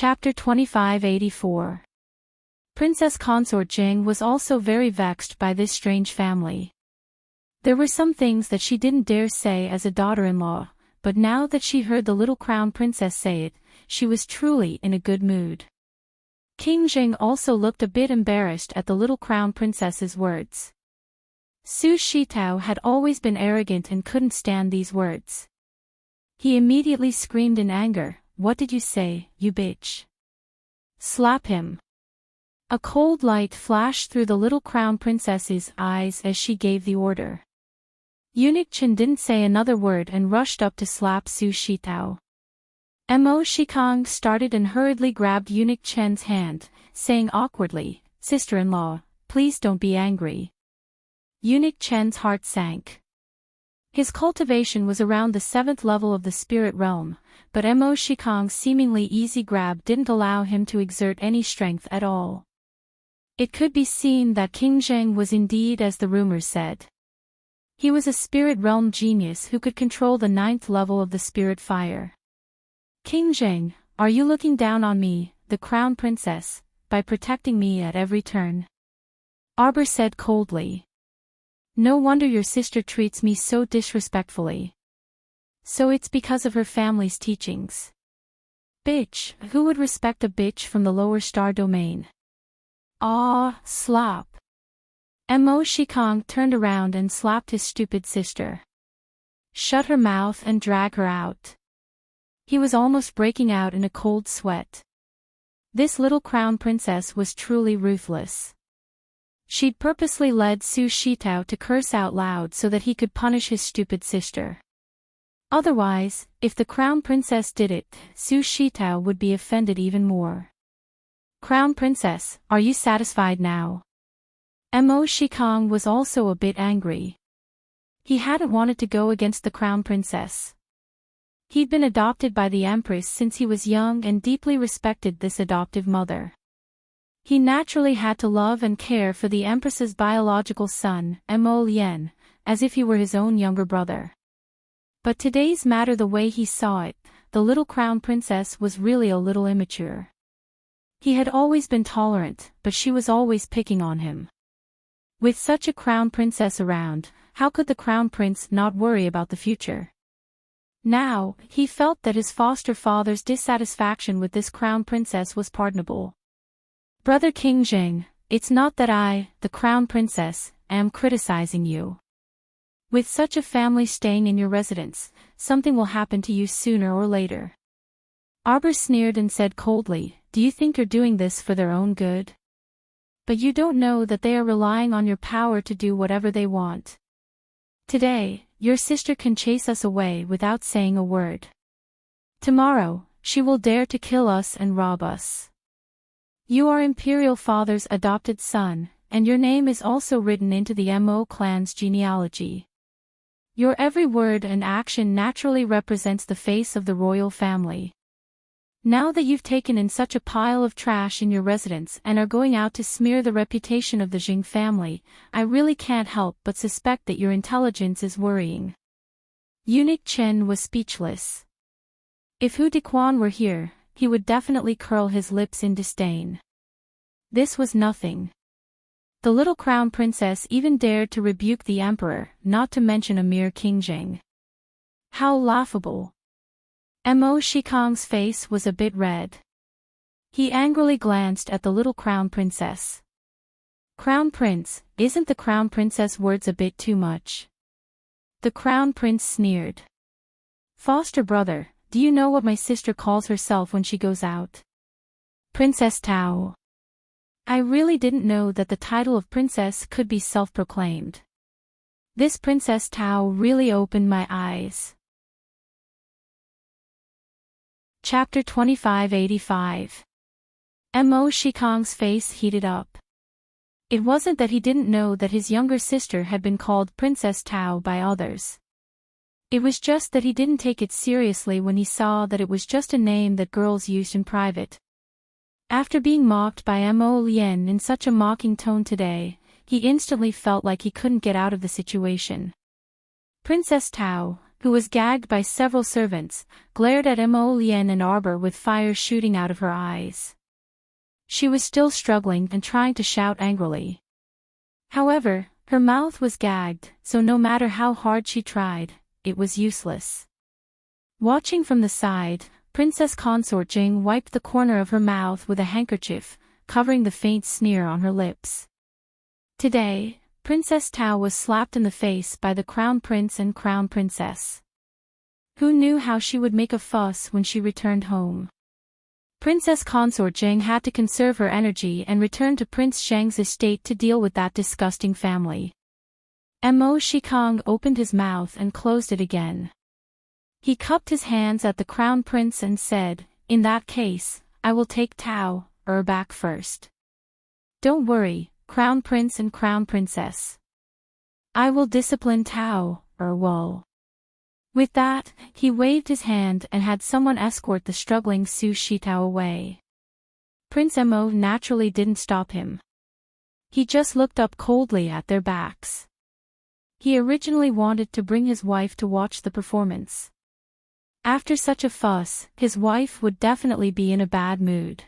Chapter 2584. Princess Consort Jing was also very vexed by this strange family. There were some things that she didn't dare say as a daughter-in-law, but now that she heard the little crown princess say it, she was truly in a good mood. King Jing also looked a bit embarrassed at the little crown princess's words. Su Shitao had always been arrogant and couldn't stand these words. He immediately screamed in anger, "What did you say, you bitch? Slap him!" A cold light flashed through the little crown princess's eyes as she gave the order. Eunuch Chen didn't say another word and rushed up to slap Su Shitao. Mo Shikong started and hurriedly grabbed Eunuch Chen's hand, saying awkwardly, "Sister-in-law, please don't be angry." Eunuch Chen's heart sank. His cultivation was around the 7th level of the spirit realm, but Mo Shikong's seemingly easy grab didn't allow him to exert any strength at all. It could be seen that King Zheng was indeed as the rumors said. He was a spirit realm genius who could control the 9th level of the spirit fire. "King Zheng, are you looking down on me, the crown princess, by protecting me at every turn?" Arbor said coldly. "No wonder your sister treats me so disrespectfully. So it's because of her family's teachings. Bitch, who would respect a bitch from the lower star domain?" "Ah, slap." Mo Shikong turned around and slapped his stupid sister. "Shut her mouth and drag her out." He was almost breaking out in a cold sweat. This little crown princess was truly ruthless. She'd purposely led Su Shitao to curse out loud so that he could punish his stupid sister. Otherwise, if the crown princess did it, Su Shitao would be offended even more. "Crown princess, are you satisfied now?" Mo Shikong was also a bit angry. He hadn't wanted to go against the crown princess. He'd been adopted by the empress since he was young and deeply respected this adoptive mother. He naturally had to love and care for the empress's biological son, Mo Lien, as if he were his own younger brother. But today's matter, the way he saw it, the little crown princess was really a little immature. He had always been tolerant, but she was always picking on him. With such a crown princess around, how could the crown prince not worry about the future? Now, he felt that his foster father's dissatisfaction with this crown princess was pardonable. "Brother King Zheng, it's not that I, the crown princess, am criticizing you. With such a family staying in your residence, something will happen to you sooner or later." Arbor sneered and said coldly, "Do you think you're doing this for their own good? But you don't know that they are relying on your power to do whatever they want. Today, your sister can chase us away without saying a word. Tomorrow, she will dare to kill us and rob us. You are Imperial Father's adopted son, and your name is also written into the Mo clan's genealogy. Your every word and action naturally represents the face of the royal family. Now that you've taken in such a pile of trash in your residence and are going out to smear the reputation of the Jing family, I really can't help but suspect that your intelligence is worrying." Eunuch Chen was speechless. If Hu Dequan were here, he would definitely curl his lips in disdain. This was nothing. The little crown princess even dared to rebuke the emperor, not to mention a mere King Zheng. How laughable. Mo Shikong's face was a bit red. He angrily glanced at the little crown princess. "Crown prince, isn't the crown princess words a bit too much?" The crown prince sneered. "Foster brother, do you know what my sister calls herself when she goes out? Princess Tao. I really didn't know that the title of princess could be self-proclaimed. This Princess Tao really opened my eyes." Chapter 2585. Mo Shikong's face heated up. It wasn't that he didn't know that his younger sister had been called Princess Tao by others. It was just that he didn't take it seriously when he saw that it was just a name that girls used in private. After being mocked by Mo Lien in such a mocking tone today, he instantly felt like he couldn't get out of the situation. Princess Tao, who was gagged by several servants, glared at Mo Lien and Arbor with fire shooting out of her eyes. She was still struggling and trying to shout angrily. However, her mouth was gagged, so no matter how hard she tried, it was useless. Watching from the side, Princess Consort Jing wiped the corner of her mouth with a handkerchief, covering the faint sneer on her lips. Today, Princess Tao was slapped in the face by the Crown Prince and Crown Princess. Who knew how she would make a fuss when she returned home? Princess Consort Jing had to conserve her energy and return to Prince Shang's estate to deal with that disgusting family. Mo Shikong opened his mouth and closed it again. He cupped his hands at the Crown Prince and said, "In that case, I will take Tao, back first. Don't worry, Crown Prince and Crown Princess. I will discipline Tao, Wool." With that, he waved his hand and had someone escort the struggling Su Shitao away. Prince Mo naturally didn't stop him. He just looked up coldly at their backs. He originally wanted to bring his wife to watch the performance. After such a fuss, his wife would definitely be in a bad mood.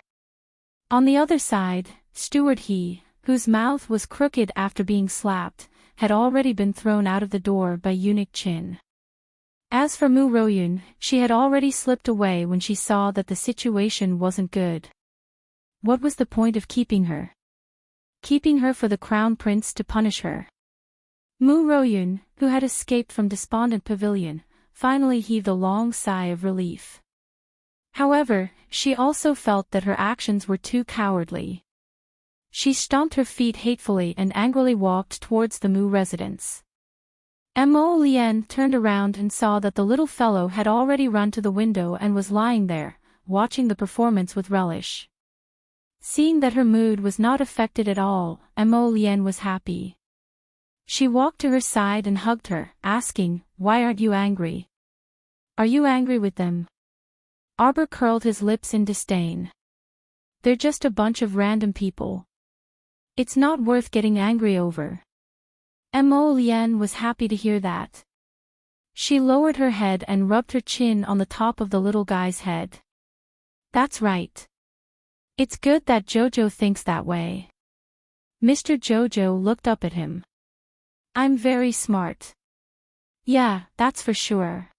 On the other side, Steward He, whose mouth was crooked after being slapped, had already been thrown out of the door by Eunuch Qin. As for Mu Royun, she had already slipped away when she saw that the situation wasn't good. What was the point of keeping her? Keeping her for the Crown Prince to punish her. Mu Royun, who had escaped from Despondent Pavilion, finally heaved a long sigh of relief. However, she also felt that her actions were too cowardly. She stomped her feet hatefully and angrily walked towards the Mu residence. Mo Lien turned around and saw that the little fellow had already run to the window and was lying there, watching the performance with relish. Seeing that her mood was not affected at all, Mo Lien was happy. She walked to her side and hugged her, asking, "Why aren't you angry? Are you angry with them?" Arbor curled his lips in disdain. "They're just a bunch of random people. It's not worth getting angry over." Mo Lien was happy to hear that. She lowered her head and rubbed her chin on the top of the little guy's head. "That's right. It's good that Jojo thinks that way." Mr. Jojo looked up at him. "I'm very smart." "Yeah, that's for sure."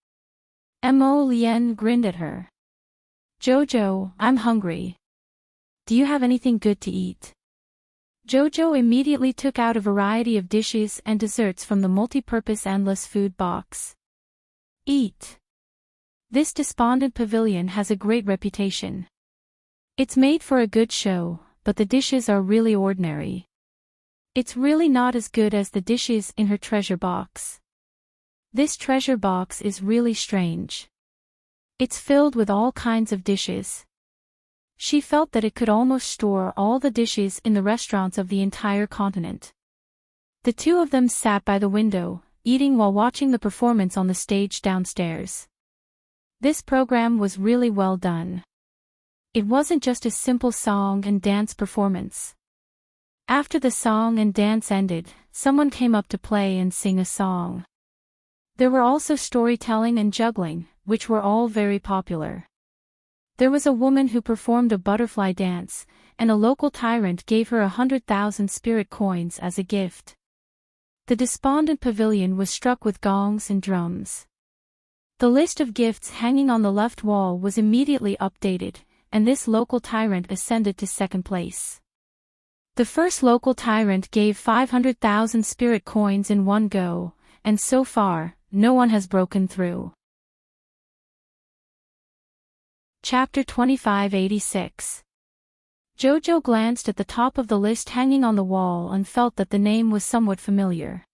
Mo Lien grinned at her. "Jojo, I'm hungry. Do you have anything good to eat?" Jojo immediately took out a variety of dishes and desserts from the multi-purpose endless food box. "Eat. This Despondent Pavilion has a great reputation. It's made for a good show, but the dishes are really ordinary. It's really not as good as the dishes in her treasure box. This treasure box is really strange. It's filled with all kinds of dishes." She felt that it could almost store all the dishes in the restaurants of the entire continent. The two of them sat by the window, eating while watching the performance on the stage downstairs. This program was really well done. It wasn't just a simple song and dance performance. After the song and dance ended, someone came up to play and sing a song. There were also storytelling and juggling, which were all very popular. There was a woman who performed a butterfly dance, and a local tyrant gave her 100,000 spirit coins as a gift. The Despondent Pavilion was struck with gongs and drums. The list of gifts hanging on the left wall was immediately updated, and this local tyrant ascended to second place. The first local tyrant gave 500,000 spirit coins in one go, and so far, no one has broken through. Chapter 2586. Jojo glanced at the top of the list hanging on the wall and felt that the name was somewhat familiar.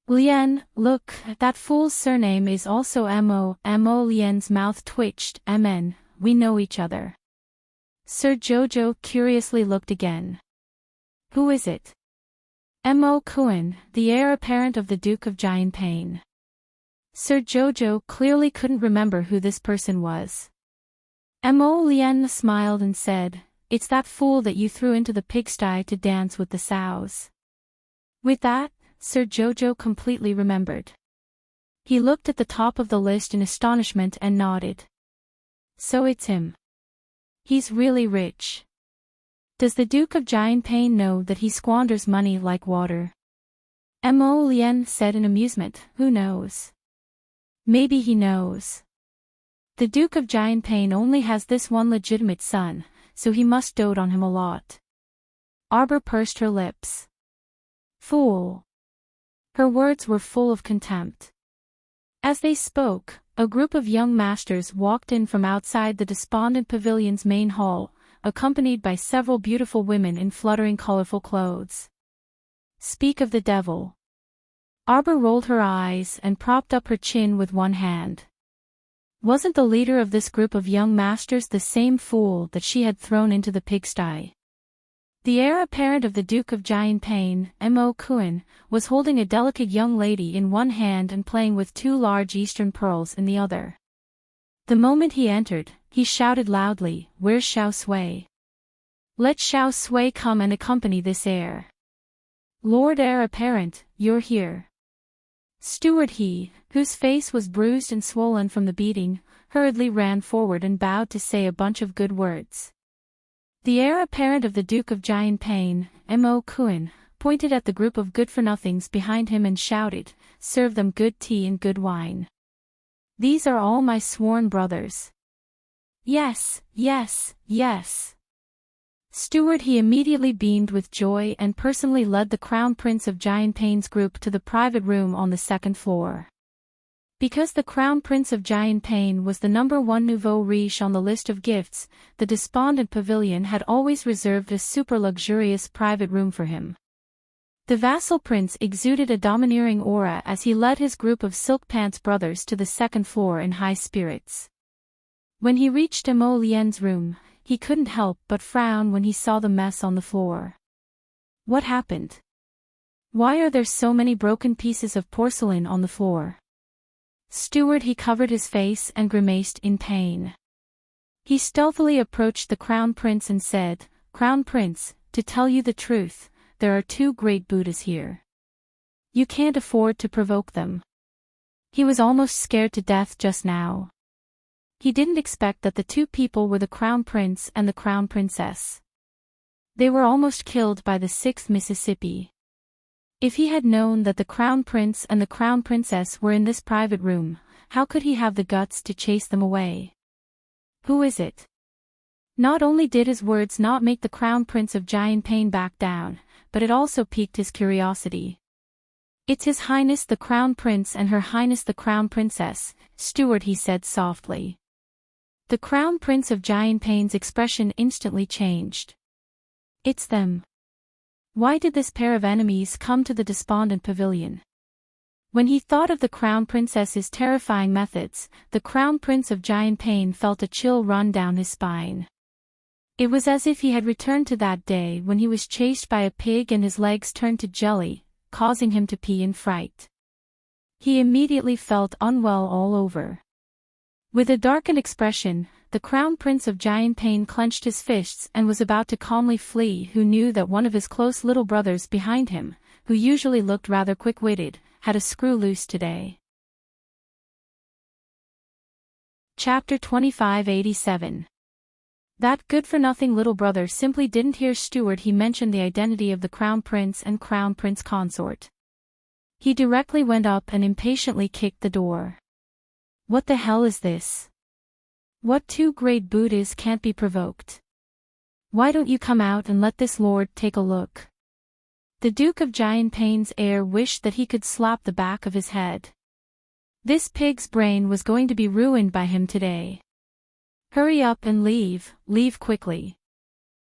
"Lien, look, that fool's surname is also Mo." Mo Lien's mouth twitched. "Mn, we know each other." Sir Jojo curiously looked again. "Who is it?" "Mo Kuan, the heir apparent of the Duke of Jianpain." Sir Jojo clearly couldn't remember who this person was. Mo Lien smiled and said, "It's that fool that you threw into the pigsty to dance with the sows." With that, Sir Jojo completely remembered. He looked at the top of the list in astonishment and nodded. So it's him. He's really rich. Does the Duke of Giantpain know that he squanders money like water? Mo Lien said in amusement, who knows? Maybe he knows. The Duke of Giantpain only has this one legitimate son, so he must dote on him a lot. Arbor pursed her lips. Fool. Her words were full of contempt. As they spoke, a group of young masters walked in from outside the Despondent Pavilion's main hall, accompanied by several beautiful women in fluttering colorful clothes. Speak of the devil. Arbor rolled her eyes and propped up her chin with one hand. Wasn't the leader of this group of young masters the same fool that she had thrown into the pigsty? The heir apparent of the Duke of Giantpain, Mo Kuan, was holding a delicate young lady in one hand and playing with two large Eastern pearls in the other. The moment he entered, he shouted loudly, "Where's Xiao Sui? Let Xiao Sui come and accompany this heir. Lord Heir Apparent, you're here." Steward He, whose face was bruised and swollen from the beating, hurriedly ran forward and bowed to say a bunch of good words. The heir apparent of the Duke of Giantpain, Mo Kuan, pointed at the group of good-for-nothings behind him and shouted, "Serve them good tea and good wine. These are all my sworn brothers." Yes, yes, yes. Steward He immediately beamed with joy and personally led the Crown Prince of Giantpain's group to the private room on the second floor. Because the Crown Prince of Giantpain was the #1 nouveau riche on the list of gifts, the Despondent Pavilion had always reserved a super-luxurious private room for him. The vassal prince exuded a domineering aura as he led his group of Silk Pants brothers to the second floor in high spirits. When he reached Mo Lien's room, he couldn't help but frown when he saw the mess on the floor. What happened? Why are there so many broken pieces of porcelain on the floor? Steward He covered his face and grimaced in pain. He stealthily approached the Crown Prince and said, "Crown Prince, to tell you the truth, there are two great Buddhas here. You can't afford to provoke them." He was almost scared to death just now. He didn't expect that the two people were the Crown Prince and the Crown Princess. They were almost killed by the 6th Mississippi. If he had known that the Crown Prince and the Crown Princess were in this private room, how could he have the guts to chase them away? Who is it? Not only did his words not make the Crown Prince of Giantpain back down, but it also piqued his curiosity. "It's His Highness the Crown Prince and Her Highness the Crown Princess," Steward He said softly. The Crown Prince of Giantpain's expression instantly changed. "It's them. Why did this pair of enemies come to the Despondent Pavilion?" When he thought of the Crown Princess's terrifying methods, the Crown Prince of Giantpain felt a chill run down his spine. It was as if he had returned to that day when he was chased by a pig and his legs turned to jelly, causing him to pee in fright. He immediately felt unwell all over. With a darkened expression, the Crown Prince of Giantpain clenched his fists and was about to calmly flee, who knew that one of his close little brothers behind him, who usually looked rather quick-witted, had a screw loose today. Chapter 2587. That good-for-nothing little brother simply didn't hear Steward He mention the identity of the Crown Prince and Crown Prince Consort. He directly went up and impatiently kicked the door. "What the hell is this? What two great Buddhas can't be provoked? Why don't you come out and let this lord take a look?" The Duke of Giantpain's heir wished that he could slap the back of his head. This pig's brain was going to be ruined by him today. "Hurry up and leave quickly."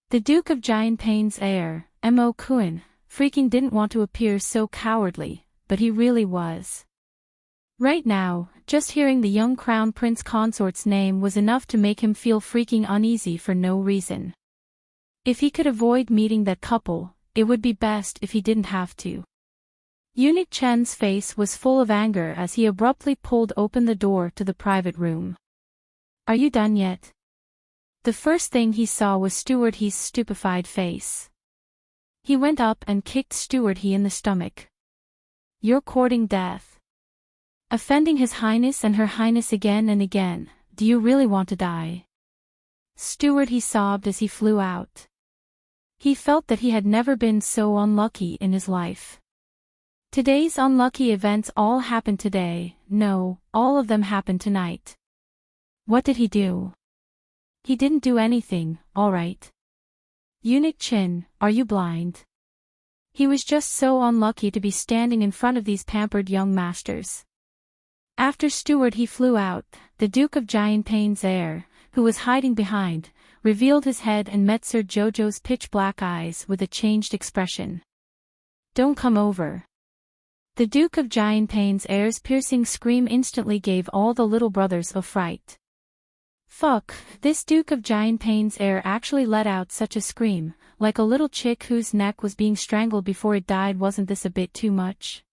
The Duke of Giantpain's heir, Mo Kuan, freaking didn't want to appear so cowardly, but he really was. Right now, just hearing the young Crown Prince Consort's name was enough to make him feel freaking uneasy for no reason. If he could avoid meeting that couple, it would be best if he didn't have to. Eunuch Chen's face was full of anger as he abruptly pulled open the door to the private room. "Are you done yet?" The first thing he saw was Steward He's stupefied face. He went up and kicked Steward He in the stomach. "You're courting death. Offending His Highness and Her Highness again and again, do you really want to die? Steward, he sobbed as he flew out. He felt that he had never been so unlucky in his life. Today's unlucky events all happened today, no, all of them happened tonight. What did he do? He didn't do anything, all right. Eunuch Chin, are you blind? He was just so unlucky to be standing in front of these pampered young masters. After Steward he flew out, the Duke of Giant Pain's heir, who was hiding behind, revealed his head and met Sir Jojo's pitch-black eyes with a changed expression. Don't come over. The Duke of Giant Pain's heir's piercing scream instantly gave all the little brothers a fright. Fuck, this Duke of Giant Pain's heir actually let out such a scream, like a little chick whose neck was being strangled before it died. Wasn't this a bit too much?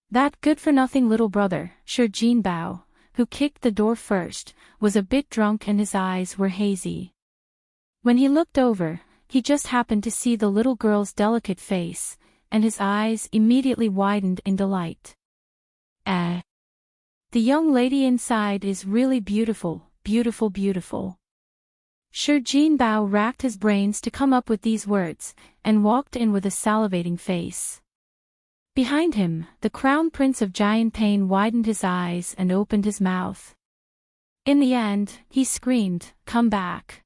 That good-for-nothing little brother, Sir Jin Bao, who kicked the door first, was a bit drunk and his eyes were hazy. When he looked over, he just happened to see the little girl's delicate face, and his eyes immediately widened in delight. The young lady inside is really beautiful, beautiful, beautiful. Sir Jin Bao racked his brains to come up with these words, and walked in with a salivating face. Behind him, the Crown Prince of Giant Pain widened his eyes and opened his mouth. In the end, he screamed, "Come back."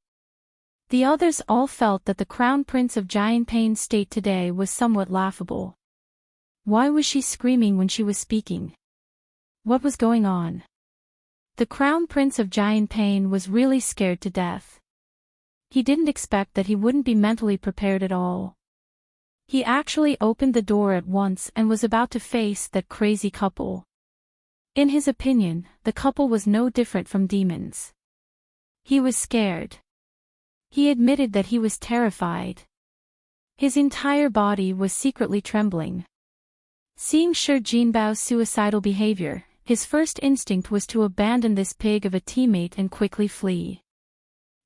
The others all felt that the Crown Prince of Giant Pain's state today was somewhat laughable. Why was she screaming when she was speaking? What was going on? The Crown Prince of Giant Pain was really scared to death. He didn't expect that he wouldn't be mentally prepared at all. He actually opened the door at once and was about to face that crazy couple. In his opinion, the couple was no different from demons. He was scared. He admitted that he was terrified. His entire body was secretly trembling. Seeing Sir Jinbao's suicidal behavior, his first instinct was to abandon this pig of a teammate and quickly flee.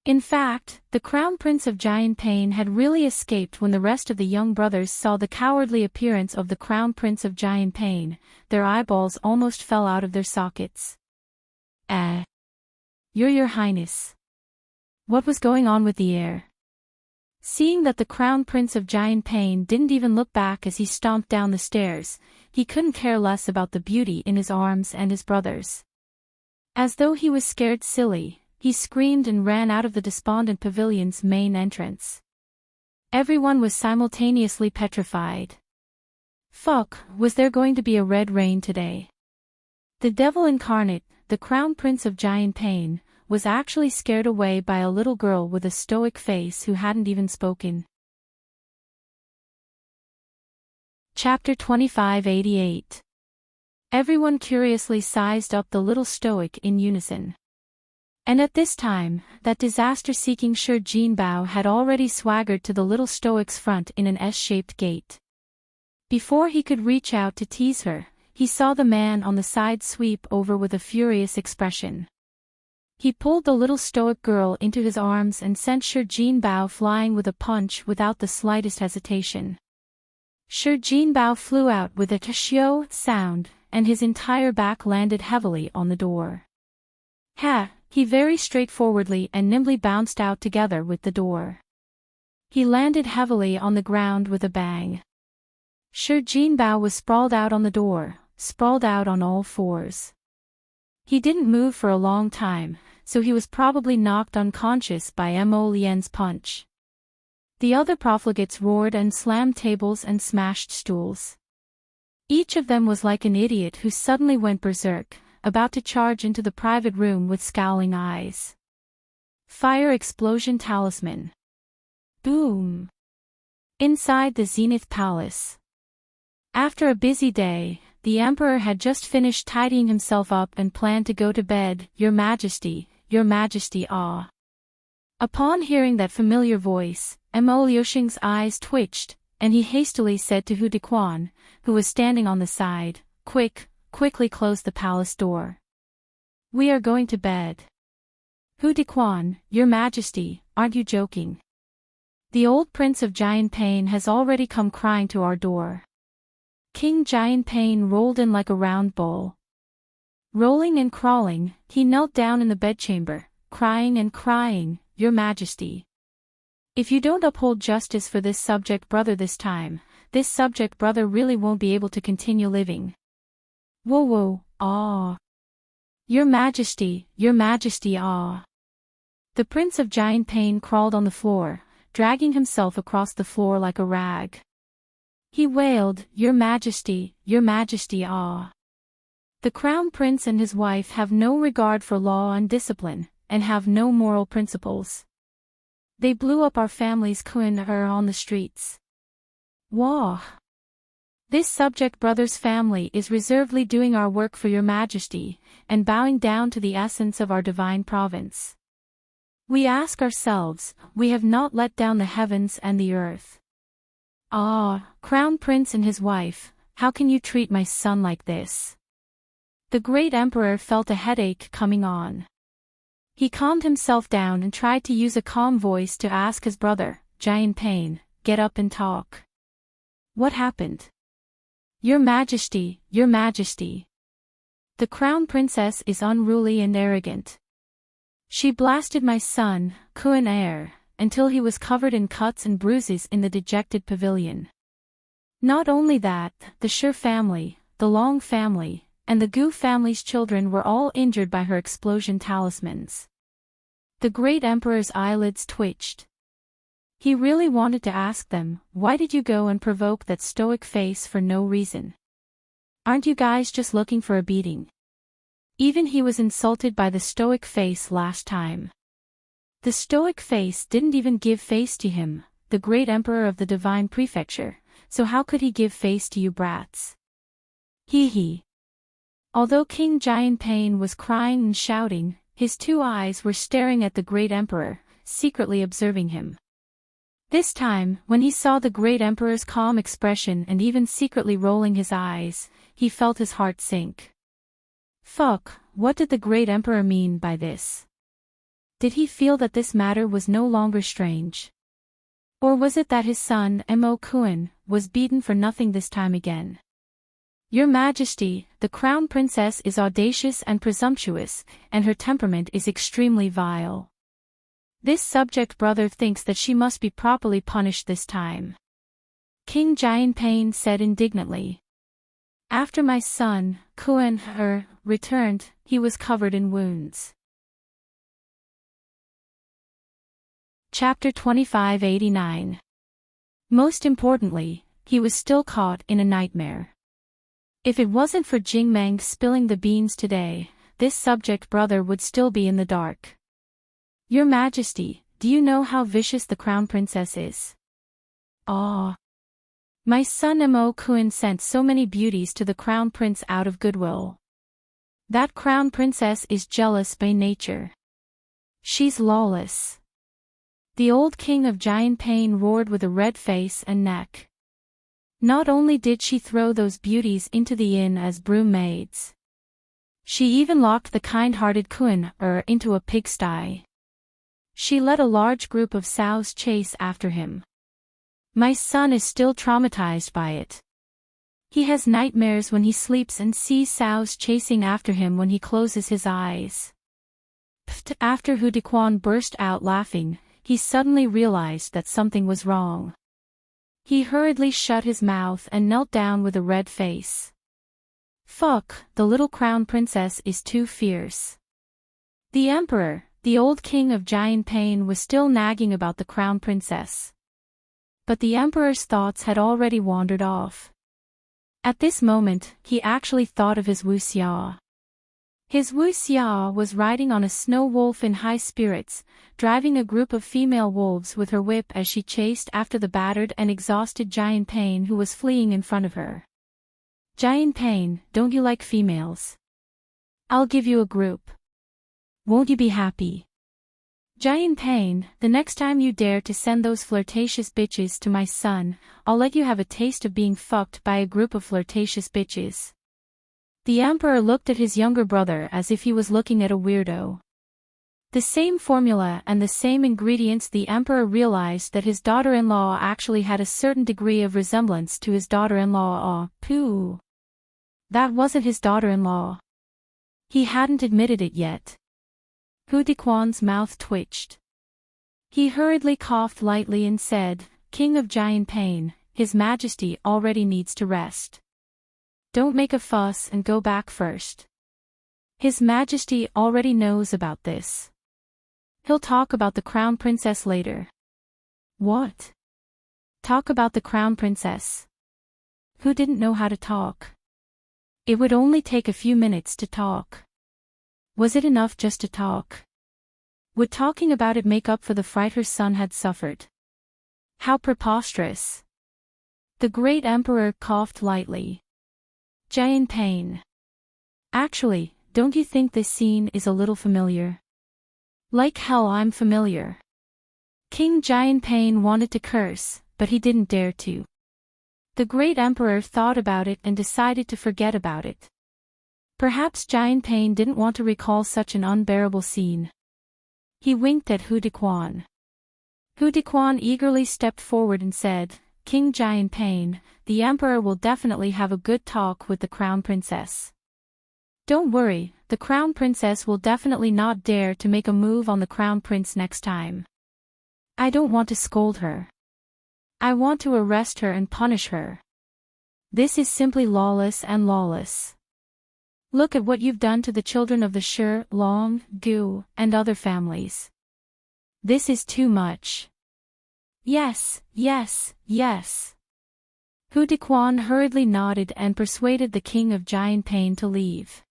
In fact, the Crown Prince of Giant Pain had really escaped. When the rest of the young brothers saw the cowardly appearance of the Crown Prince of Giant Pain, their eyeballs almost fell out of their sockets. Your Highness. What was going on with the heir? Seeing that the Crown Prince of Giant Pain didn't even look back as he stomped down the stairs, he couldn't care less about the beauty in his arms and his brothers. As though he was scared silly, he screamed and ran out of the despondent pavilion's main entrance. Everyone was simultaneously petrified. Fuck, was there going to be a red rain today? The devil incarnate, the Crown Prince of Giant Pain, was actually scared away by a little girl with a stoic face who hadn't even spoken. Chapter 2588. Everyone curiously sized up the little stoic in unison. And at this time, that disaster-seeking Sir Jinbao had already swaggered to the little stoic's front in an S-shaped gait. Before he could reach out to tease her, he saw the man on the side sweep over with a furious expression. He pulled the little stoic girl into his arms and sent Sir Jinbao flying with a punch without the slightest hesitation. Sir Jinbao flew out with a tshio sound, and his entire back landed heavily on the door. He very straightforwardly and nimbly bounced out together with the door. He landed heavily on the ground with a bang. Sir Jinbao was sprawled out on the door, sprawled out on all fours. He didn't move for a long time, so he was probably knocked unconscious by Mo Lian's punch. The other profligates roared and slammed tables and smashed stools. Each of them was like an idiot who suddenly went berserk, about to charge into the private room with scowling eyes. Fire explosion talisman. Boom! Inside the Zenith Palace. After a busy day, the Emperor had just finished tidying himself up and planned to go to bed. Your Majesty, ah. Upon hearing that familiar voice, Mo Liuxing's eyes twitched, and he hastily said to Hu Dequan, who was standing on the side, quickly close the palace door. We are going to bed. Hu Dequan, Your Majesty, aren't you joking? The old Prince of Giant Pain has already come crying to our door. King Giant Pain rolled in like a round ball. Rolling and crawling, he knelt down in the bedchamber, crying and crying, "Your Majesty. If you don't uphold justice for this subject brother this time, this subject brother really won't be able to continue living. Whoa, ah. Your Majesty, ah." The Prince of Giant Pain crawled on the floor, dragging himself across the floor like a rag. He wailed, Your Majesty, ah." The Crown Prince and his wife have no regard for law and discipline, and have no moral principles. They blew up our family's on the streets. Wah! This subject brother's family is reservedly doing our work for your Majesty, and bowing down to the essence of our divine province. We ask ourselves, we have not let down the heavens and the earth. Ah, Crown Prince and his wife, how can you treat my son like this? The great emperor felt a headache coming on. He calmed himself down and tried to use a calm voice to ask his brother, Giant Pain, get up and talk. What happened? Your Majesty. The Crown Princess is unruly and arrogant. She blasted my son, Air, until he was covered in cuts and bruises in the dejected pavilion. Not only that, the Sher family, the Long family, and the Gu family's children were all injured by her explosion talismans. The great emperor's eyelids twitched. He really wanted to ask them, why did you go and provoke that stoic face for no reason? Aren't you guys just looking for a beating? Even he was insulted by the stoic face last time. The stoic face didn't even give face to him, the great emperor of the divine prefecture, so how could he give face to you brats? Hee. Although King Giant Pain was crying and shouting, his two eyes were staring at the great emperor, secretly observing him. This time, when he saw the great emperor's calm expression and even secretly rolling his eyes, he felt his heart sink. Fuck, what did the great emperor mean by this? Did he feel that this matter was no longer strange? Or was it that his son, Mo was beaten for nothing this time again? Your Majesty, the Crown Princess is audacious and presumptuous, and her temperament is extremely vile. This subject brother thinks that she must be properly punished this time. King Giant Pain said indignantly. After my son, returned, he was covered in wounds. Chapter 2589. Most importantly, he was still caught in a nightmare. If it wasn't for Jingmeng spilling the beans today, this subject brother would still be in the dark. Your Majesty, do you know how vicious the Crown Princess is? Ah. My son Mo sent so many beauties to the Crown Prince out of goodwill. That Crown Princess is jealous by nature. She's lawless. The old King of Giant Pain roared with a red face and neck. Not only did she throw those beauties into the inn as broom maids. She even locked the kind-hearted into a pigsty. She led a large group of sows chase after him. My son is still traumatized by it. He has nightmares when he sleeps and sees sows chasing after him when he closes his eyes. After Hu Dequan burst out laughing, he suddenly realized that something was wrong. He hurriedly shut his mouth and knelt down with a red face. Fuck, the little Crown Princess is too fierce. The Emperor, the old King of Giant Pain, was still nagging about the Crown Princess. But the Emperor's thoughts had already wandered off. At this moment, he actually thought of his wuxia. His wuxia was riding on a snow wolf in high spirits, driving a group of female wolves with her whip as she chased after the battered and exhausted Giant Pain who was fleeing in front of her. Giant Pain, don't you like females? I'll give you a group. Won't you be happy? Giant Pain, the next time you dare to send those flirtatious bitches to my son, I'll let you have a taste of being fucked by a group of flirtatious bitches. The Emperor looked at his younger brother as if he was looking at a weirdo. The same formula and the same ingredients. The Emperor realized that his daughter-in-law actually had a certain degree of resemblance to his daughter-in-law. Pooh. That wasn't his daughter-in-law. He hadn't admitted it yet. Hu Dequan's mouth twitched. He hurriedly coughed lightly and said, "King of Giant Pain, His Majesty already needs to rest. Don't make a fuss and go back first. His Majesty already knows about this. He'll talk about the Crown Princess later." What? Talk about the Crown Princess? Who didn't know how to talk? It would only take a few minutes to talk. Was it enough just to talk? Would talking about it make up for the fright her son had suffered? How preposterous. The great emperor coughed lightly. Giant Pain. Actually, don't you think this scene is a little familiar? Like hell I'm familiar. King Giant Pain wanted to curse, but he didn't dare to. The great emperor thought about it and decided to forget about it. Perhaps Giant Pain didn't want to recall such an unbearable scene. He winked at Hu Dequan. Hu Dequan eagerly stepped forward and said, "King Giant Pain, the emperor will definitely have a good talk with the Crown Princess. Don't worry, the Crown Princess will definitely not dare to make a move on the Crown Prince next time. I don't want to scold her. I want to arrest her and punish her. This is simply lawless and lawless. Look at what you've done to the children of the Shi, Long, Gu, and other families. This is too much." Yes, yes, yes. Hu Dequan hurriedly nodded and persuaded the King of Giant Pain to leave.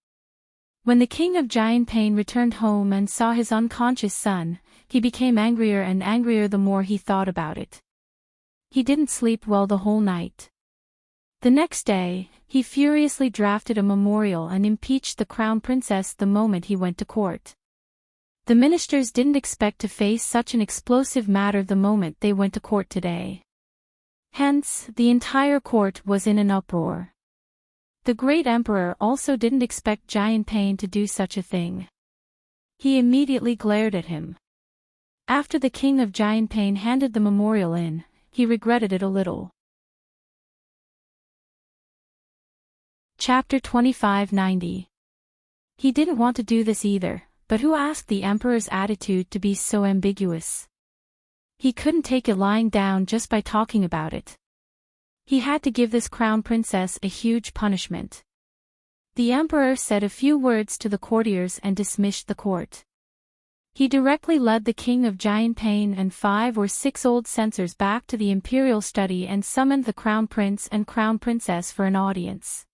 When the King of Giant Pain returned home and saw his unconscious son, he became angrier and angrier the more he thought about it. He didn't sleep well the whole night. The next day, he furiously drafted a memorial and impeached the Crown Princess the moment he went to court. The ministers didn't expect to face such an explosive matter the moment they went to court today. Hence, the entire court was in an uproar. The great emperor also didn't expect Giant Pain to do such a thing. He immediately glared at him. After the King of Giant Pain handed the memorial in, he regretted it a little. Chapter 2590. He didn't want to do this either, but who asked the emperor's attitude to be so ambiguous? He couldn't take it lying down just by talking about it. He had to give this Crown Princess a huge punishment. The emperor said a few words to the courtiers and dismissed the court. He directly led the King of Giant Pain and 5 or 6 old censors back to the imperial study and summoned the Crown Prince and Crown Princess for an audience.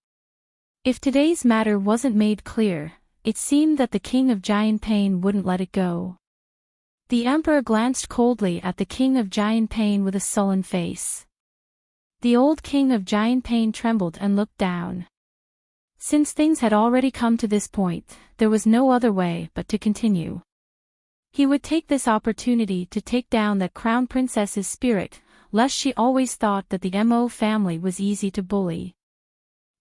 If today's matter wasn't made clear, it seemed that the King of Giant Pain wouldn't let it go. The emperor glanced coldly at the King of Giant Pain with a sullen face. The old King of Giant Pain trembled and looked down. Since things had already come to this point, there was no other way but to continue. He would take this opportunity to take down that Crown Princess's spirit, lest she always thought that the Mo family was easy to bully.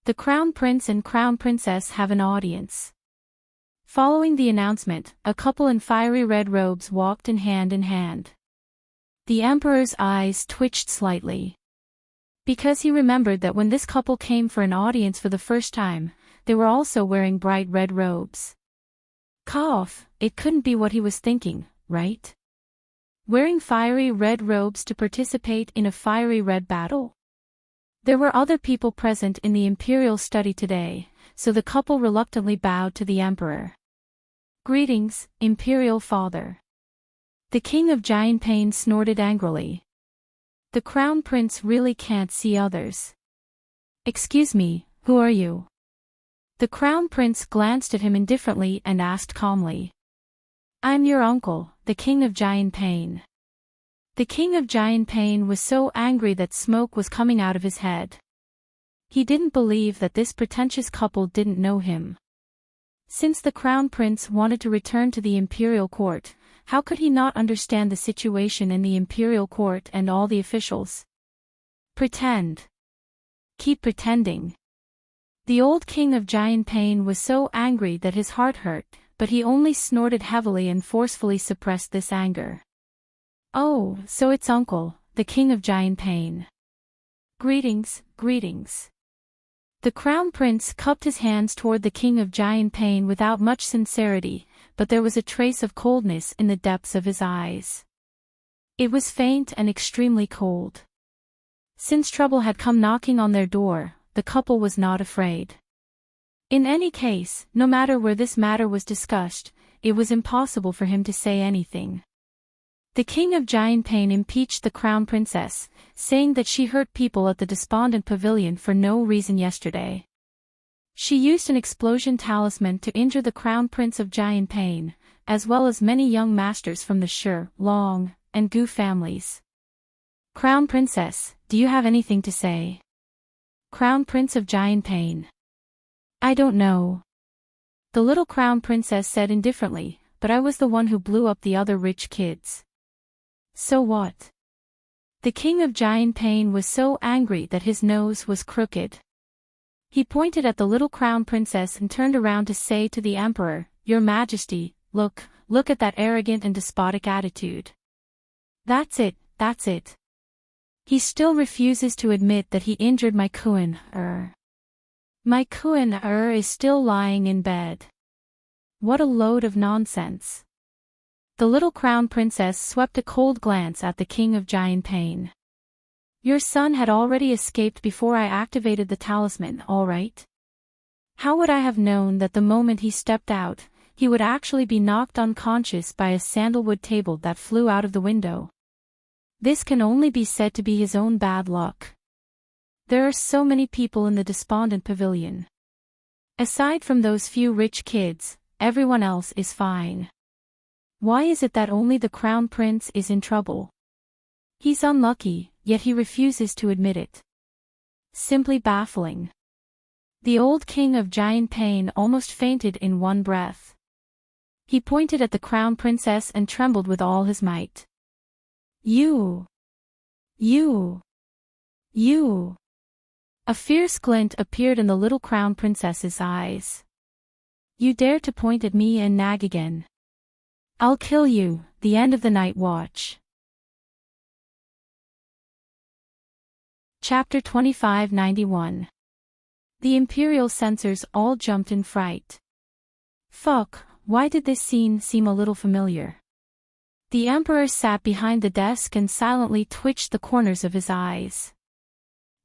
The Crown Prince and Crown Princess have an audience. Following the announcement, a couple in fiery red robes walked in hand. The emperor's eyes twitched slightly. Because he remembered that when this couple came for an audience for the first time, they were also wearing bright red robes. Cough, it couldn't be what he was thinking, right? Wearing fiery red robes to participate in a fiery red battle? There were other people present in the imperial study today, so the couple reluctantly bowed to the emperor. "Greetings, Imperial Father." The King of Giant Pain snorted angrily. "The Crown Prince really can't see others." "Excuse me, who are you?" The Crown Prince glanced at him indifferently and asked calmly. "I'm your uncle, the King of Giant Pain." The King of Giant Pain was so angry that smoke was coming out of his head. He didn't believe that this pretentious couple didn't know him. Since the Crown Prince wanted to return to the imperial court, how could he not understand the situation in the imperial court and all the officials? Pretend. Keep pretending. The old King of Giant Pain was so angry that his heart hurt, but he only snorted heavily and forcefully suppressed this anger. "Oh, so it's Uncle, the King of Giant Pain. Greetings, greetings." The crown prince cupped his hands toward the king of giant pain without much sincerity, but there was a trace of coldness in the depths of his eyes. It was faint and extremely cold. Since trouble had come knocking on their door, the couple was not afraid. In any case, no matter where this matter was discussed, it was impossible for him to say anything. The king of giant pain impeached the crown princess, saying that she hurt people at the despondent pavilion for no reason yesterday. She used an explosion talisman to injure the crown prince of giant pain, as well as many young masters from the Sher, Long, and Gu families. Crown princess, do you have anything to say? Crown prince of giant pain. I don't know. The little crown princess said indifferently, but I was the one who blew up the other rich kids. So what? The king of giant pain was so angry that his nose was crooked. He pointed at the little crown princess and turned around to say to the emperor, Your Majesty, look at that arrogant and despotic attitude. That's it. He still refuses to admit that he injured my Kuan. My Kuan is still lying in bed. What a load of nonsense. The little crown princess swept a cold glance at the king of giant pain. Your son had already escaped before I activated the talisman, all right? How would I have known that the moment he stepped out, he would actually be knocked unconscious by a sandalwood table that flew out of the window? This can only be said to be his own bad luck. There are so many people in the despondent pavilion. Aside from those few rich kids, everyone else is fine. Why is it that only the crown prince is in trouble? He's unlucky, yet he refuses to admit it. Simply baffling. The old king of giant pain almost fainted in one breath. He pointed at the crown princess and trembled with all his might. You. A fierce glint appeared in the little crown princess's eyes. You dare to point at me and nag again. I'll kill you, the end of the night watch. Chapter 2591. The Imperial censors all jumped in fright. Fuck, why did this scene seem a little familiar? The emperor sat behind the desk and silently twitched the corners of his eyes.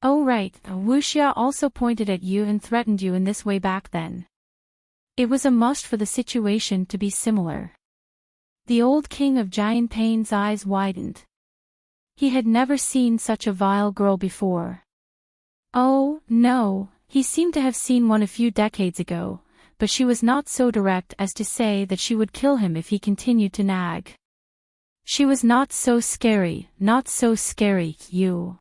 Oh right, Wuxia also pointed at you and threatened you in this way back then. It was a must for the situation to be similar. The old king of giant pain's eyes widened. He had never seen such a vile girl before. Oh, no, he seemed to have seen one a few decades ago, but she was not so direct as to say that she would kill him if he continued to nag. She was not so scary, you.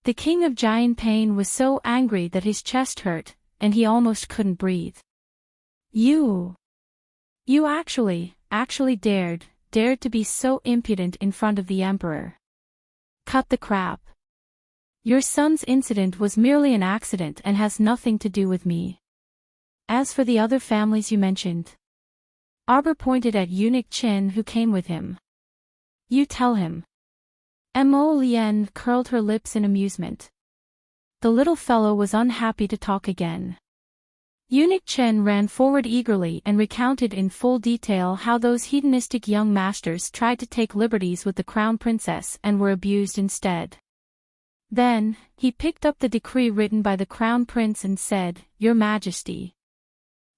The king of giant pain was so angry that his chest hurt, and he almost couldn't breathe. You actually dared to be so impudent in front of the emperor. Cut the crap. Your son's incident was merely an accident and has nothing to do with me. As for the other families you mentioned. Arbor pointed at eunuch Qin who came with him. You tell him. Mo Lien curled her lips in amusement. The little fellow was unhappy to talk again. Eunuch Chen ran forward eagerly and recounted in full detail how those hedonistic young masters tried to take liberties with the crown princess and were abused instead. Then, he picked up the decree written by the crown prince and said, Your Majesty.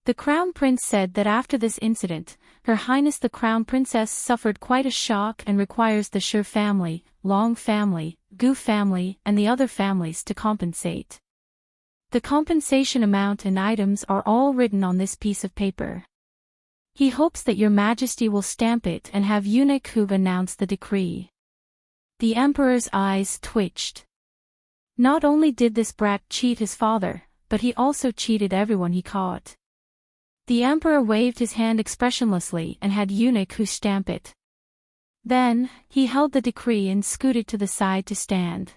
The crown prince said that after this incident, Her Highness the crown princess suffered quite a shock and requires the Sher family, Long family, Gu family and the other families to compensate. The compensation amount and items are all written on this piece of paper. He hopes that Your Majesty will stamp it and have Eunuch Hub announce the decree. The emperor's eyes twitched. Not only did this brat cheat his father, but he also cheated everyone he caught. The emperor waved his hand expressionlessly and had Eunuch Hub stamp it. Then, he held the decree and scooted to the side to stand.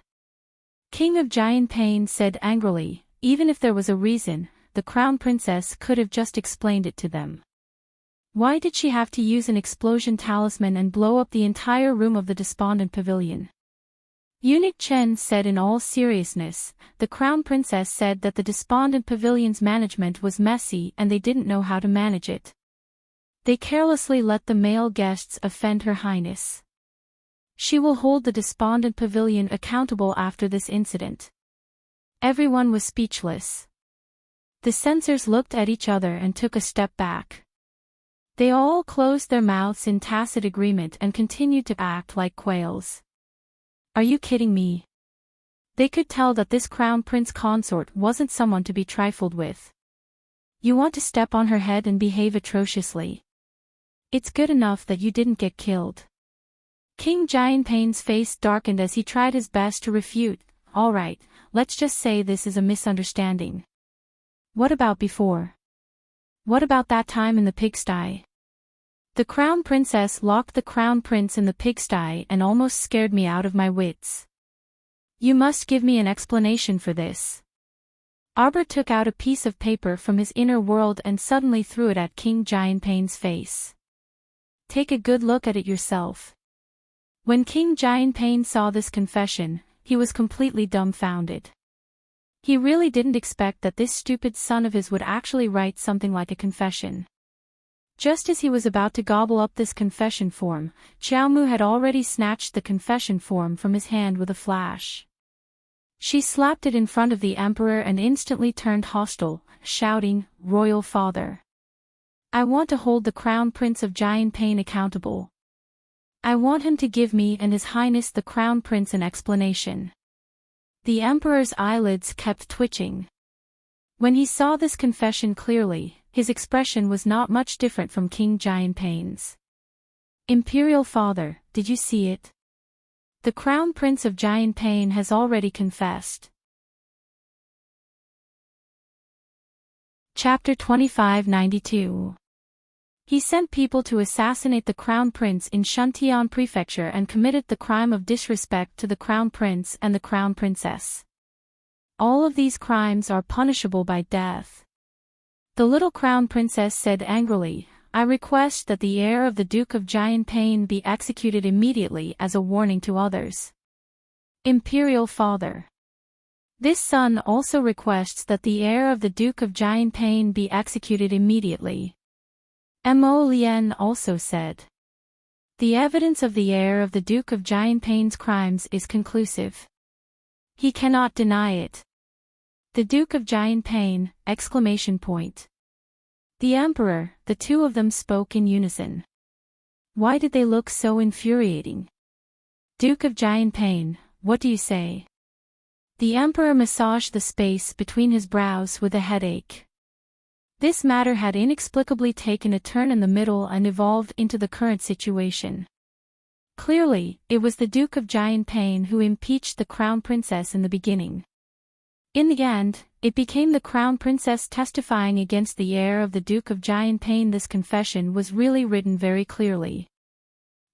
King of Giant Pain said angrily, even if there was a reason, the crown princess could have just explained it to them. Why did she have to use an explosion talisman and blow up the entire room of the despondent pavilion? Eunuch Chen said in all seriousness. The Crown Princess said that the despondent pavilion's management was messy and they didn't know how to manage it. They carelessly let the male guests offend Her Highness. She will hold the despondent pavilion accountable after this incident. Everyone was speechless. The censors looked at each other and took a step back. They all closed their mouths in tacit agreement and continued to act like quails. Are you kidding me? They could tell that this Crown Prince Consort wasn't someone to be trifled with. You want to step on her head and behave atrociously. It's good enough that you didn't get killed. King Jianpei's face darkened as he tried his best to refute. All right, let's just say this is a misunderstanding. What about before? What about that time in the pigsty? The Crown Princess locked the Crown Prince in the pigsty and almost scared me out of my wits. You must give me an explanation for this. Arbor took out a piece of paper from his inner world and suddenly threw it at King Jianpei's face. Take a good look at it yourself. When King Jianpei saw this confession, he was completely dumbfounded. He really didn't expect that this stupid son of his would actually write something like a confession. Just as he was about to gobble up this confession form, Xiaomu had already snatched the confession form from his hand with a flash. She slapped it in front of the emperor and instantly turned hostile, shouting, "Royal father! I want to hold the Crown Prince of Jianpei accountable. I want him to give me and His Highness the Crown Prince an explanation." The emperor's eyelids kept twitching. When he saw this confession clearly, his expression was not much different from King Jianpei's. Imperial father, did you see it? The Crown Prince of Jianpei has already confessed. Chapter 2592. He sent people to assassinate the Crown Prince in Shuntian Prefecture and committed the crime of disrespect to the Crown Prince and the Crown Princess. All of these crimes are punishable by death. The little Crown Princess said angrily, I request that the heir of the Duke of Jianpei be executed immediately as a warning to others. Imperial father. This son also requests that the heir of the Duke of Jianpei be executed immediately. Mo Lian also said. The evidence of the heir of the Duke of Jianpei's crimes is conclusive. He cannot deny it. The Duke of Jianpei! The Emperor, the two of them spoke in unison. Why did they look so infuriating? Duke of Jianpei, what do you say? The Emperor massaged the space between his brows with a headache. This matter had inexplicably taken a turn in the middle and evolved into the current situation. Clearly, it was the Duke of Jianpei who impeached the Crown Princess in the beginning. In the end, it became the Crown Princess testifying against the heir of the Duke of Jianpei. This confession was really written very clearly.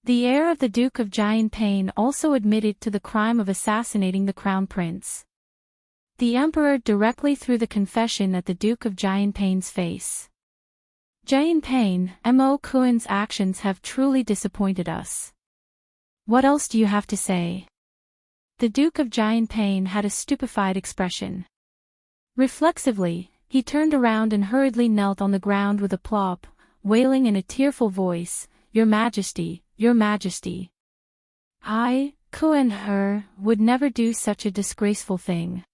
The heir of the Duke of Jianpei also admitted to the crime of assassinating the Crown Prince. The Emperor directly threw the confession at the Duke of Jianpei's face. Jianpei, Mo Kuan's actions have truly disappointed us. What else do you have to say? The Duke of Jianpei had a stupefied expression. Reflexively, he turned around and hurriedly knelt on the ground with a plop, wailing in a tearful voice, Your Majesty, Your Majesty. I, Kuan He, would never do such a disgraceful thing.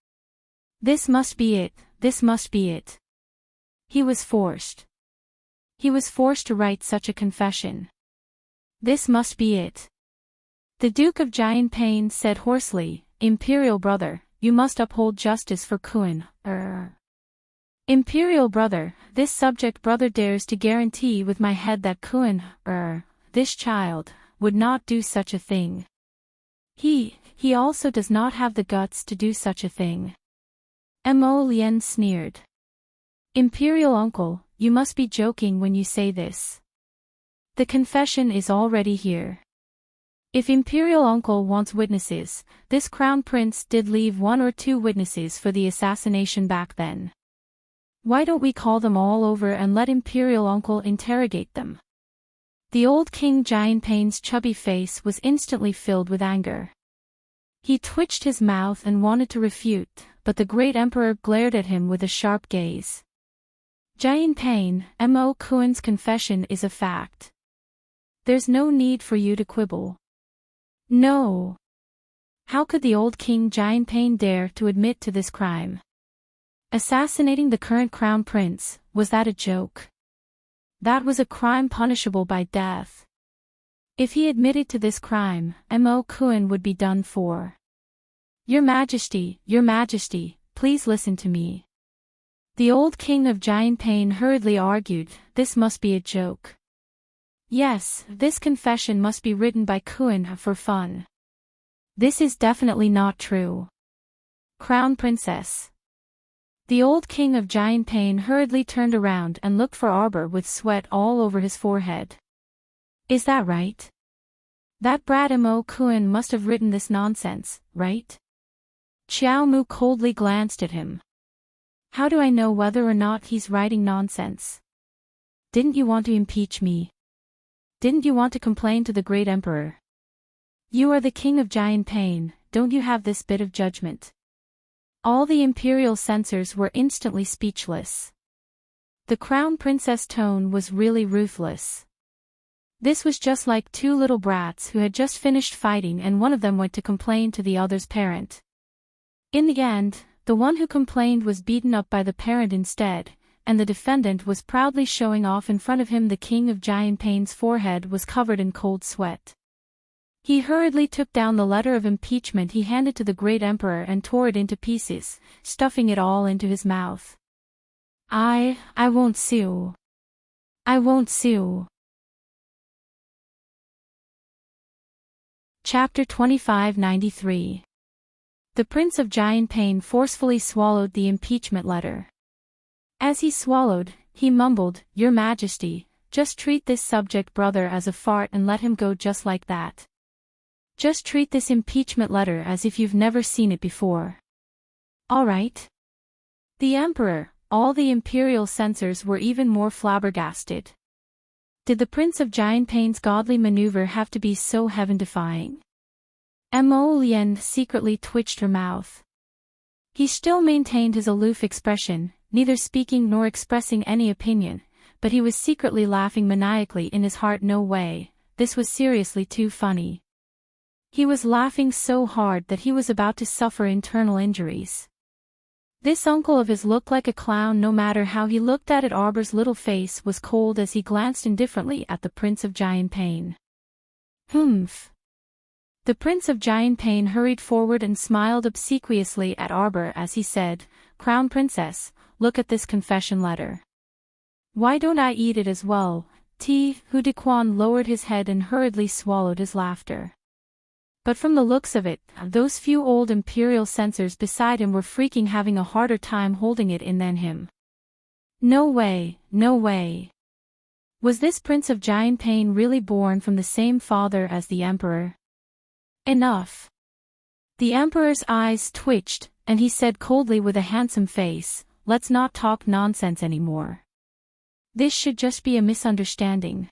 This must be it, this must be it. He was forced. He was forced to write such a confession. This must be it. The Duke of Jianpei said hoarsely, Imperial brother, you must uphold justice for Kuan He. Imperial brother, this subject brother dares to guarantee with my head that Kuan He, this child, would not do such a thing. He also does not have the guts to do such a thing. Mo Lian sneered. Imperial uncle, you must be joking when you say this. The confession is already here. If Imperial uncle wants witnesses, this Crown Prince did leave 1 or 2 witnesses for the assassination back then. Why don't we call them all over and let Imperial uncle interrogate them? The old King Jianpei's chubby face was instantly filled with anger. He twitched his mouth and wanted to refute, but the great emperor glared at him with a sharp gaze. Jian Pain, Mo Kuan's confession is a fact. There's no need for you to quibble. No. How could the old king Jian Pain dare to admit to this crime? Assassinating the current crown prince, was that a joke? That was a crime punishable by death. If he admitted to this crime, Mo Kuan would be done for. Your Majesty, please listen to me. The old king of Jian Pain hurriedly argued, this must be a joke. Yes, this confession must be written by Kuan for fun. This is definitely not true. Crown Princess. The old king of Jian Pain hurriedly turned around and looked for Arbor with sweat all over his forehead. Is that right? That brat Mo Kuan must have written this nonsense, right? Xiao Mu coldly glanced at him. How do I know whether or not he's writing nonsense? Didn't you want to impeach me? Didn't you want to complain to the great emperor? You are the king of Jian Pain, don't you have this bit of judgment? All the imperial censors were instantly speechless. The crown princess' tone was really ruthless. This was just like two little brats who had just finished fighting and one of them went to complain to the other's parent. In the end, the one who complained was beaten up by the parent instead, and the defendant was proudly showing off in front of him. The king of Jian Pain's forehead was covered in cold sweat. He hurriedly took down the letter of impeachment he handed to the great emperor and tore it into pieces, stuffing it all into his mouth. I won't sue. I won't sue. Chapter 2593. The Prince of Jian Pain forcefully swallowed the impeachment letter. As he swallowed, he mumbled, Your Majesty, just treat this subject brother as a fart and let him go just like that. Just treat this impeachment letter as if you've never seen it before. All right? The emperor, all the imperial censors were even more flabbergasted. Did the Prince of Jian Pain's godly maneuver have to be so heaven-defying? Mo Lian secretly twitched her mouth. He still maintained his aloof expression, neither speaking nor expressing any opinion, but he was secretly laughing maniacally in his heart. No way, this was seriously too funny. He was laughing so hard that he was about to suffer internal injuries. This uncle of his looked like a clown no matter how he looked at it. Arbor's little face was cold as he glanced indifferently at the Prince of Jian Pain. Humph. The Prince of Jian Pain hurried forward and smiled obsequiously at Arbor as he said, Crown Princess, look at this confession letter. Why don't I eat it as well? Hu Dequan lowered his head and hurriedly swallowed his laughter. But from the looks of it, those few old imperial censors beside him were freaking having a harder time holding it in than him. No way, no way. Was this Prince of Jian Pain really born from the same father as the emperor? Enough. The emperor's eyes twitched, and he said coldly with a handsome face, let's not talk nonsense anymore. This should just be a misunderstanding.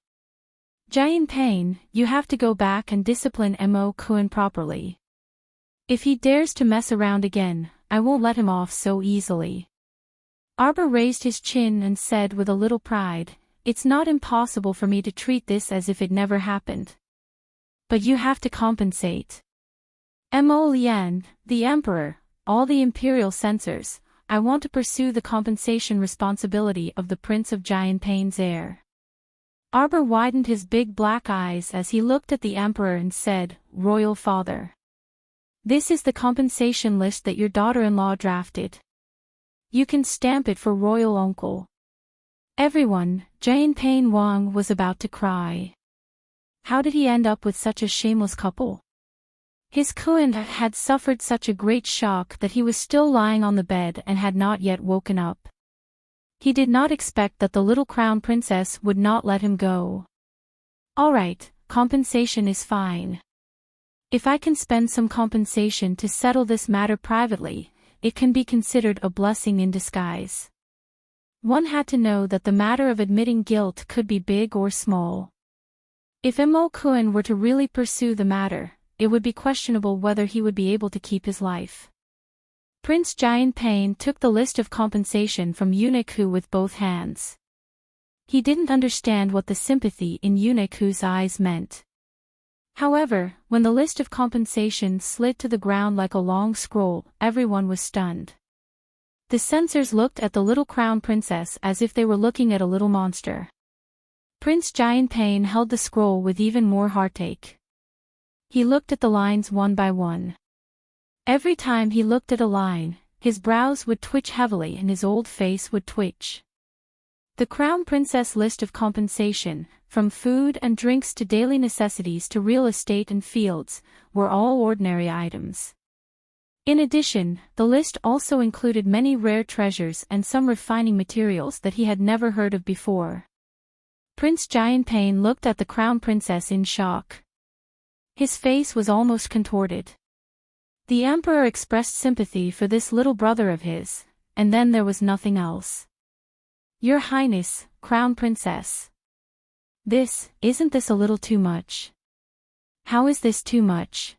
Jian Pain, you have to go back and discipline Mo Kuan properly. If he dares to mess around again, I won't let him off so easily. Arbor raised his chin and said with a little pride, It's not impossible for me to treat this as if it never happened. But you have to compensate. Mo Lian, the emperor, all the imperial censors, I want to pursue the compensation responsibility of the Prince of Jian Pain's heir. Arbor widened his big black eyes as he looked at the emperor and said, Royal Father. This is the compensation list that your daughter-in-law drafted. You can stamp it for Royal Uncle. Everyone, Jian Pain Wang was about to cry. How did he end up with such a shameless couple? His Kuan had suffered such a great shock that he was still lying on the bed and had not yet woken up. He did not expect that the little crown princess would not let him go. All right, compensation is fine. If I can spend some compensation to settle this matter privately, it can be considered a blessing in disguise. One had to know that the matter of admitting guilt could be big or small. If Mo Kuan were to really pursue the matter, it would be questionable whether he would be able to keep his life. Prince Giantpain took the list of compensation from Eunuch Hu with both hands. He didn't understand what the sympathy in Eunuch Hu's eyes meant. However, when the list of compensation slid to the ground like a long scroll, everyone was stunned. The censors looked at the little crown princess as if they were looking at a little monster. Prince Giantpain held the scroll with even more heartache. He looked at the lines one by one. Every time he looked at a line, his brows would twitch heavily and his old face would twitch. The Crown Princess list of compensation, from food and drinks to daily necessities to real estate and fields, were all ordinary items. In addition, the list also included many rare treasures and some refining materials that he had never heard of before. Prince Giantpain looked at the Crown Princess in shock. His face was almost contorted. The Emperor expressed sympathy for this little brother of his, and then there was nothing else. Your Highness, Crown Princess. Isn't this a little too much? How is this too much?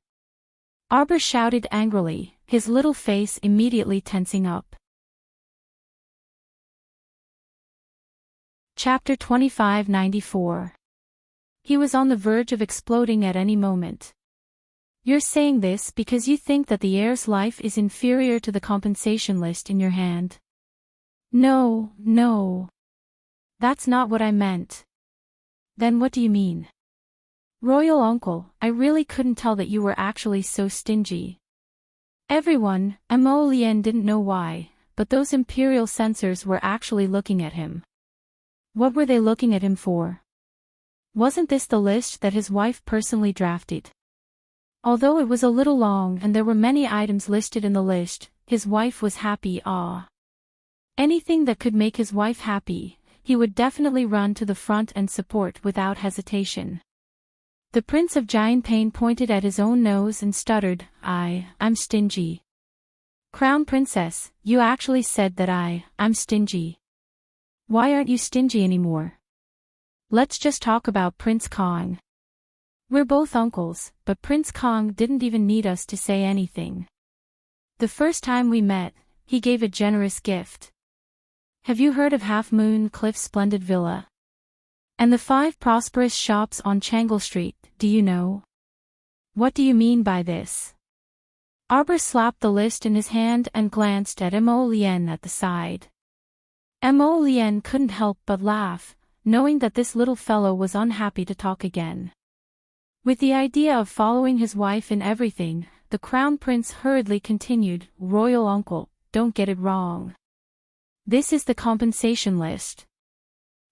Arbor shouted angrily, his little face immediately tensing up. Chapter 2594. He was on the verge of exploding at any moment. You're saying this because you think that the heir's life is inferior to the compensation list in your hand. No. That's not what I meant. Then what do you mean? Royal Uncle, I really couldn't tell that you were actually so stingy. Everyone, Mo Lien didn't know why, but those imperial censors were actually looking at him. What were they looking at him for? Wasn't this the list that his wife personally drafted? Although it was a little long and there were many items listed in the list, his wife was happy. Anything that could make his wife happy, he would definitely run to the front and support without hesitation. The Prince of Giantpain pointed at his own nose and stuttered, I'm stingy. Crown Princess, you actually said that I'm stingy. Why aren't you stingy anymore? Let's just talk about Prince Kong. We're both uncles, but Prince Kong didn't even need us to say anything. The first time we met, he gave a generous gift. Have you heard of Half Moon Cliff's splendid villa? And the 5 prosperous shops on Changle Street, do you know? What do you mean by this? Arbor slapped the list in his hand and glanced at Mo Lien at the side. Mo Lien couldn't help but laugh, knowing that this little fellow was unhappy to talk again. With the idea of following his wife in everything, the Crown Prince hurriedly continued, Royal Uncle, don't get it wrong. This is the compensation list.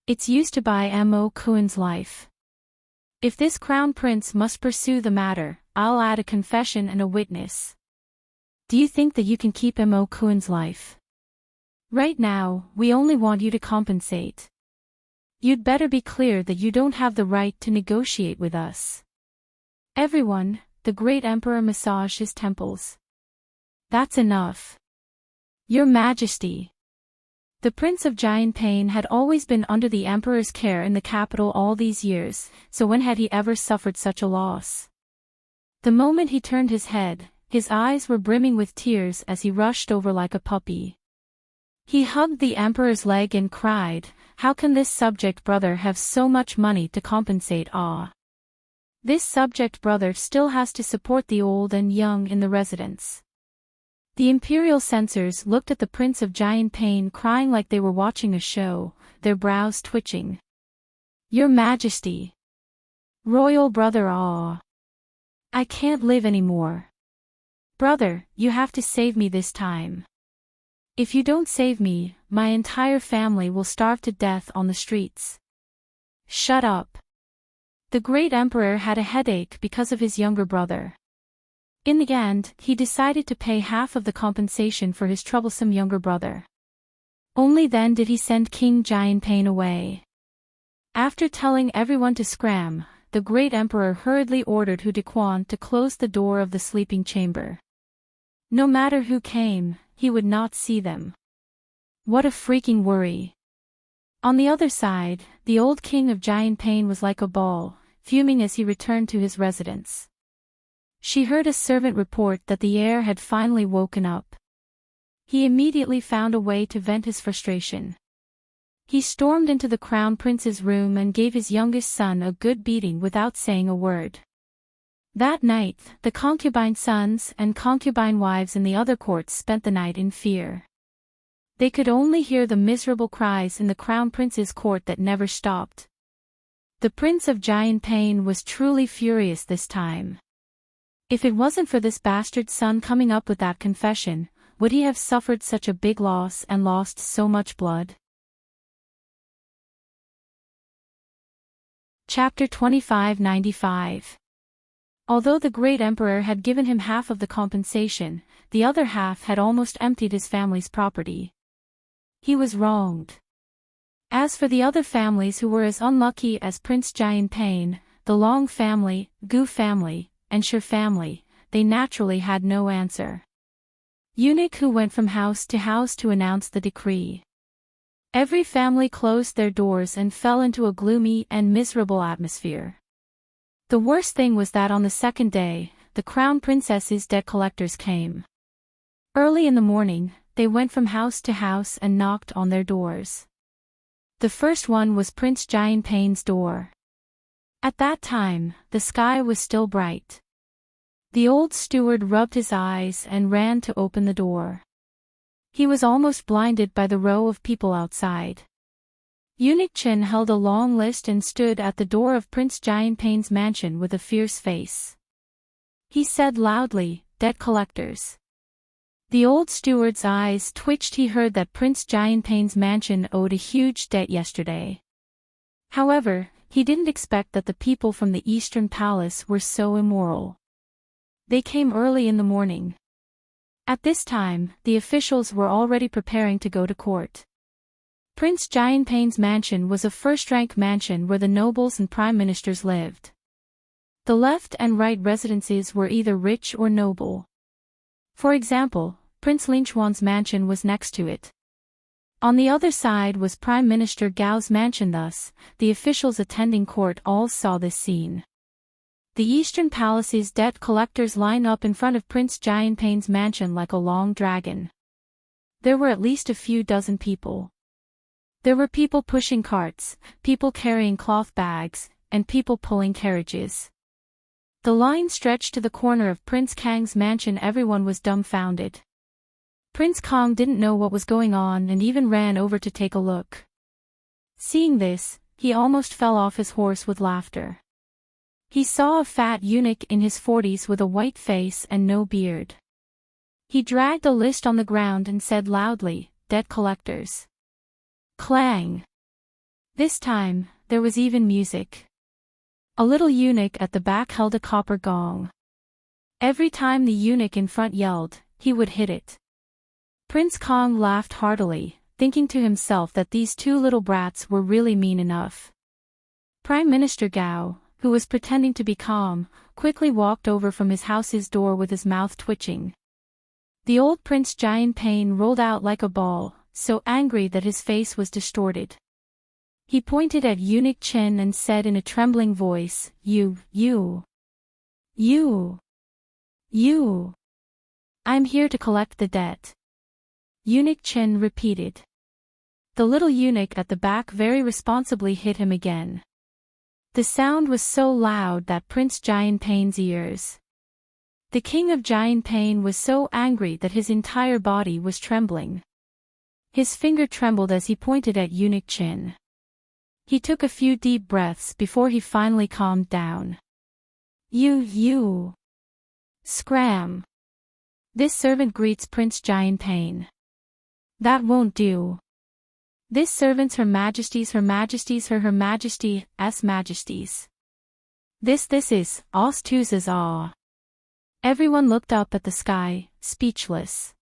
It's used to buy Mo Kuen's life. If this Crown Prince must pursue the matter, I'll add a confession and a witness. Do you think that you can keep Mo Kuen's life? Right now, we only want you to compensate. You'd better be clear that you don't have the right to negotiate with us. Everyone, the great Emperor massaged his temples. That's enough. Your Majesty. The Prince of Giantpain had always been under the Emperor's care in the capital all these years, so when had he ever suffered such a loss? The moment he turned his head, his eyes were brimming with tears as he rushed over like a puppy. He hugged the Emperor's leg and cried, how can this subject brother have so much money to compensate? This subject brother still has to support the old and young in the residence. The imperial censors looked at the Prince of Giantpain crying like they were watching a show, their brows twitching. Your Majesty. Royal brother, I can't live anymore. Brother, you have to save me this time. If you don't save me, my entire family will starve to death on the streets. Shut up. The great emperor had a headache because of his younger brother. In the end, he decided to pay half of the compensation for his troublesome younger brother. Only then did he send King Giantpain away. After telling everyone to scram, the great emperor hurriedly ordered Hu Dequan to close the door of the sleeping chamber. No matter who came, he would not see them. What a freaking worry. On the other side, the old king of Giantpain was like a ball, fuming as he returned to his residence. She heard a servant report that the heir had finally woken up. He immediately found a way to vent his frustration. He stormed into the crown prince's room and gave his youngest son a good beating without saying a word. That night, the concubine sons and concubine wives in the other courts spent the night in fear. They could only hear the miserable cries in the crown prince's court that never stopped. The Prince of Giant Pain was truly furious this time. If it wasn't for this bastard son coming up with that confession, would he have suffered such a big loss and lost so much blood? Chapter 2595. Although the great emperor had given him half of the compensation, the other half had almost emptied his family's property. He was wronged. As for the other families who were as unlucky as Prince Giant Pain, the Long family, Goo family, and Sure family, they naturally had no answer. Eunuch who went from house to announce the decree. Every family closed their doors and fell into a gloomy and miserable atmosphere. The worst thing was that on the second day, the crown princess's debt collectors came. Early in the morning, they went from house to house and knocked on their doors. The first one was Prince Giant Pain's door. At that time, the sky was still bright. The old steward rubbed his eyes and ran to open the door. He was almost blinded by the row of people outside. Eunuch Chin held a long list and stood at the door of Prince Giant Pain's mansion with a fierce face. He said loudly, "Debt collectors." The old steward's eyes twitched. He heard that Prince Giant Pain's mansion owed a huge debt yesterday. However, he didn't expect that the people from the Eastern Palace were so immoral. They came early in the morning. At this time, the officials were already preparing to go to court. Prince Giant Pain's mansion was a first-rank mansion where the nobles and prime ministers lived. The left and right residences were either rich or noble. For example, Prince Linchuan's mansion was next to it. On the other side was Prime Minister Gao's mansion. Thus, the officials attending court all saw this scene. The Eastern Palace's debt collectors line up in front of Prince Giant Pain's mansion like a long dragon. There were at least a few dozen people. There were people pushing carts, people carrying cloth bags, and people pulling carriages. The line stretched to the corner of Prince Kang's mansion. Everyone was dumbfounded. Prince Kong didn't know what was going on and even ran over to take a look. Seeing this, he almost fell off his horse with laughter. He saw a fat eunuch in his 40s with a white face and no beard. He dragged a list on the ground and said loudly, "Debt collectors." Clang! This time, there was even music. A little eunuch at the back held a copper gong. Every time the eunuch in front yelled, he would hit it. Prince Kong laughed heartily, thinking to himself that these two little brats were really mean enough. Prime Minister Gao, who was pretending to be calm, quickly walked over from his house's door with his mouth twitching. The old Prince Giant Pain rolled out like a ball, so angry that his face was distorted. He pointed at Eunuch Chin and said in a trembling voice, You. I'm here to collect the debt." Eunuch Chin repeated. The little eunuch at the back very responsibly hit him again. The sound was so loud that Prince Giant Pain's ears. The King of Giant Pain was so angry that his entire body was trembling. His finger trembled as he pointed at Eunuch Chin. He took a few deep breaths before he finally calmed down. You. Scram. This servant greets Prince Giant Pain. That won't do. This servant's Her Majesty's Her Majesty's Her Majesty's Majesties. This is, Os Tuz's awe. Everyone looked up at the sky, speechless.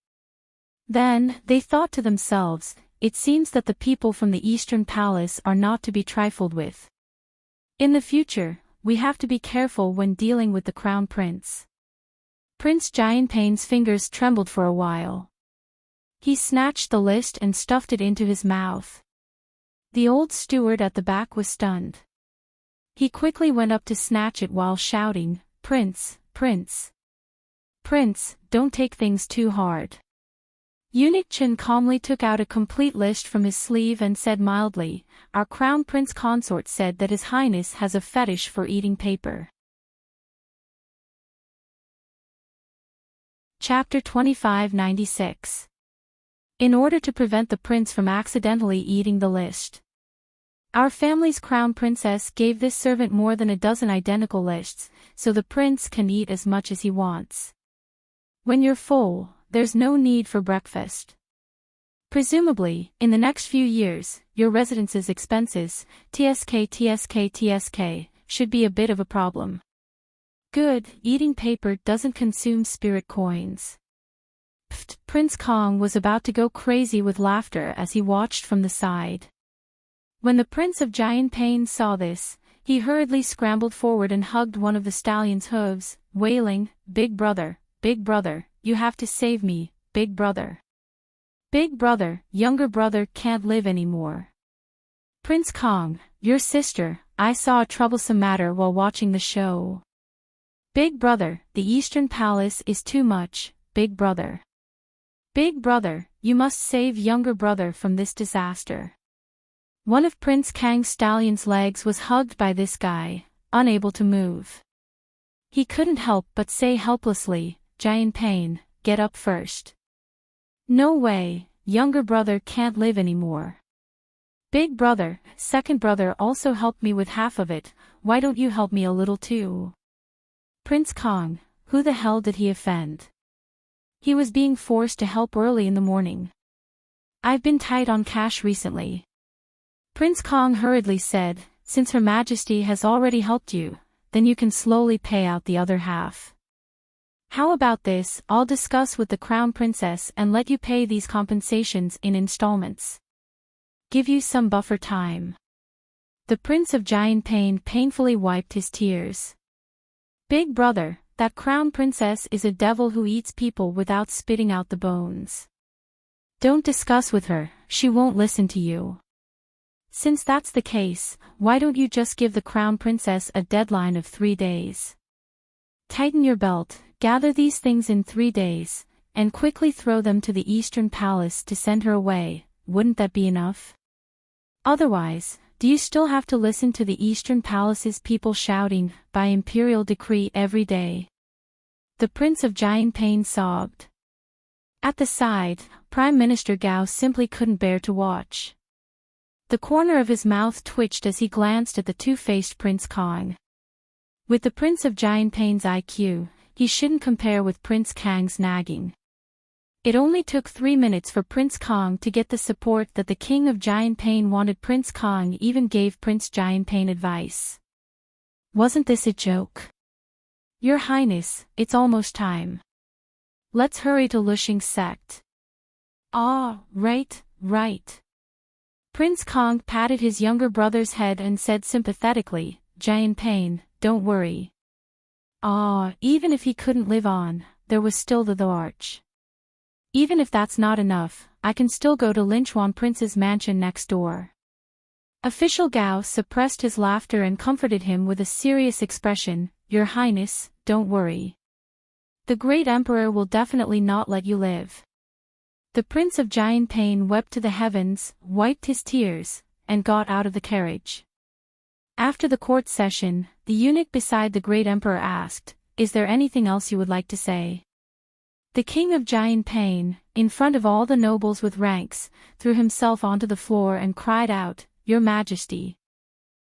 Then, they thought to themselves, it seems that the people from the Eastern Palace are not to be trifled with. In the future, we have to be careful when dealing with the Crown Prince. Prince Giant Pain's fingers trembled for a while. He snatched the list and stuffed it into his mouth. The old steward at the back was stunned. He quickly went up to snatch it while shouting, Prince, Prince. Prince, don't take things too hard. Eunuch Chen calmly took out a complete list from his sleeve and said mildly, our Crown Prince Consort said that His Highness has a fetish for eating paper. Chapter 2596. In order to prevent the prince from accidentally eating the list. Our family's crown princess gave this servant more than a dozen identical lists, so the prince can eat as much as he wants. When you're full, there's no need for breakfast. Presumably, in the next few years, your residence's expenses, TSK, should be a bit of a problem. Good, eating paper doesn't consume spirit coins. Pfft, Prince Kong was about to go crazy with laughter as he watched from the side. When the Prince of Giant Pain saw this, he hurriedly scrambled forward and hugged one of the stallion's hooves, wailing, Big brother, you have to save me, Big brother. Big brother, younger brother can't live anymore. Prince Kong, your sister, I saw a troublesome matter while watching the show. Big brother, the Eastern Palace is too much, Big brother. Big brother, you must save younger brother from this disaster. One of Prince Kang's stallion's legs was hugged by this guy, unable to move. He couldn't help but say helplessly, Giant Pain, get up first. No way, younger brother can't live anymore. Big brother, second brother also helped me with half of it, why don't you help me a little too? Prince Kong, who the hell did he offend? He was being forced to help early in the morning. I've been tight on cash recently. Prince Kong hurriedly said, since Her Majesty has already helped you, then you can slowly pay out the other half. How about this, I'll discuss with the Crown Princess and let you pay these compensations in installments. Give you some buffer time. The Prince of Giant Pain painfully wiped his tears. Big brother, that Crown Princess is a devil who eats people without spitting out the bones. Don't discuss with her, she won't listen to you. Since that's the case, why don't you just give the Crown Princess a deadline of 3 days? Tighten your belt, gather these things in 3 days, and quickly throw them to the Eastern Palace to send her away, wouldn't that be enough? Otherwise, do you still have to listen to the Eastern Palace's people shouting, by imperial decree every day? The Prince of Giant Pain sobbed. At the side, Prime Minister Gao simply couldn't bear to watch. The corner of his mouth twitched as he glanced at the two-faced Prince Kong. With the Prince of Giant Pain's IQ, he shouldn't compare with Prince Kang's nagging. It only took 3 minutes for Prince Kong to get the support that the King of Giant Pain wanted. Prince Kong even gave Prince Giant Pain advice. Wasn't this a joke? Your Highness, it's almost time. Let's hurry to Lushing sect. Ah, right. Prince Kong patted his younger brother's head and said sympathetically, Giant Pain, don't worry. Even if he couldn't live on, there was still the arch. Even if that's not enough, I can still go to Linchuan Prince's mansion next door. Official Gao suppressed his laughter and comforted him with a serious expression, Your Highness, don't worry. The great emperor will definitely not let you live. The Prince of Giant Pain wept to the heavens, wiped his tears, and got out of the carriage. After the court session, the eunuch beside the great emperor asked, Is there anything else you would like to say? The King of Giant Pain, in front of all the nobles with ranks, threw himself onto the floor and cried out, Your Majesty.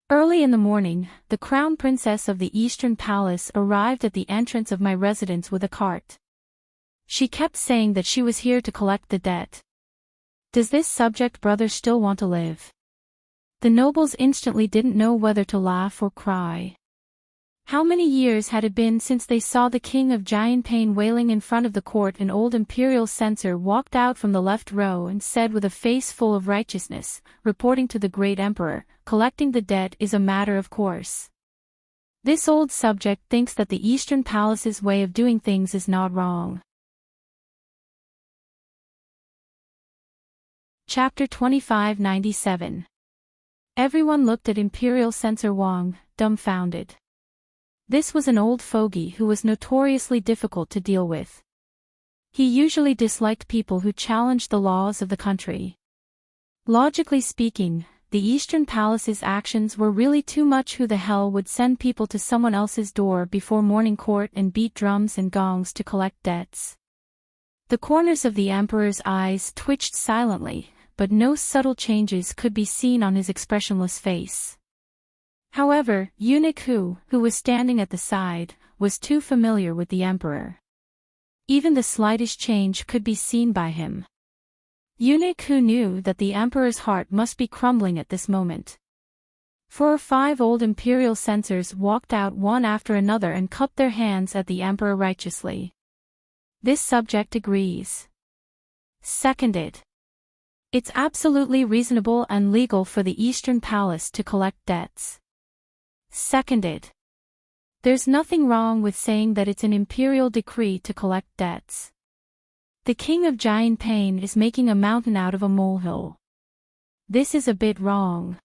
Early in the morning, the Crown Princess of the Eastern Palace arrived at the entrance of my residence with a cart. She kept saying that she was here to collect the debt. Does this subject brother still want to live? The nobles instantly didn't know whether to laugh or cry. How many years had it been since they saw the King of Giant Pain wailing in front of the court? An old imperial censor walked out from the left row and said with a face full of righteousness, reporting to the great emperor, collecting the debt is a matter of course. This old subject thinks that the Eastern Palace's way of doing things is not wrong. Chapter 2597. Everyone looked at Imperial Censor Wang, dumbfounded. This was an old fogey who was notoriously difficult to deal with. He usually disliked people who challenged the laws of the country. Logically speaking, the Eastern Palace's actions were really too much. Who the hell would send people to someone else's door before morning court and beat drums and gongs to collect debts? The corners of the Emperor's eyes twitched silently, but no subtle changes could be seen on his expressionless face. However, Eunuch who was standing at the side, was too familiar with the Emperor. Even the slightest change could be seen by him. Eunuch who knew that the Emperor's heart must be crumbling at this moment. 4 or 5 old imperial censors walked out one after another and cupped their hands at the Emperor righteously. This subject agrees. Seconded. It's absolutely reasonable and legal for the Eastern Palace to collect debts. Seconded. There's nothing wrong with saying that it's an imperial decree to collect debts. The king of Giant Pain is making a mountain out of a molehill. This is a bit wrong.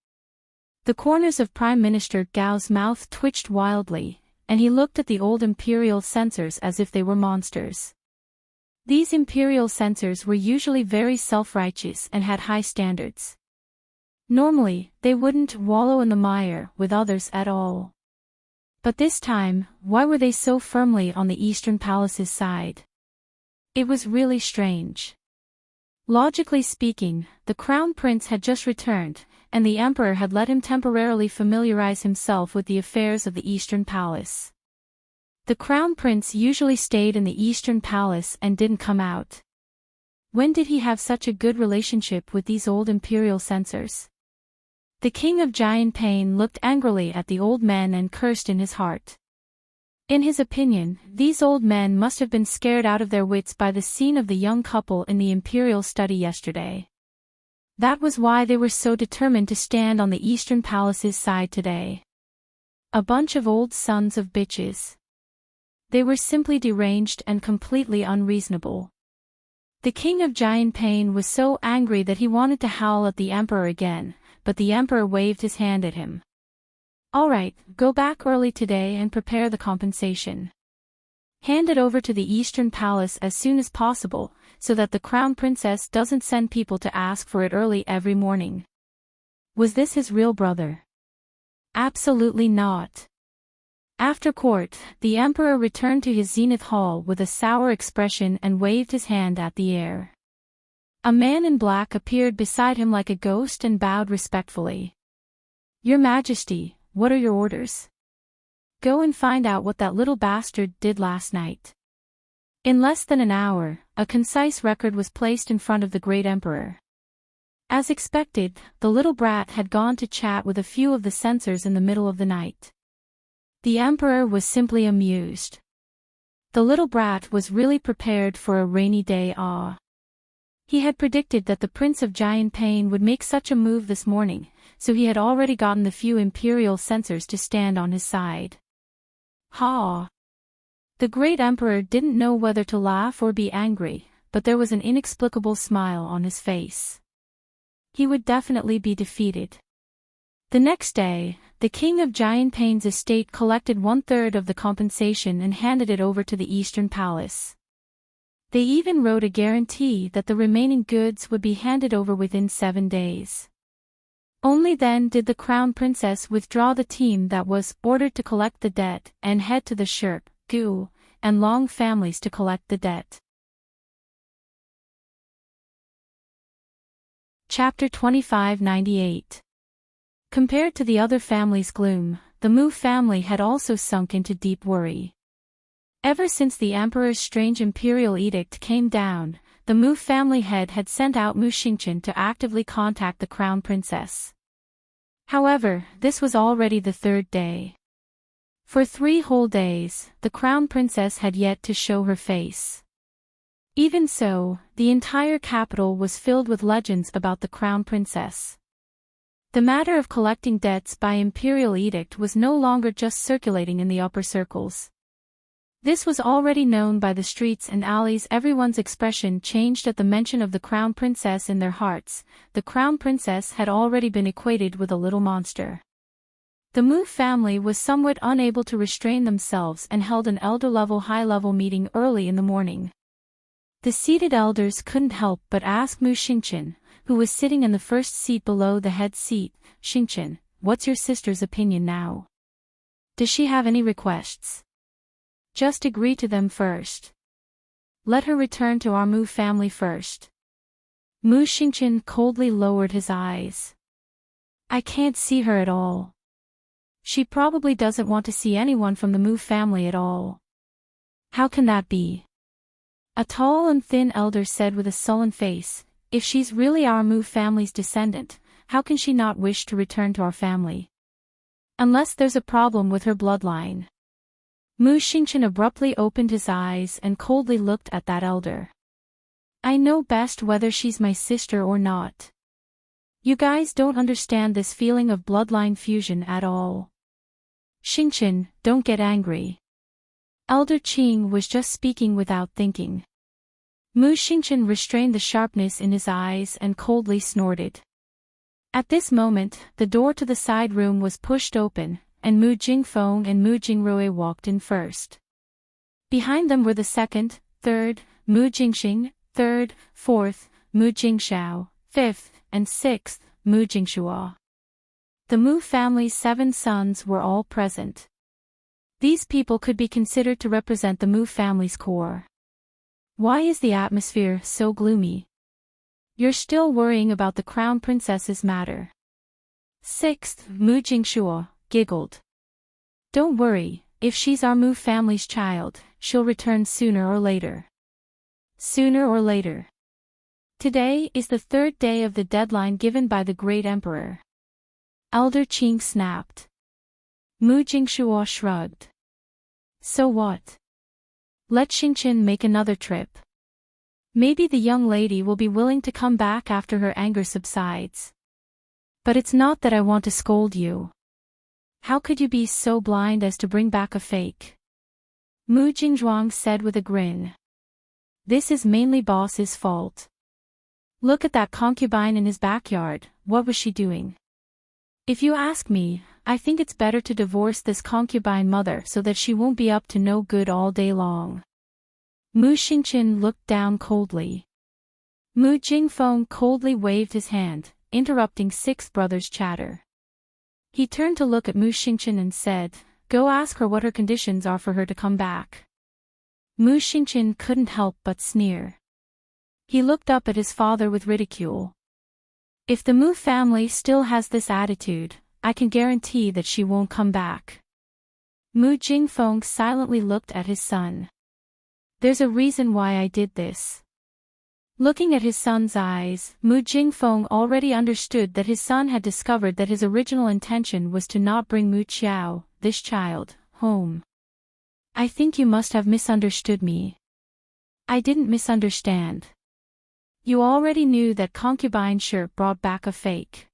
The corners of Prime Minister Gao's mouth twitched wildly, and he looked at the old imperial censors as if they were monsters. These imperial censors were usually very self-righteous and had high standards. Normally, they wouldn't wallow in the mire with others at all. But this time, why were they so firmly on the Eastern Palace's side? It was really strange. Logically speaking, the Crown Prince had just returned, and the Emperor had let him temporarily familiarize himself with the affairs of the Eastern Palace. The Crown Prince usually stayed in the Eastern Palace and didn't come out. When did he have such a good relationship with these old imperial censors? The King of Giant Pain looked angrily at the old men and cursed in his heart. In his opinion, these old men must have been scared out of their wits by the scene of the young couple in the imperial study yesterday. That was why they were so determined to stand on the Eastern Palace's side today. A bunch of old sons of bitches. They were simply deranged and completely unreasonable. The King of Giant Pain was so angry that he wanted to howl at the Emperor again, but the Emperor waved his hand at him. All right, go back early today and prepare the compensation. Hand it over to the Eastern Palace as soon as possible, so that the Crown Princess doesn't send people to ask for it early every morning. Was this his real brother? Absolutely not. After court, the Emperor returned to his Zenith Hall with a sour expression and waved his hand at the air. A man in black appeared beside him like a ghost and bowed respectfully. Your Majesty, what are your orders? Go and find out what that little bastard did last night. In less than an hour, a concise record was placed in front of the great Emperor. As expected, the little brat had gone to chat with a few of the censors in the middle of the night. The Emperor was simply amused. The little brat was really prepared for a rainy day. He had predicted that the Prince of Giant Pain would make such a move this morning, so he had already gotten the few imperial censors to stand on his side. Ha! The great Emperor didn't know whether to laugh or be angry, but there was an inexplicable smile on his face. He would definitely be defeated. The next day, the King of Giant Pain's estate collected 1/3 of the compensation and handed it over to the Eastern Palace. They even wrote a guarantee that the remaining goods would be handed over within 7 days. Only then did the Crown Princess withdraw the team that was ordered to collect the debt and head to the Shirp, Gu, and Long families to collect the debt. Chapter 2598. Compared to the other families' gloom, the Mu family had also sunk into deep worry. Ever since the Emperor's strange imperial edict came down, the Mu family head had sent out Mu Xingqian to actively contact the Crown Princess. However, this was already the 3rd day. For 3 whole days, the Crown Princess had yet to show her face. Even so, the entire capital was filled with legends about the Crown Princess. The matter of collecting debts by imperial edict was no longer just circulating in the upper circles. This was already known by the streets and alleys. Everyone's expression changed at the mention of the Crown Princess in their hearts. The Crown Princess had already been equated with a little monster. The Mu family was somewhat unable to restrain themselves and held an elder-level high-level meeting early in the morning. The seated elders couldn't help but ask Mu Xingqian, who was sitting in the first seat below the head seat, "Xingqian, what's your sister's opinion now? Does she have any requests? Just agree to them first. Let her return to our Mu family first." Mu Xingqian coldly lowered his eyes. "I can't see her at all. She probably doesn't want to see anyone from the Mu family at all." "How can that be?" A tall and thin elder said with a sullen face, "If she's really our Mu family's descendant, how can she not wish to return to our family? Unless there's a problem with her bloodline." Mu Xingqian abruptly opened his eyes and coldly looked at that elder. "I know best whether she's my sister or not. You guys don't understand this feeling of bloodline fusion at all. Xingqian, don't get angry." Elder Qing was just speaking without thinking. Mu Xingqian restrained the sharpness in his eyes and coldly snorted. At this moment, the door to the side room was pushed open, and Mu Jingfeng and Mu Jingrui walked in first. Behind them were the second, third, Mu Jingxing, third, fourth, Mu Jingxiao, fifth, and sixth, Mu Jingshuo. The Mu family's 7 sons were all present. These people could be considered to represent the Mu family's core. "Why is the atmosphere so gloomy? You're still worrying about the crown princess's matter." Sixth, Mu Jingshuo, giggled. "Don't worry, if she's our Mu family's child, she'll return sooner or later." Sooner or later. Today is the 3rd day of the deadline given by the great emperor. Elder Qing snapped. Mu Jingshuo shrugged. "So what? Let Xingqian make another trip. Maybe the young lady will be willing to come back after her anger subsides. But it's not that I want to scold you. How could you be so blind as to bring back a fake?" Mu Jingzhuang said with a grin. "This is mainly boss's fault. Look at that concubine in his backyard, what was she doing? If you ask me, I think it's better to divorce this concubine mother so that she won't be up to no good all day long." Mu Xingqian looked down coldly. Mu Jingfeng coldly waved his hand, interrupting 6th brother's chatter. He turned to look at Mu Xingqian and said, "Go ask her what her conditions are for her to come back." Mu Xingqian couldn't help but sneer. He looked up at his father with ridicule. "If the Mu family still has this attitude, I can guarantee that she won't come back." Mu Jingfeng silently looked at his son. "There's a reason why I did this." Looking at his son's eyes, Mu Jingfeng already understood that his son had discovered that his original intention was to not bring Mu Qiao, this child, home. "I think you must have misunderstood me." "I didn't misunderstand. You already knew that concubine shirt brought back a fake."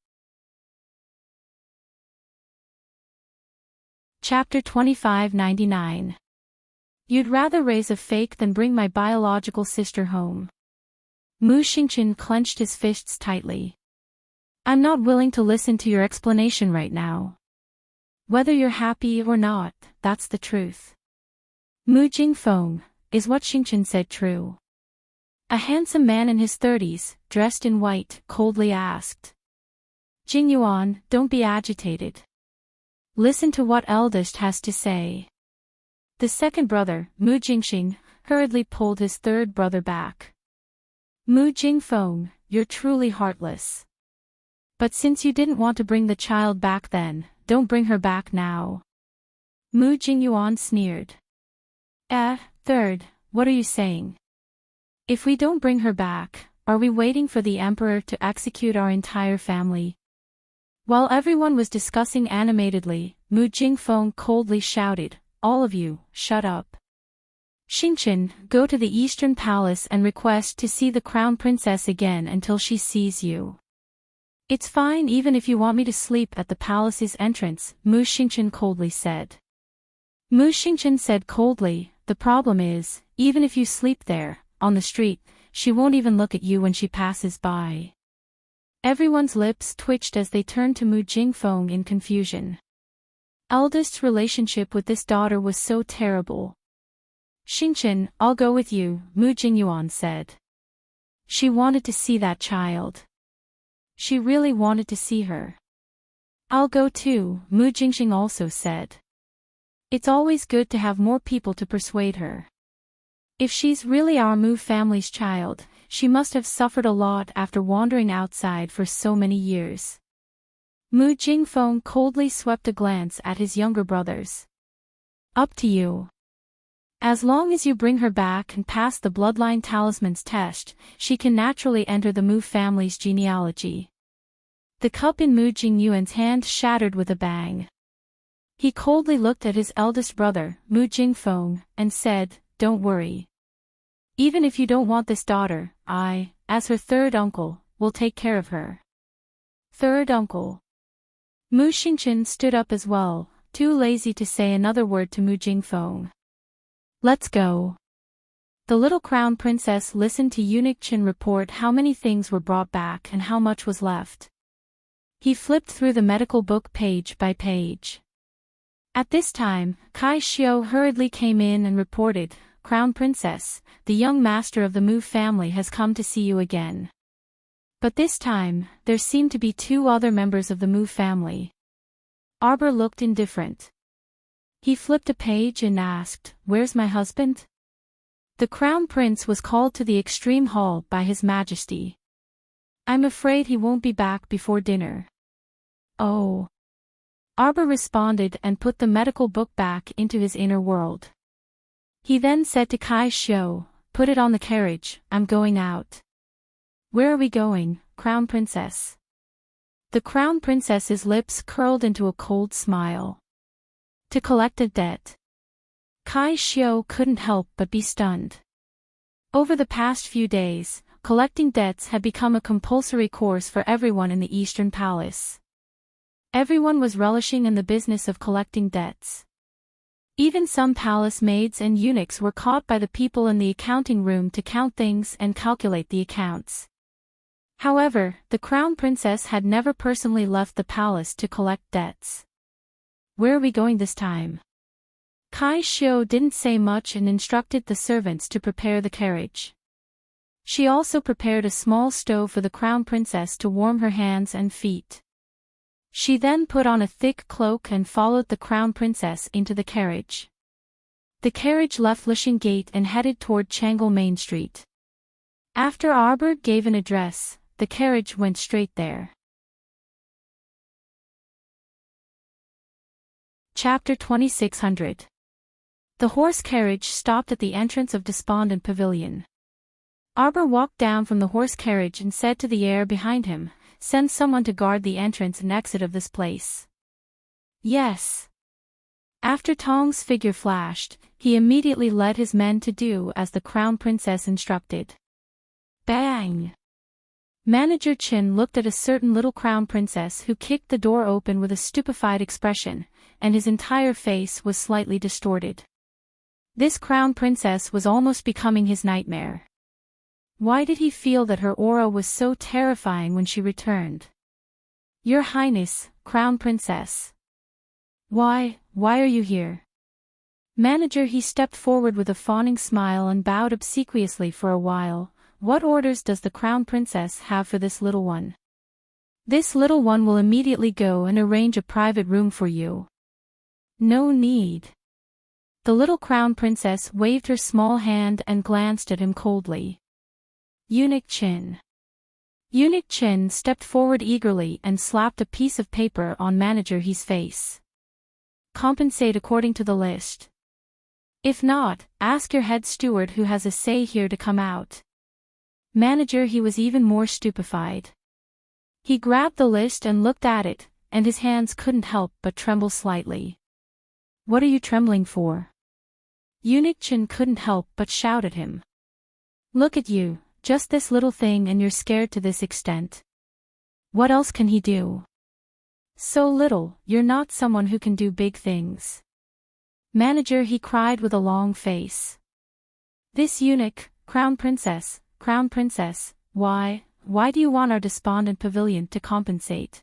Chapter 2599. You'd rather raise a fake than bring my biological sister home. Mu Xingqian clenched his fists tightly. "I'm not willing to listen to your explanation right now. Whether you're happy or not, that's the truth." Mu Jingfeng, is what Xingqian said true? A handsome man in his 30s, dressed in white, coldly asked. "Jingyuan, don't be agitated. Listen to what eldest has to say." The second brother, Mu Jingxing, hurriedly pulled his third brother back. "Mu Jingfeng, you're truly heartless. But since you didn't want to bring the child back then, don't bring her back now." Mu Jingyuan sneered. Third, what are you saying? If we don't bring her back, are we waiting for the emperor to execute our entire family?" While everyone was discussing animatedly, Mu Jingfeng coldly shouted, "All of you, shut up. Xingqian, go to the Eastern Palace and request to see the Crown Princess again until she sees you." "It's fine even if you want me to sleep at the palace's entrance," Mu Xingqian coldly said. Mu Xingqian said coldly, "The problem is, even if you sleep there, on the street, she won't even look at you when she passes by." Everyone's lips twitched as they turned to Mu Jingfeng in confusion. eldest's relationship with this daughter was so terrible. Xingchen, I'll go with you, Mu Jingyuan said. She wanted to see that child. She really wanted to see her. I'll go too, Mu Jingxing also said. It's always good to have more people to persuade her. If she's really our Mu family's child, she must have suffered a lot after wandering outside for so many years. Mu Jingfeng coldly swept a glance at his younger brothers. Up to you. As long as you bring her back and pass the bloodline talisman's test, she can naturally enter the Mu family's genealogy. The cup in Mu Jingyuan's hand shattered with a bang. He coldly looked at his eldest brother, Mu Jingfeng, and said, Don't worry. Even if you don't want this daughter, I, as her third uncle, will take care of her. Third uncle. Mu Xingchen stood up as well, too lazy to say another word to Mu Jingfeng. Let's go. The little crown princess listened to Eunuch Qin report how many things were brought back and how much was left. He flipped through the medical book page by page. At this time, Kai Xiu hurriedly came in and reported, Crown Princess, the young master of the Mu family has come to see you again. But this time, there seemed to be two other members of the Mu family. Arbor looked indifferent. He flipped a page and asked, Where's my husband? The Crown Prince was called to the extreme hall by His Majesty. I'm afraid he won't be back before dinner. Oh. Arbor responded and put the medical book back into his inner world. He then said to Kai Xiu, Put it on the carriage, I'm going out. Where are we going, Crown Princess? The Crown Princess's lips curled into a cold smile. To collect a debt. Kai Xiu couldn't help but be stunned. Over the past few days, collecting debts had become a compulsory course for everyone in the Eastern Palace. Everyone was relishing in the business of collecting debts. Even some palace maids and eunuchs were caught by the people in the accounting room to count things and calculate the accounts. However, the Crown Princess had never personally left the palace to collect debts. Where are we going this time? Kai Xiu didn't say much and instructed the servants to prepare the carriage. She also prepared a small stove for the Crown Princess to warm her hands and feet. She then put on a thick cloak and followed the Crown Princess into the carriage. The carriage left Lishing Gate and headed toward Changle Main Street. After Arbor gave an address, the carriage went straight there. Chapter 2600. The horse carriage stopped at the entrance of Despondent Pavilion. Arbor walked down from the horse carriage and said to the heir behind him, Send someone to guard the entrance and exit of this place. Yes. After Tong's figure flashed, he immediately led his men to do as the Crown Princess instructed. Bang! Manager Qin looked at a certain little Crown Princess who kicked the door open with a stupefied expression, and his entire face was slightly distorted. This Crown Princess was almost becoming his nightmare. Why did he feel that her aura was so terrifying when she returned? Your Highness, Crown Princess. Why are you here? Manager He stepped forward with a fawning smile and bowed obsequiously for a while. What orders does the Crown Princess have for this little one? This little one will immediately go and arrange a private room for you. No need. The little Crown Princess waved her small hand and glanced at him coldly. Eunuch Qin. Eunuch Qin stepped forward eagerly and slapped a piece of paper on Manager He's face. Compensate according to the list. If not, ask your head steward who has a say here to come out. Manager He was even more stupefied. He grabbed the list and looked at it, and his hands couldn't help but tremble slightly. What are you trembling for? Eunuch Qin couldn't help but shout at him. Look at you. Just this little thing and you're scared to this extent. What else can he do? So little, you're not someone who can do big things. Manager He cried with a long face. This eunuch, Crown Princess, why do you want our despondent pavilion to compensate?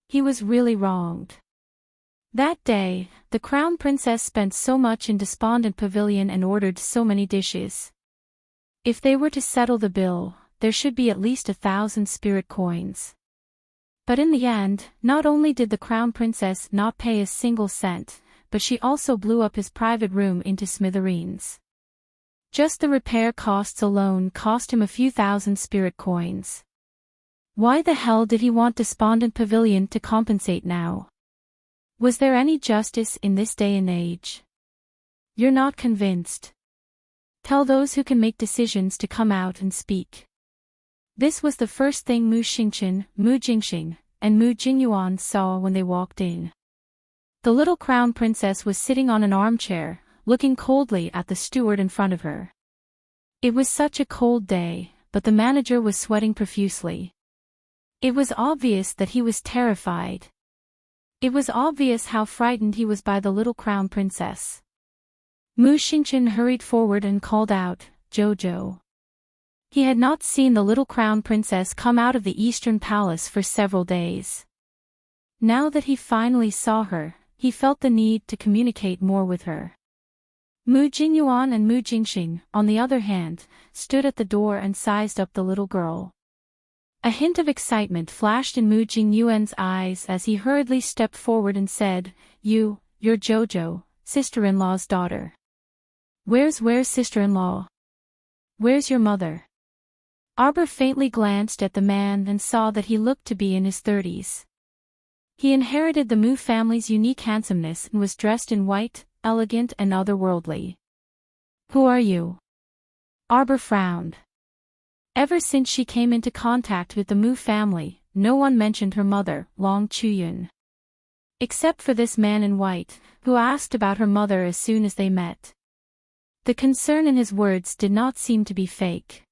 He was really wronged. That day, the Crown Princess spent so much in Despondent Pavilion and ordered so many dishes. If they were to settle the bill, there should be at least 1,000 spirit coins. But in the end, not only did the Crown Princess not pay a single cent, but she also blew up his private room into smithereens. Just the repair costs alone cost him a few thousand spirit coins. Why the hell did he want Despondent Pavilion to compensate now? Was there any justice in this day and age? You're not convinced? Tell those who can make decisions to come out and speak. This was the first thing Mu Xingchen, Mu Jingxing, and Mu Jingyuan saw when they walked in. The little Crown Princess was sitting on an armchair, looking coldly at the steward in front of her. It was such a cold day, but the manager was sweating profusely. It was obvious that he was terrified. It was obvious how frightened he was by the little Crown Princess. Mu Xingchen hurried forward and called out, "Jojo." He had not seen the little Crown Princess come out of the Eastern Palace for several days. Now that he finally saw her, he felt the need to communicate more with her. Mu Jingyuan and Mu Jingxing, on the other hand, stood at the door and sized up the little girl. A hint of excitement flashed in Mu Jingyuan's eyes as he hurriedly stepped forward and said, You're Jojo, sister-in-law's daughter. Where's sister-in-law? Where's your mother? Arbor faintly glanced at the man and saw that he looked to be in his 30s. He inherited the Mu family's unique handsomeness and was dressed in white, elegant and otherworldly. Who are you? Arbor frowned. Ever since she came into contact with the Mu family, no one mentioned her mother, Long Chuyun. Except for this man in white, who asked about her mother as soon as they met. The concern in his words did not seem to be fake.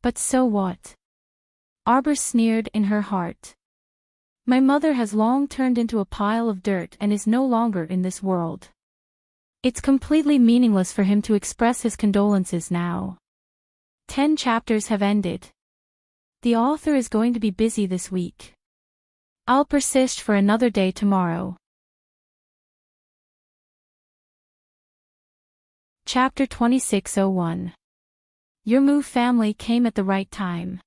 But so what? Arbor sneered in her heart. My mother has long turned into a pile of dirt and is no longer in this world. It's completely meaningless for him to express his condolences now. 10 chapters have ended. The author is going to be busy this week. I'll persist for another day tomorrow. Chapter 2601. Your Mu family came at the right time.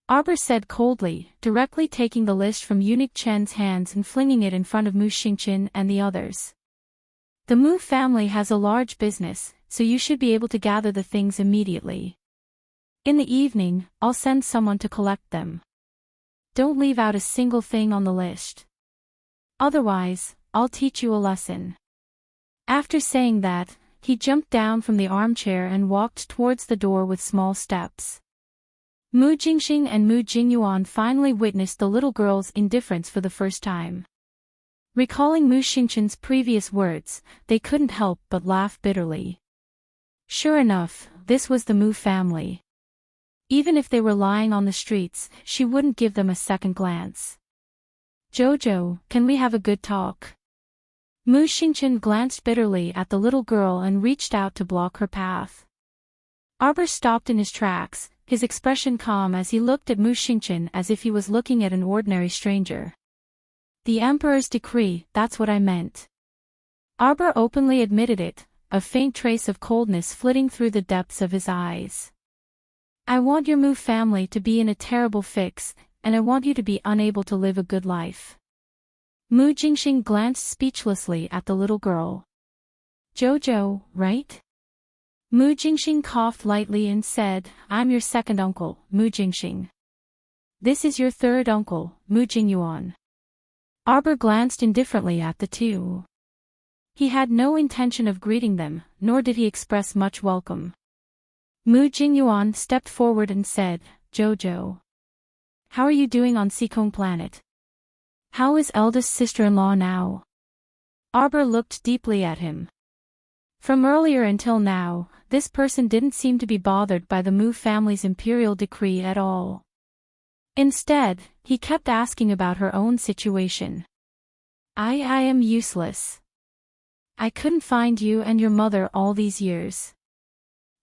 Arbor said coldly, directly taking the list from Eunuch Chen's hands and flinging it in front of Mu Xingchen and the others. The Mu family has a large business, so you should be able to gather the things immediately. In the evening, I'll send someone to collect them. Don't leave out a single thing on the list. Otherwise, I'll teach you a lesson. After saying that, he jumped down from the armchair and walked towards the door with small steps. Mu Jingxing and Mu Jingyuan finally witnessed the little girl's indifference for the first time. Recalling Mu Xingchen's previous words, they couldn't help but laugh bitterly. Sure enough, this was the Mu family. Even if they were lying on the streets, she wouldn't give them a second glance. Jojo, can we have a good talk? Mu Xingchen glanced bitterly at the little girl and reached out to block her path. Arbor stopped in his tracks, his expression calm as he looked at Mu Xingchen as if he was looking at an ordinary stranger. The Emperor's decree, that's what I meant. Arbor openly admitted it, a faint trace of coldness flitting through the depths of his eyes. I want your Mu family to be in a terrible fix, and I want you to be unable to live a good life. Mu Jingxing glanced speechlessly at the little girl. Jojo, right? Mu Jingxing coughed lightly and said, I'm your second uncle, Mu Jingxing. This is your third uncle, Mu Jingyuan. Arbor glanced indifferently at the two. He had no intention of greeting them, nor did he express much welcome. Mu Jingyuan stepped forward and said, Jojo. How are you doing on Seikong Planet? How is eldest sister-in-law now? Arbor looked deeply at him. From earlier until now, this person didn't seem to be bothered by the Mu family's imperial decree at all. Instead, he kept asking about her own situation. I am useless. I couldn't find you and your mother all these years.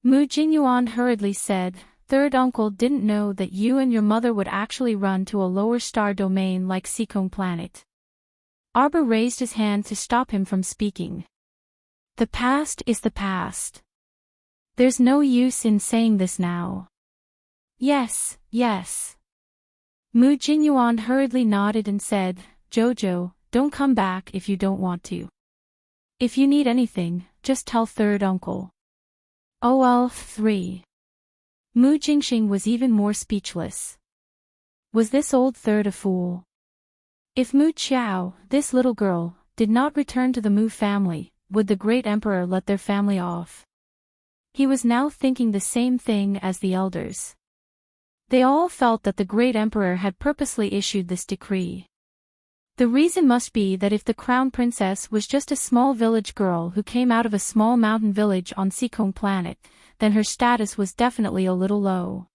Mu Jingyuan hurriedly said, Third uncle didn't know that you and your mother would actually run to a lower star domain like Seikong Planet. Arbor raised his hand to stop him from speaking. The past is the past. There's no use in saying this now. Yes, yes. Mu Jingyuan hurriedly nodded and said, Jojo, don't come back if you don't want to. If you need anything, just tell third uncle. OL3. Mu Jingxing was even more speechless. Was this old third a fool? If Mu Qiao, this little girl, did not return to the Mu family, would the great emperor let their family off? He was now thinking the same thing as the elders. They all felt that the great emperor had purposely issued this decree. The reason must be that if the crown princess was just a small village girl who came out of a small mountain village on Seacombe planet, then her status was definitely a little low.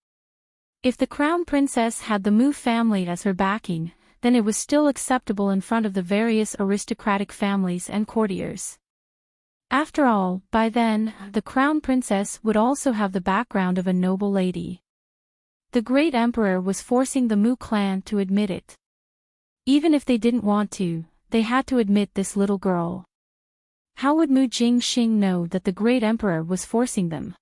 If the crown princess had the Mu family as her backing, then it was still acceptable in front of the various aristocratic families and courtiers. After all, by then, the crown princess would also have the background of a noble lady. The great emperor was forcing the Mu clan to admit it. Even if they didn't want to, they had to admit this little girl. How would Mu Jingxing know that the great emperor was forcing them?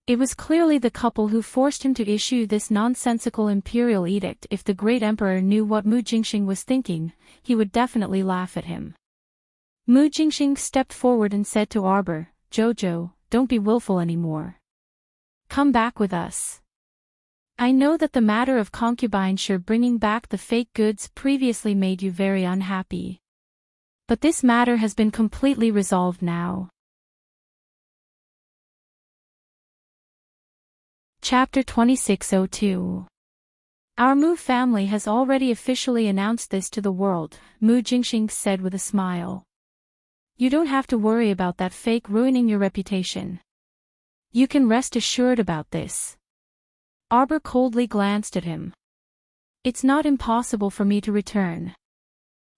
It was clearly the couple who forced him to issue this nonsensical imperial edict. If the great emperor knew what Mu Jingxing was thinking, he would definitely laugh at him. Mu Jingxing stepped forward and said to Arbor, Jojo, don't be willful anymore. Come back with us. I know that the matter of concubineship bringing back the fake goods previously made you very unhappy. But this matter has been completely resolved now. Chapter 2602. Our Mu family has already officially announced this to the world, Mu Jingxing said with a smile. You don't have to worry about that fake ruining your reputation. You can rest assured about this. Arbor coldly glanced at him. It's not impossible for me to return.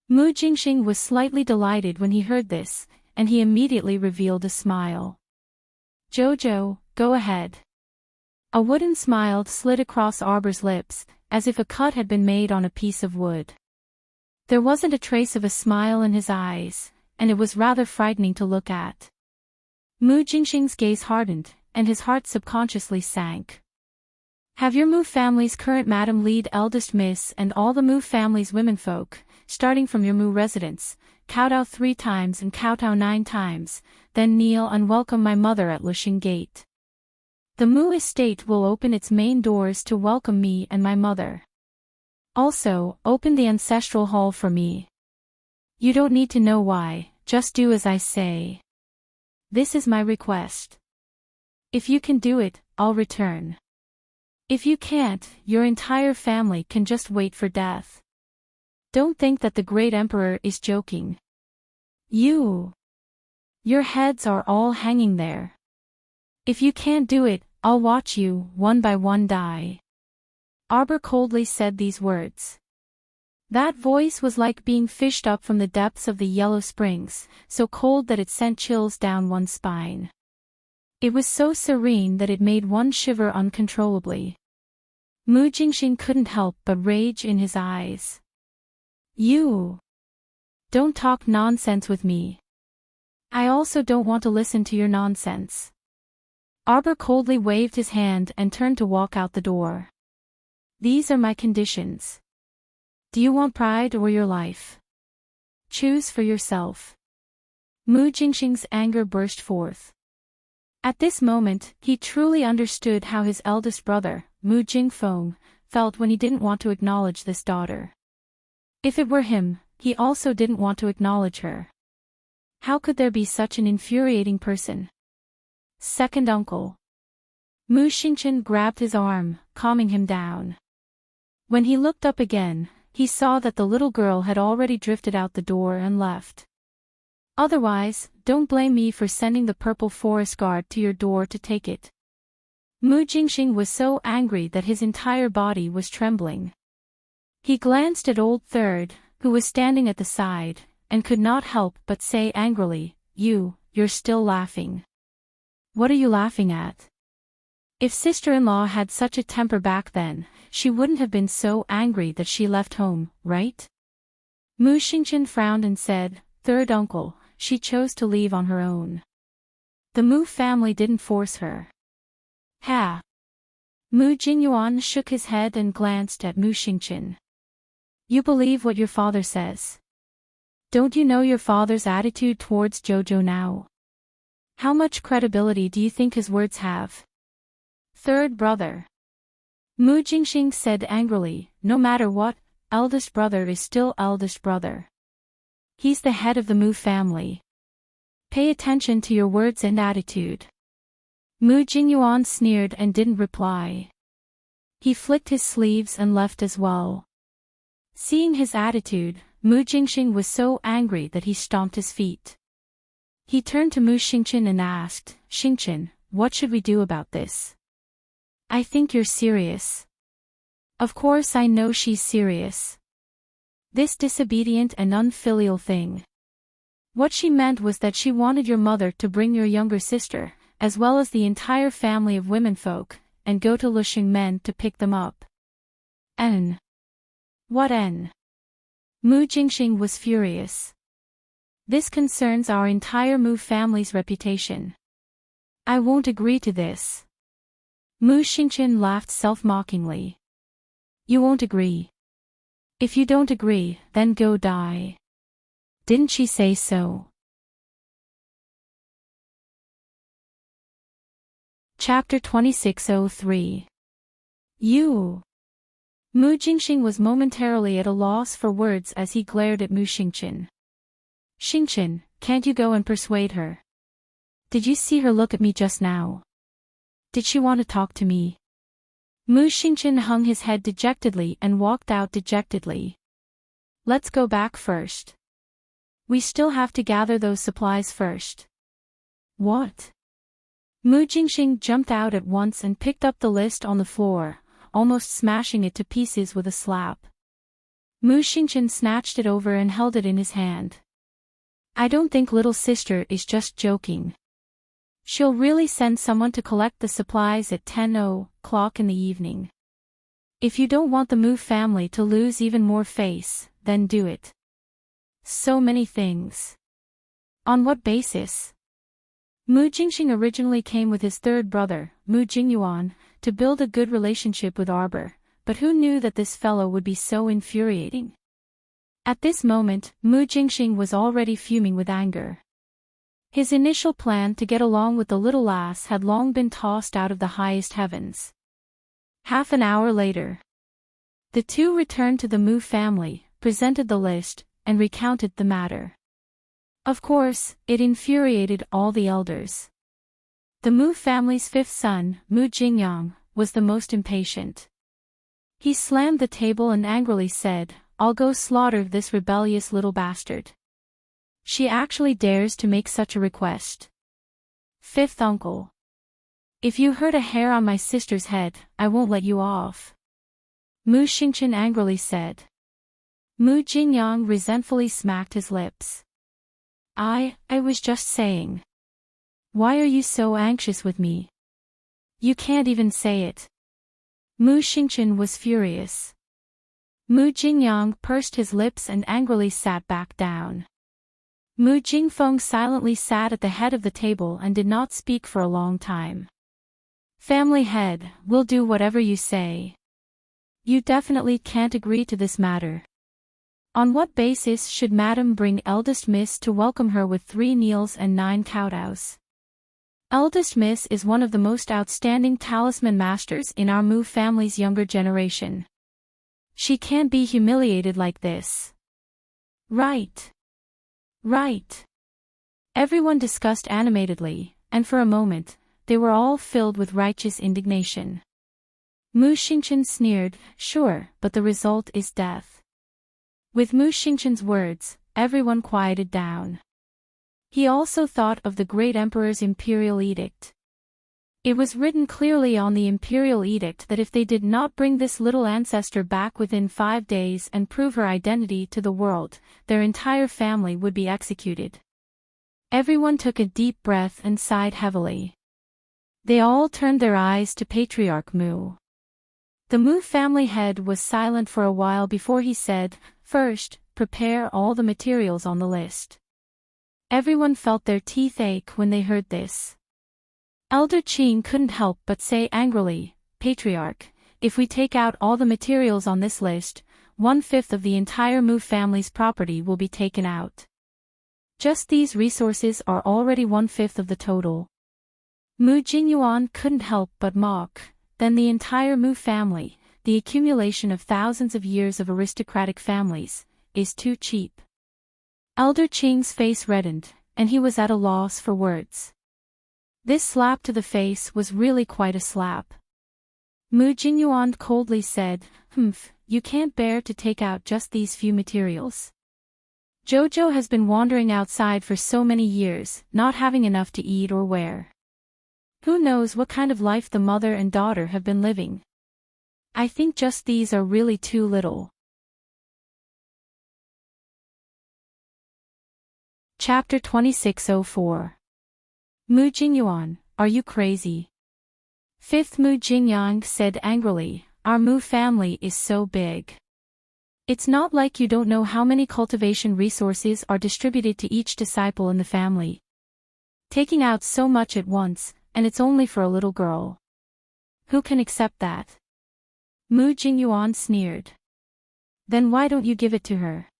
Mu Jingxing was slightly delighted when he heard this, and he immediately revealed a smile. Jojo, go ahead. A wooden smile slid across Arbor's lips, as if a cut had been made on a piece of wood. There wasn't a trace of a smile in his eyes, and it was rather frightening to look at. Mu Jingxing's gaze hardened, and his heart subconsciously sank. Have your Mu family's current Madam Lead Eldest Miss and all the Mu family's womenfolk, starting from your Mu residence, kowtow 3 times and kowtow 9 times, then kneel and welcome my mother at Lushing Gate. The Mu estate will open its main doors to welcome me and my mother. Also, open the ancestral hall for me. You don't need to know why, just do as I say. This is my request. If you can do it, I'll return. If you can't, your entire family can just wait for death. Don't think that the great emperor is joking. Your heads are all hanging there. If you can't do it, I'll watch you, one by one, die. Arbor coldly said these words. That voice was like being fished up from the depths of the Yellow Springs, so cold that it sent chills down one's spine. It was so serene that it made one shiver uncontrollably. Mu Jingxing couldn't help but rage in his eyes. You don't talk nonsense with me. I also don't want to listen to your nonsense. Arbor coldly waved his hand and turned to walk out the door. These are my conditions. Do you want pride or your life? Choose for yourself. Mu Jingxing's anger burst forth. At this moment, he truly understood how his eldest brother, Mu Jingfeng, felt when he didn't want to acknowledge this daughter. If it were him, he also didn't want to acknowledge her. How could there be such an infuriating person? Second uncle. Mu Xingchen grabbed his arm, calming him down. When he looked up again, he saw that the little girl had already drifted out the door and left. Otherwise, don't blame me for sending the purple forest guard to your door to take it. Mu Jingxing was so angry that his entire body was trembling. He glanced at Old Third, who was standing at the side, and could not help but say angrily, You're still laughing. What are you laughing at? If sister-in-law had such a temper back then, she wouldn't have been so angry that she left home, right? Mu Xingqian frowned and said, "Third uncle, she chose to leave on her own. The Mu family didn't force her." Ha! Mu Jingyuan shook his head and glanced at Mu Xingqian. "You believe what your father says? Don't you know your father's attitude towards Jojo now? How much credibility do you think his words have?" "Third brother," Mu Jingxing said angrily, "no matter what, eldest brother is still eldest brother. He's the head of the Mu family. Pay attention to your words and attitude." Mu Jingyuan sneered and didn't reply. He flicked his sleeves and left as well. Seeing his attitude, Mu Jingxing was so angry that he stomped his feet. He turned to Mu Xingqian and asked, "Xingqian, what should we do about this? I think you're serious." "Of course I know she's serious. This disobedient and unfilial thing. What she meant was that she wanted your mother to bring your younger sister, as well as the entire family of womenfolk, and go to Luxing men to pick them up." "N. What N?" Mu Jingxing was furious. "This concerns our entire Mu family's reputation. I won't agree to this." Mu Xingqian laughed self-mockingly. "You won't agree? If you don't agree, then go die. Didn't she say so?" Chapter 2603. You. Mu Jingxing was momentarily at a loss for words as he glared at Mu Xingqian. "Xingqian, can't you go and persuade her? Did you see her look at me just now? Did she want to talk to me?" Mu Xingqian hung his head dejectedly and walked out dejectedly. "Let's go back first. We still have to gather those supplies first." "What?" Mu Jingxing jumped out at once and picked up the list on the floor, almost smashing it to pieces with a slap. Mu Xingqian snatched it over and held it in his hand. "I don't think little sister is just joking. She'll really send someone to collect the supplies at 10:00 in the evening. If you don't want the Mu family to lose even more face, then do it." So many things. On what basis? Mu Jingxing originally came with his third brother, Mu Jingyuan, to build a good relationship with Arbor, but who knew that this fellow would be so infuriating? At this moment, Mu Jingxing was already fuming with anger. His initial plan to get along with the little lass had long been tossed out of the highest heavens. Half an hour later, the two returned to the Mu family, presented the list, and recounted the matter. Of course, it infuriated all the elders. The Mu family's fifth son, Mu Jingyang, was the most impatient. He slammed the table and angrily said, "I'll go slaughter this rebellious little bastard. She actually dares to make such a request. Fifth uncle. If you hurt a hair on my sister's head, I won't let you off." Mu Xingqian angrily said. Mu Jingyang resentfully smacked his lips. I was just saying. Why are you so anxious with me? You can't even say it." Mu Xingqian was furious. Mu Jingyang pursed his lips and angrily sat back down. Mu Jingfeng silently sat at the head of the table and did not speak for a long time. "Family head, we'll do whatever you say. You definitely can't agree to this matter. On what basis should Madam bring eldest miss to welcome her with 3 kneels and 9 kowtows? Eldest miss is one of the most outstanding talisman masters in our Mu family's younger generation. She can't be humiliated like this." Right. Right. Everyone discussed animatedly, and for a moment, they were all filled with righteous indignation. Mu Xingqian sneered, "Sure, but the result is death." With Mu Xingqian's words, everyone quieted down. He also thought of the great emperor's imperial edict. It was written clearly on the imperial edict that if they did not bring this little ancestor back within 5 days and prove her identity to the world, their entire family would be executed. Everyone took a deep breath and sighed heavily. They all turned their eyes to Patriarch Mu. The Mu family head was silent for a while before he said, "First, prepare all the materials on the list. Everyone felt their teeth ache when they heard this. Elder Qing couldn't help but say angrily, "Patriarch, if we take out all the materials on this list, 1/5 of the entire Mu family's property will be taken out. Just these resources are already 1/5 of the total." Mu Jingyuan couldn't help but mock. Then the entire Mu family, the accumulation of thousands of years of aristocratic families, is too cheap. Elder Qing's face reddened, and he was at a loss for words. This slap to the face was really quite a slap. Mu Jingyuan coldly said, "You can't bear to take out just these few materials. Jojo has been wandering outside for so many years, not having enough to eat or wear. Who knows what kind of life the mother and daughter have been living. I think just these are really too little." Chapter 2604. Mu Jingyuan, are you crazy? Fifth Mu Jingyang said angrily, "Our Mu family is so big. It's not like you don't know how many cultivation resources are distributed to each disciple in the family. Taking out so much at once, and it's only for a little girl. Who can accept that?" Mu Jingyuan sneered. "Then why don't you give it to her?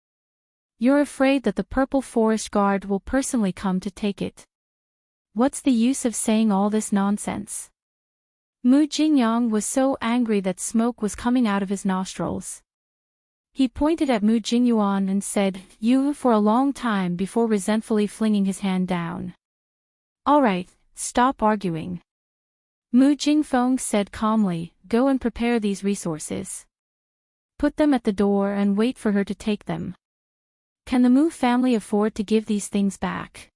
You're afraid that the Purple Forest Guard will personally come to take it. What's the use of saying all this nonsense?" Mu Jingyang was so angry that smoke was coming out of his nostrils. He pointed at Mu Jingyuan and said, "You," for a long time before resentfully flinging his hand down. "All right, stop arguing." Mu Jingfeng said calmly, "Go and prepare these resources. Put them at the door and wait for her to take them. Can the Mu family afford to give these things back?"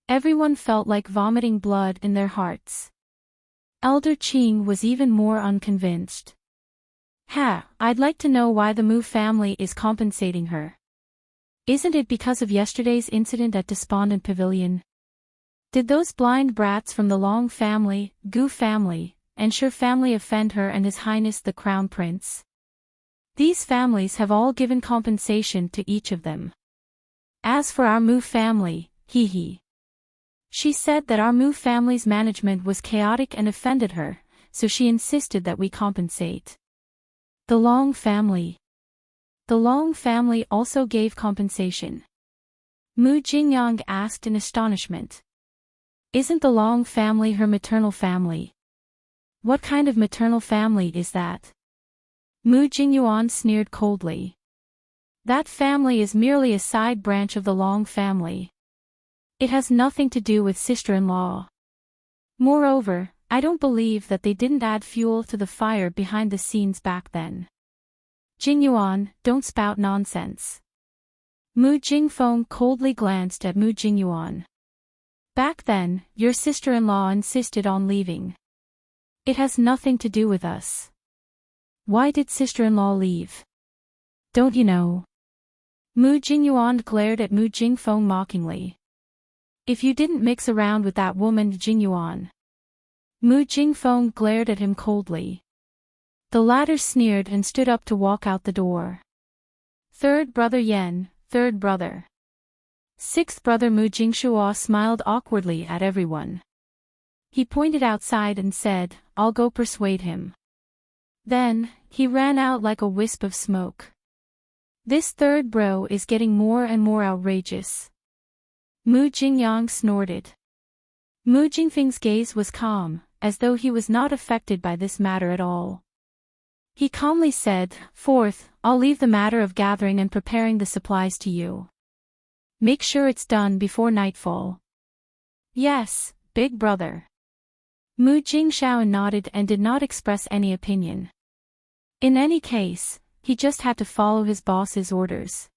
Everyone felt like vomiting blood in their hearts. Elder Qing was even more unconvinced. I'd like to know why the Mu family is compensating her. Isn't it because of yesterday's incident at Despondent Pavilion? Did those blind brats from the Long family, Gu family, and Shi family offend her and His Highness the Crown Prince? These families have all given compensation to each of them. As for our Mu family, She said that our Mu family's management was chaotic and offended her, so she insisted that we compensate. The Long family. The Long family also gave compensation. Mu Jingyang asked in astonishment. Isn't the Long family her maternal family? What kind of maternal family is that? Mu Jingyuan sneered coldly. That family is merely a side branch of the Long family. It has nothing to do with sister-in-law. Moreover, I don't believe that they didn't add fuel to the fire behind the scenes back then. Jingyuan, don't spout nonsense. Mu Jingfeng coldly glanced at Mu Jingyuan. Back then, your sister-in-law insisted on leaving. It has nothing to do with us. Why did sister-in-law leave? Don't you know? Mu Jingyuan glared at Mu Jingfeng mockingly. If you didn't mix around with that woman Jingyuan. Mu Jingfeng glared at him coldly. The latter sneered and stood up to walk out the door. Third brother Yen, third brother. Sixth brother Mu Jingshua smiled awkwardly at everyone. He pointed outside and said, I'll go persuade him. Then, he ran out like a wisp of smoke. This third bro is getting more and more outrageous. Mu Jingyang snorted. Mu Jingfeng's gaze was calm, as though he was not affected by this matter at all. He calmly said, Fourth, I'll leave the matter of gathering and preparing the supplies to you. Make sure it's done before nightfall. Yes, big brother. Mu Jingshao nodded and did not express any opinion. In any case, he just had to follow his boss's orders.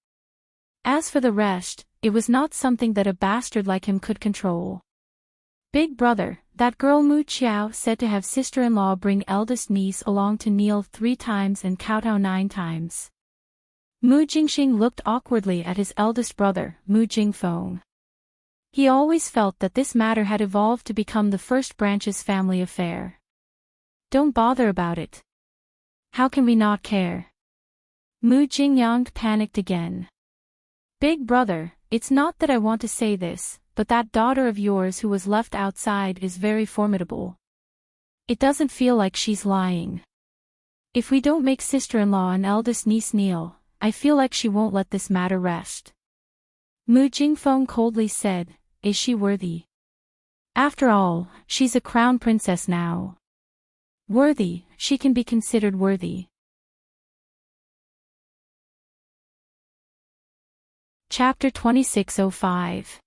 As for the rest, it was not something that a bastard like him could control. Big brother, that girl Mu Qiao said to have sister-in-law bring eldest niece along to kneel 3 times and kowtow 9 times. Mu Jingxing looked awkwardly at his eldest brother, Mu Jingfeng. He always felt that this matter had evolved to become the first branch's family affair. Don't bother about it. How can we not care? Mu Jingyang panicked again. Big brother, it's not that I want to say this, but that daughter of yours who was left outside is very formidable. It doesn't feel like she's lying. If we don't make sister-in-law and eldest niece kneel, I feel like she won't let this matter rest. Mu Jingfeng coldly said, is she worthy? After all, she's a crown princess now. Worthy, she can be considered worthy. Chapter 2605.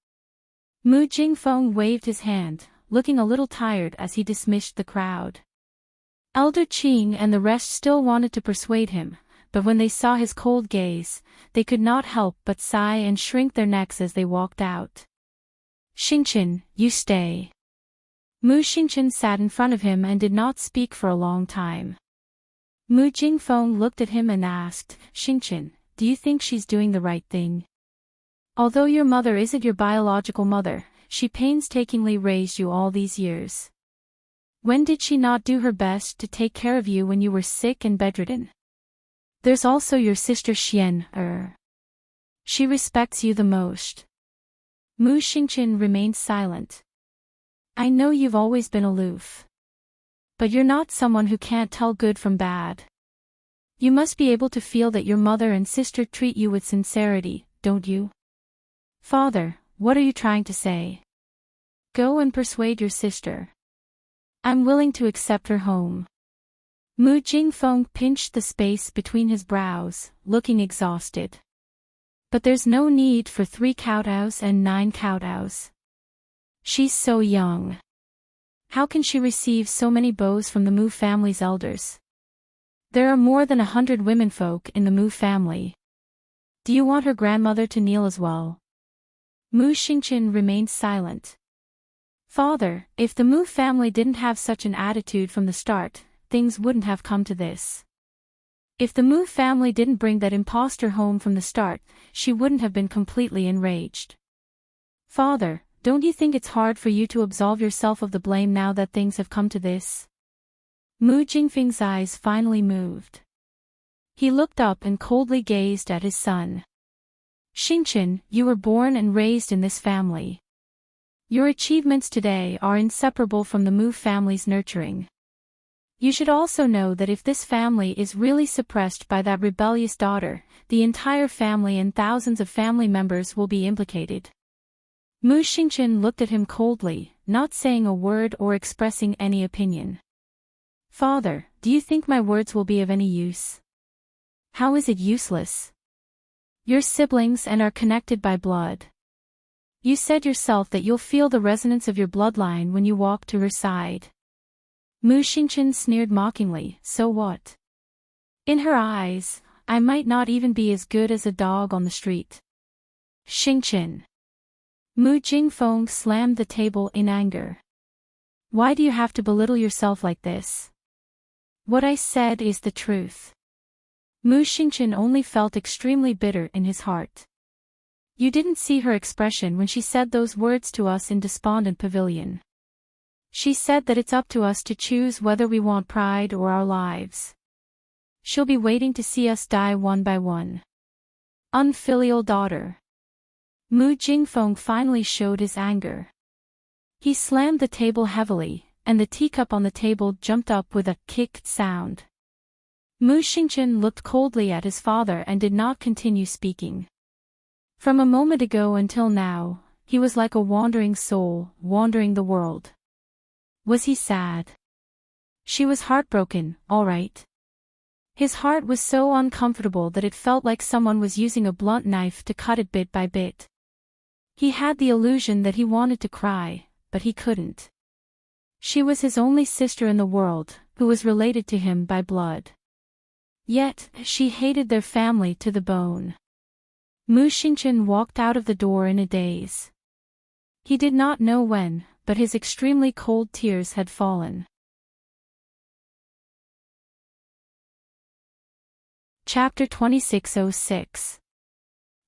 Mu Jingfeng waved his hand, looking a little tired as he dismissed the crowd. Elder Qing and the rest still wanted to persuade him, but when they saw his cold gaze, they could not help but sigh and shrink their necks as they walked out. Xingqian, you stay. Mu Xingqian sat in front of him and did not speak for a long time. Mu Jingfeng looked at him and asked, Xingqian, do you think she's doing the right thing? Although your mother isn't your biological mother, she painstakingly raised you all these years. When did she not do her best to take care of you when you were sick and bedridden? There's also your sister Xian, She respects you the most. Mu Xingqian remained silent. I know you've always been aloof. But you're not someone who can't tell good from bad. You must be able to feel that your mother and sister treat you with sincerity, don't you? Father, what are you trying to say? Go and persuade your sister. I'm willing to accept her home. Mu Jingfeng pinched the space between his brows, looking exhausted. But there's no need for 3 kowtows and 9 kowtows. She's so young. How can she receive so many bows from the Mu family's elders? There are more than 100 womenfolk in the Mu family. Do you want her grandmother to kneel as well? Mu Xingqian remained silent. Father, if the Mu family didn't have such an attitude from the start, things wouldn't have come to this. If the Mu family didn't bring that impostor home from the start, she wouldn't have been completely enraged. Father, don't you think it's hard for you to absolve yourself of the blame now that things have come to this? Mu Jingfeng's eyes finally moved. He looked up and coldly gazed at his son. Xingqian, you were born and raised in this family. Your achievements today are inseparable from the Mu family's nurturing. You should also know that if this family is really suppressed by that rebellious daughter, the entire family and thousands of family members will be implicated. Mu Xingqian looked at him coldly, not saying a word or expressing any opinion. Father, do you think my words will be of any use? How is it useless? You're siblings and are connected by blood. You said yourself that you'll feel the resonance of your bloodline when you walk to her side. Mu Xingqian sneered mockingly, so what? In her eyes, I might not even be as good as a dog on the street. Xingqian. Mu Jingfeng slammed the table in anger. Why do you have to belittle yourself like this? What I said is the truth. Mu Xingqian only felt extremely bitter in his heart. You didn't see her expression when she said those words to us in Despondent Pavilion. She said that it's up to us to choose whether we want pride or our lives. She'll be waiting to see us die one by one. Unfilial daughter. Mu Jingfeng finally showed his anger. He slammed the table heavily, and the teacup on the table jumped up with a kicked sound. Mu Xingqian looked coldly at his father and did not continue speaking. From a moment ago until now, he was like a wandering soul, wandering the world. Was he sad? She was heartbroken, all right. His heart was so uncomfortable that it felt like someone was using a blunt knife to cut it bit by bit. He had the illusion that he wanted to cry, but he couldn't. She was his only sister in the world, who was related to him by blood. Yet, she hated their family to the bone. Mu Xingqian walked out of the door in a daze. He did not know when, but his extremely cold tears had fallen. Chapter 2606.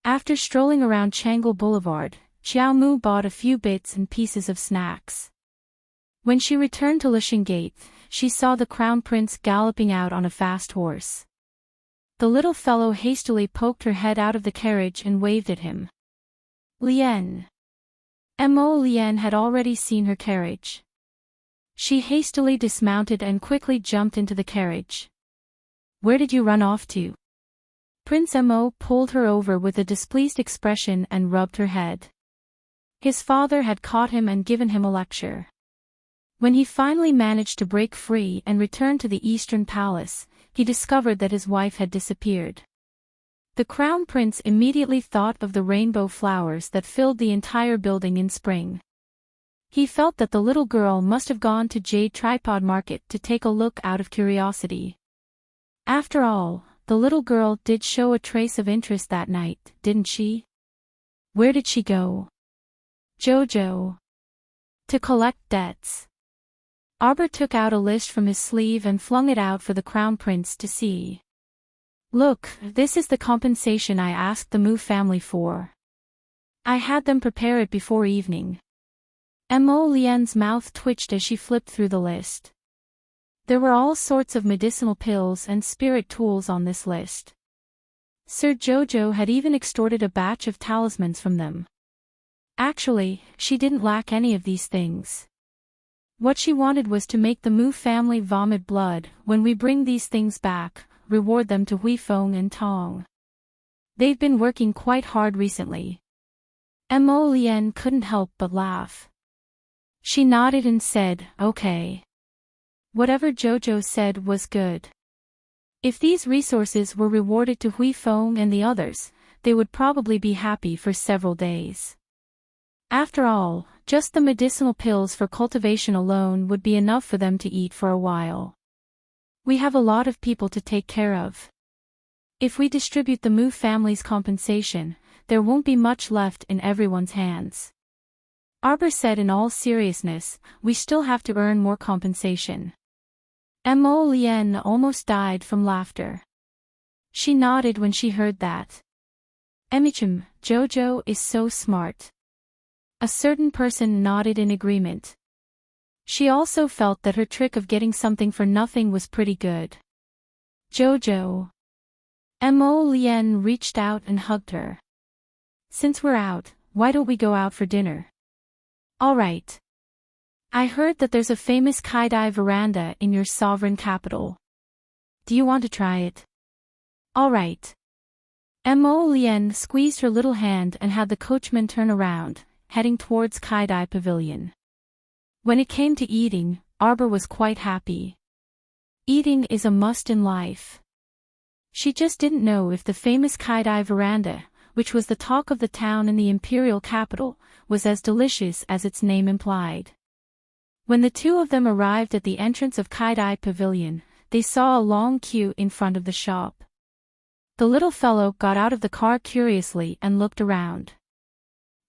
After strolling around Changle Boulevard, Xiao Mu bought a few bits and pieces of snacks. When she returned to Lishing Gate, she saw the Crown Prince galloping out on a fast horse. The little fellow hastily poked her head out of the carriage and waved at him. Lien. Lien had already seen her carriage. She hastily dismounted and quickly jumped into the carriage. Where did you run off to? Prince Mo pulled her over with a displeased expression and rubbed her head. His father had caught him and given him a lecture. When he finally managed to break free and return to the Eastern Palace, he discovered that his wife had disappeared. The Crown Prince immediately thought of the rainbow flowers that filled the entire building in spring. He felt that the little girl must have gone to Jade Tripod Market to take a look out of curiosity. After all, the little girl did show a trace of interest that night, didn't she? Where did she go? Jojo. To collect debts. Arbor took out a list from his sleeve and flung it out for the Crown Prince to see. Look, this is the compensation I asked the Mu family for. I had them prepare it before evening. Lien's mouth twitched as she flipped through the list. There were all sorts of medicinal pills and spirit tools on this list. Sir Jojo had even extorted a batch of talismans from them. Actually, she didn't lack any of these things. What she wanted was to make the Mu family vomit blood. When we bring these things back, reward them to Huifeng and Tong. They've been working quite hard recently. Lien couldn't help but laugh. She nodded and said, okay. Whatever Jojo said was good. If these resources were rewarded to Huifeng and the others, they would probably be happy for several days. After all, just the medicinal pills for cultivation alone would be enough for them to eat for a while. We have a lot of people to take care of. If we distribute the Mu family's compensation, there won't be much left in everyone's hands. Arbor said in all seriousness, we still have to earn more compensation. Lien almost died from laughter. She nodded when she heard that. Jojo is so smart. A certain person nodded in agreement. She also felt that her trick of getting something for nothing was pretty good. Jojo. Lien reached out and hugged her. Since we're out, why don't we go out for dinner? All right. I heard that there's a famous Kaidai veranda in your sovereign capital. Do you want to try it? All right. Lien squeezed her little hand and had the coachman turn around, heading towards Kaidai Pavilion. When it came to eating, Arbor was quite happy. Eating is a must in life. She just didn't know if the famous Kaidai veranda, which was the talk of the town in the imperial capital, was as delicious as its name implied. When the two of them arrived at the entrance of Kaidai Pavilion, they saw a long queue in front of the shop. The little fellow got out of the car curiously and looked around.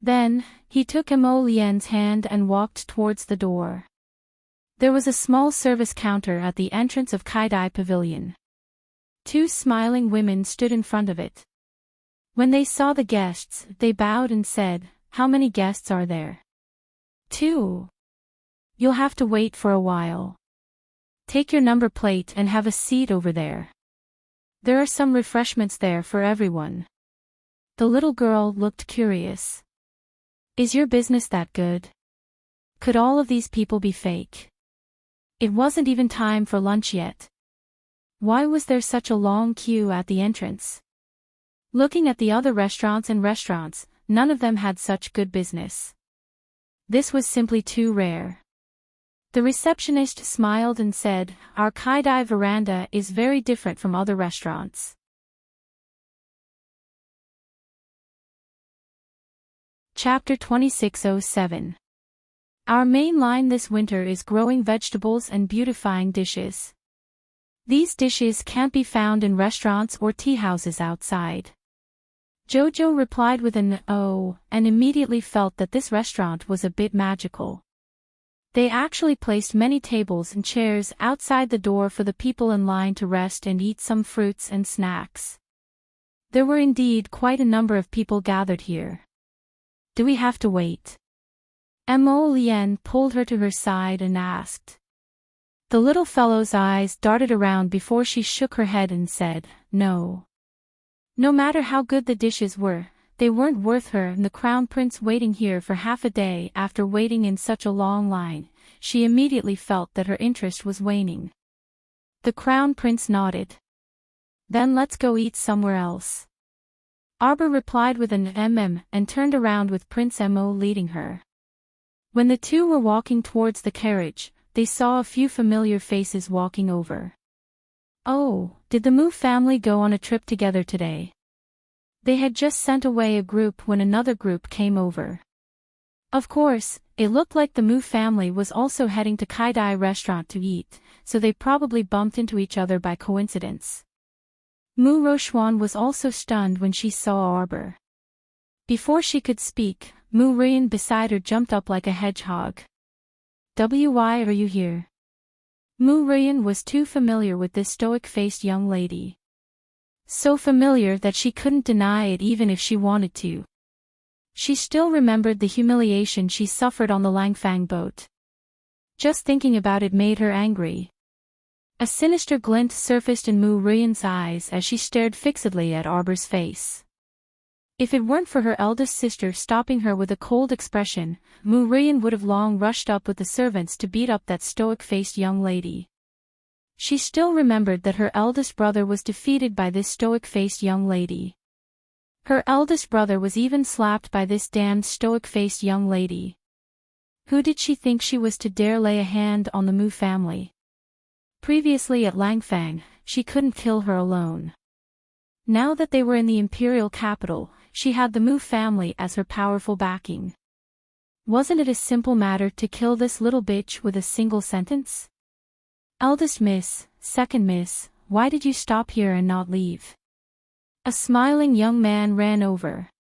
Then, he took Lien's hand and walked towards the door. There was a small service counter at the entrance of Kaidai Pavilion. Two smiling women stood in front of it. When they saw the guests, they bowed and said, "How many guests are there?" "2. You'll have to wait for a while. Take your number plate and have a seat over there. There are some refreshments there for everyone." The little girl looked curious. Is your business that good? Could all of these people be fake? It wasn't even time for lunch yet. Why was there such a long queue at the entrance? Looking at the other restaurants, none of them had such good business. This was simply too rare. The receptionist smiled and said, "Our Kaidai veranda is very different from other restaurants." Chapter 2607. Our main line this winter is growing vegetables and beautifying dishes. These dishes can't be found in restaurants or tea houses outside. Jojo replied with an "oh," and immediately felt that this restaurant was a bit magical. They actually placed many tables and chairs outside the door for the people in line to rest and eat some fruits and snacks. There were indeed quite a number of people gathered here. Do we have to wait? Lien pulled her to her side and asked. The little fellow's eyes darted around before she shook her head and said, "No. No matter how good the dishes were, they weren't worth her and the crown prince waiting here for half a day." After waiting in such a long line, she immediately felt that her interest was waning. The crown prince nodded. "Then let's go eat somewhere else." Arbor replied with an and turned around with Prince Mo leading her. When the two were walking towards the carriage, they saw a few familiar faces walking over. Oh, did the Moo family go on a trip together today? They had just sent away a group when another group came over. Of course, it looked like the Moo family was also heading to Kaidai restaurant to eat, so they probably bumped into each other by coincidence. Moo Rochuan was also stunned when she saw Arbor. Before she could speak, Moo Rian beside her jumped up like a hedgehog. "Why are you here?" Moo Rian was too familiar with this stoic-faced young lady. So familiar that she couldn't deny it even if she wanted to. She still remembered the humiliation she suffered on the Langfang boat. Just thinking about it made her angry. A sinister glint surfaced in Moo Rian's eyes as she stared fixedly at Arbor's face. If it weren't for her eldest sister stopping her with a cold expression, Moo Rian would have long rushed up with the servants to beat up that stoic-faced young lady. She still remembered that her eldest brother was defeated by this stoic-faced young lady. Her eldest brother was even slapped by this damned stoic-faced young lady. Who did she think she was to dare lay a hand on the Moo family? Previously at Langfang, she couldn't kill her alone. Now that they were in the imperial capital, she had the Moo family as her powerful backing. Wasn't it a simple matter to kill this little bitch with a single sentence? "Eldest miss, second miss, why did you stop here and not leave?" A smiling young man ran over.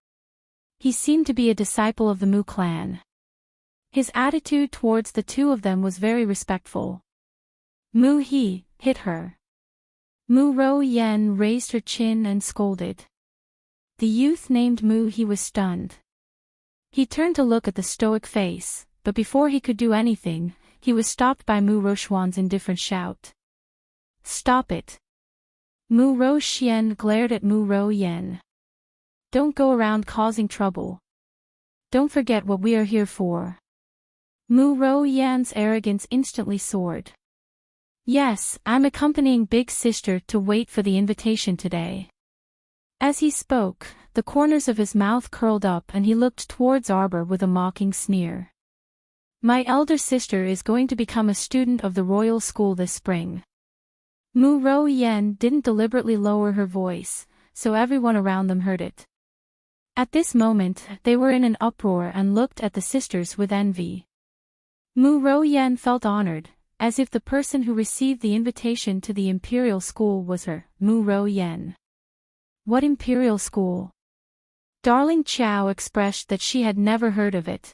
He seemed to be a disciple of the Moo clan. His attitude towards the two of them was very respectful. "Moo He, hit her." Moo Ro Yen raised her chin and scolded. The youth named Moo He was stunned. He turned to look at the stoic face, but before he could do anything, he was stopped by Moo Rochuan's indifferent shout. "Stop it." Moo Ro Xian glared at Moo Ro Yen. "Don't go around causing trouble. Don't forget what we are here for." Moo Ro Yan's arrogance instantly soared. "Yes, I'm accompanying Big Sister to wait for the invitation today." As he spoke, the corners of his mouth curled up and he looked towards Arbor with a mocking sneer. "My elder sister is going to become a student of the royal school this spring." Moo Ro Yen didn't deliberately lower her voice, so everyone around them heard it. At this moment, they were in an uproar and looked at the sisters with envy. Moo Ro Yen felt honored, as if the person who received the invitation to the imperial school was her, Moo Ro Yen. What imperial school? Darling Chow expressed that she had never heard of it.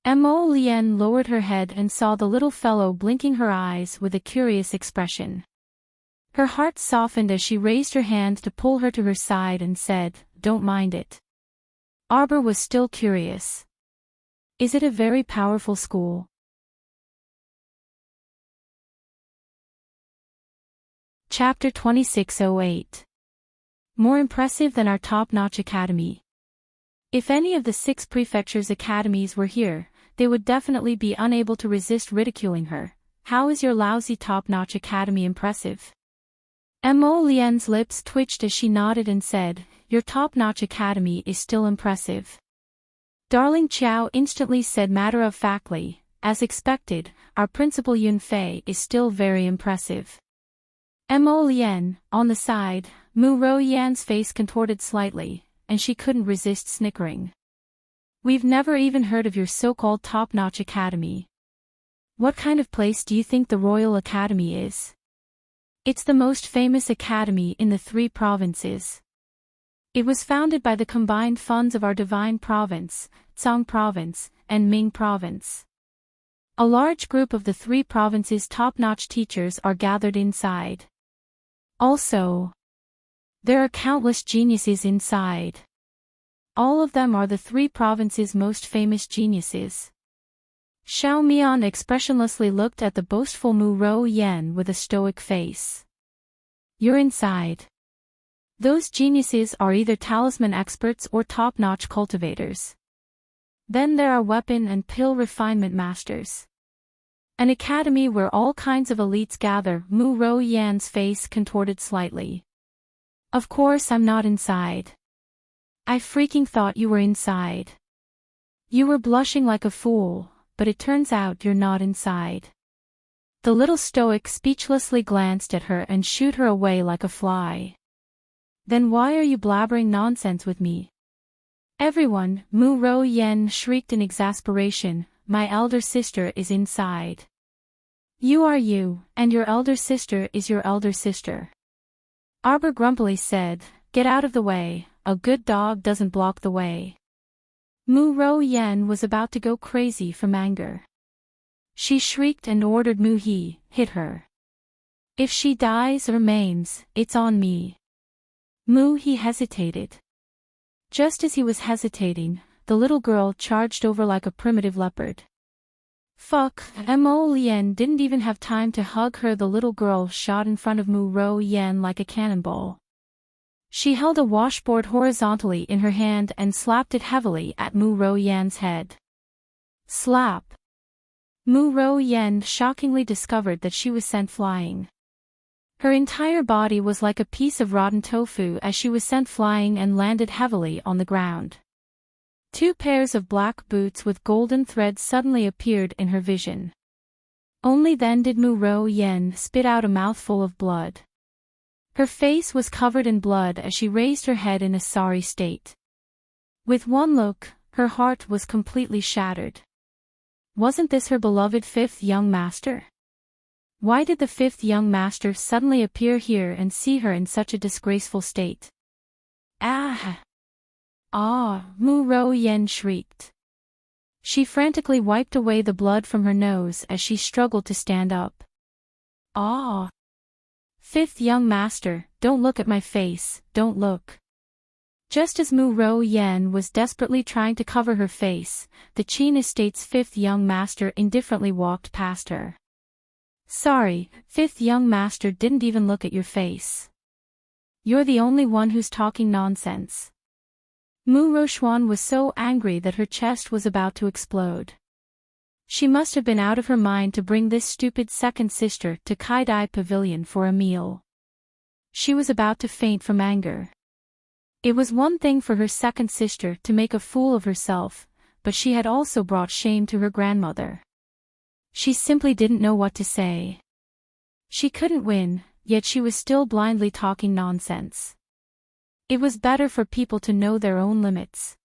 Mo Lien lowered her head and saw the little fellow blinking her eyes with a curious expression. Her heart softened as she raised her hand to pull her to her side and said, "Don't mind it." Arbor was still curious. "Is it a very powerful school?" Chapter 2608. More impressive than our top-notch academy. If any of the 6 prefectures' academies were here, they would definitely be unable to resist ridiculing her. "How is your lousy top-notch academy impressive?" Mo Lien's lips twitched as she nodded and said, "Your top-notch academy is still impressive." Darling Chow instantly said matter-of-factly, "As expected, our principal Yun Fei is still very impressive." Mo Lien, on the side, Moo Ro Yan's face contorted slightly, and she couldn't resist snickering. "We've never even heard of your so-called top-notch academy. What kind of place do you think the Royal Academy is?" "It's the most famous academy in the 3 provinces. It was founded by the combined funds of our Divine Province, Tsang Province, and Ming Province. A large group of the 3 provinces' top-notch teachers are gathered inside. Also, there are countless geniuses inside. All of them are the 3 provinces' most famous geniuses." Xiao Mian expressionlessly looked at the boastful Mu Ro Yen with a stoic face. You're inside. Those geniuses are either talisman experts or top-notch cultivators. Then there are weapon and pill refinement masters. An academy where all kinds of elites gather. Mu Ro Yan's face contorted slightly. Of course I'm not inside. I freaking thought you were inside. You were blushing like a fool, but it turns out you're not inside. The little stoic speechlessly glanced at her and shooed her away like a fly. Then why are you blabbering nonsense with me? Everyone, Mu Ro Yen shrieked in exasperation, my elder sister is inside. You are you, and your elder sister is your elder sister. Arbor grumpily said, get out of the way, a good dog doesn't block the way. Mu Ro Yen was about to go crazy from anger. She shrieked and ordered Mu He, hit her. If she dies or maims, it's on me. Mu He hesitated. Just as he was hesitating, the little girl charged over like a primitive leopard. Fuck, Mo Lien didn't even have time to hug her. The little girl shot in front of Mu Ro Yen like a cannonball. She held a washboard horizontally in her hand and slapped it heavily at Mu Ro Yan's head. Slap. Mu Ro Yen shockingly discovered that she was sent flying. Her entire body was like a piece of rotten tofu as she was sent flying and landed heavily on the ground. 2 pairs of black boots with golden threads suddenly appeared in her vision. Only then did Mu Ro Yen spit out a mouthful of blood. Her face was covered in blood as she raised her head in a sorry state. With one look, her heart was completely shattered. Wasn't this her beloved 5th young master? Why did the 5th young master suddenly appear here and see her in such a disgraceful state? Ah! Ah! Mu Ro Yen shrieked. She frantically wiped away the blood from her nose as she struggled to stand up. Ah! 5th young master, don't look at my face, don't look. Just as Mu Ro Yen was desperately trying to cover her face, the Qin Estate's 5th young master indifferently walked past her. Sorry, 5th young master didn't even look at your face. You're the only one who's talking nonsense. Mu Rochuan was so angry that her chest was about to explode. She must have been out of her mind to bring this stupid second sister to Kaidai Pavilion for a meal. She was about to faint from anger. It was one thing for her second sister to make a fool of herself, but she had also brought shame to her grandmother. She simply didn't know what to say. She couldn't win, yet she was still blindly talking nonsense. It was better for people to know their own limits.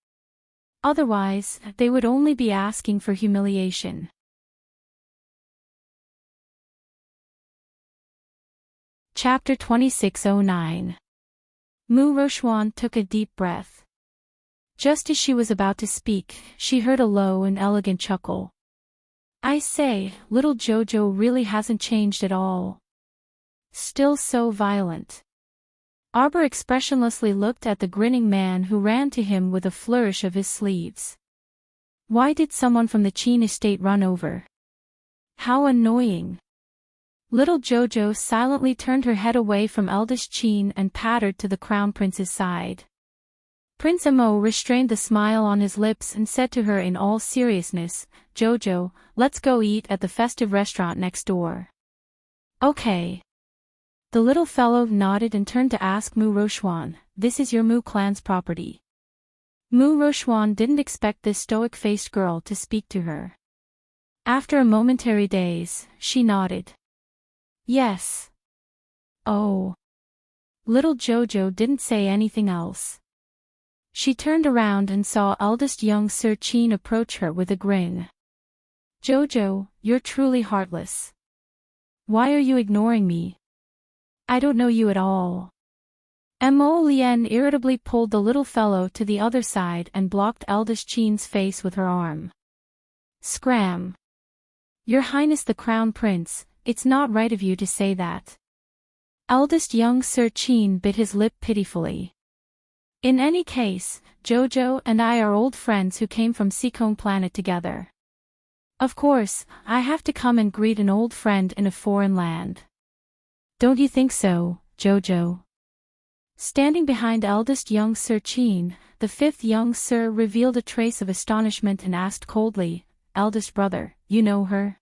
Otherwise, they would only be asking for humiliation. Chapter 2609. Mu Rochuan took a deep breath. Just as she was about to speak, she heard a low and elegant chuckle. I say, little Jojo really hasn't changed at all. Still so violent. Arbor expressionlessly looked at the grinning man who ran to him with a flourish of his sleeves. Why did someone from the Qin estate run over? How annoying. Little Jojo silently turned her head away from eldest Qin and pattered to the crown prince's side. Prince Mo restrained the smile on his lips and said to her in all seriousness, Jojo, let's go eat at the festive restaurant next door. Okay. The little fellow nodded and turned to ask Mu Rochuan, this is your Mu clan's property. Mu Rochuan didn't expect this stoic-faced girl to speak to her. After a momentary daze, she nodded. Yes. Oh. Little Jojo didn't say anything else. She turned around and saw eldest young Sir Qin approach her with a grin. Jojo, you're truly heartless. Why are you ignoring me? I don't know you at all. Mo Lien irritably pulled the little fellow to the other side and blocked eldest Qin's face with her arm. Scram. Your Highness the Crown Prince, it's not right of you to say that. Eldest young Sir Qin bit his lip pitifully. In any case, Jojo and I are old friends who came from Seacombe Planet together. Of course, I have to come and greet an old friend in a foreign land. Don't you think so, Jojo? Standing behind eldest young Sir Cheen, the fifth young Sir revealed a trace of astonishment and asked coldly, eldest brother, you know her?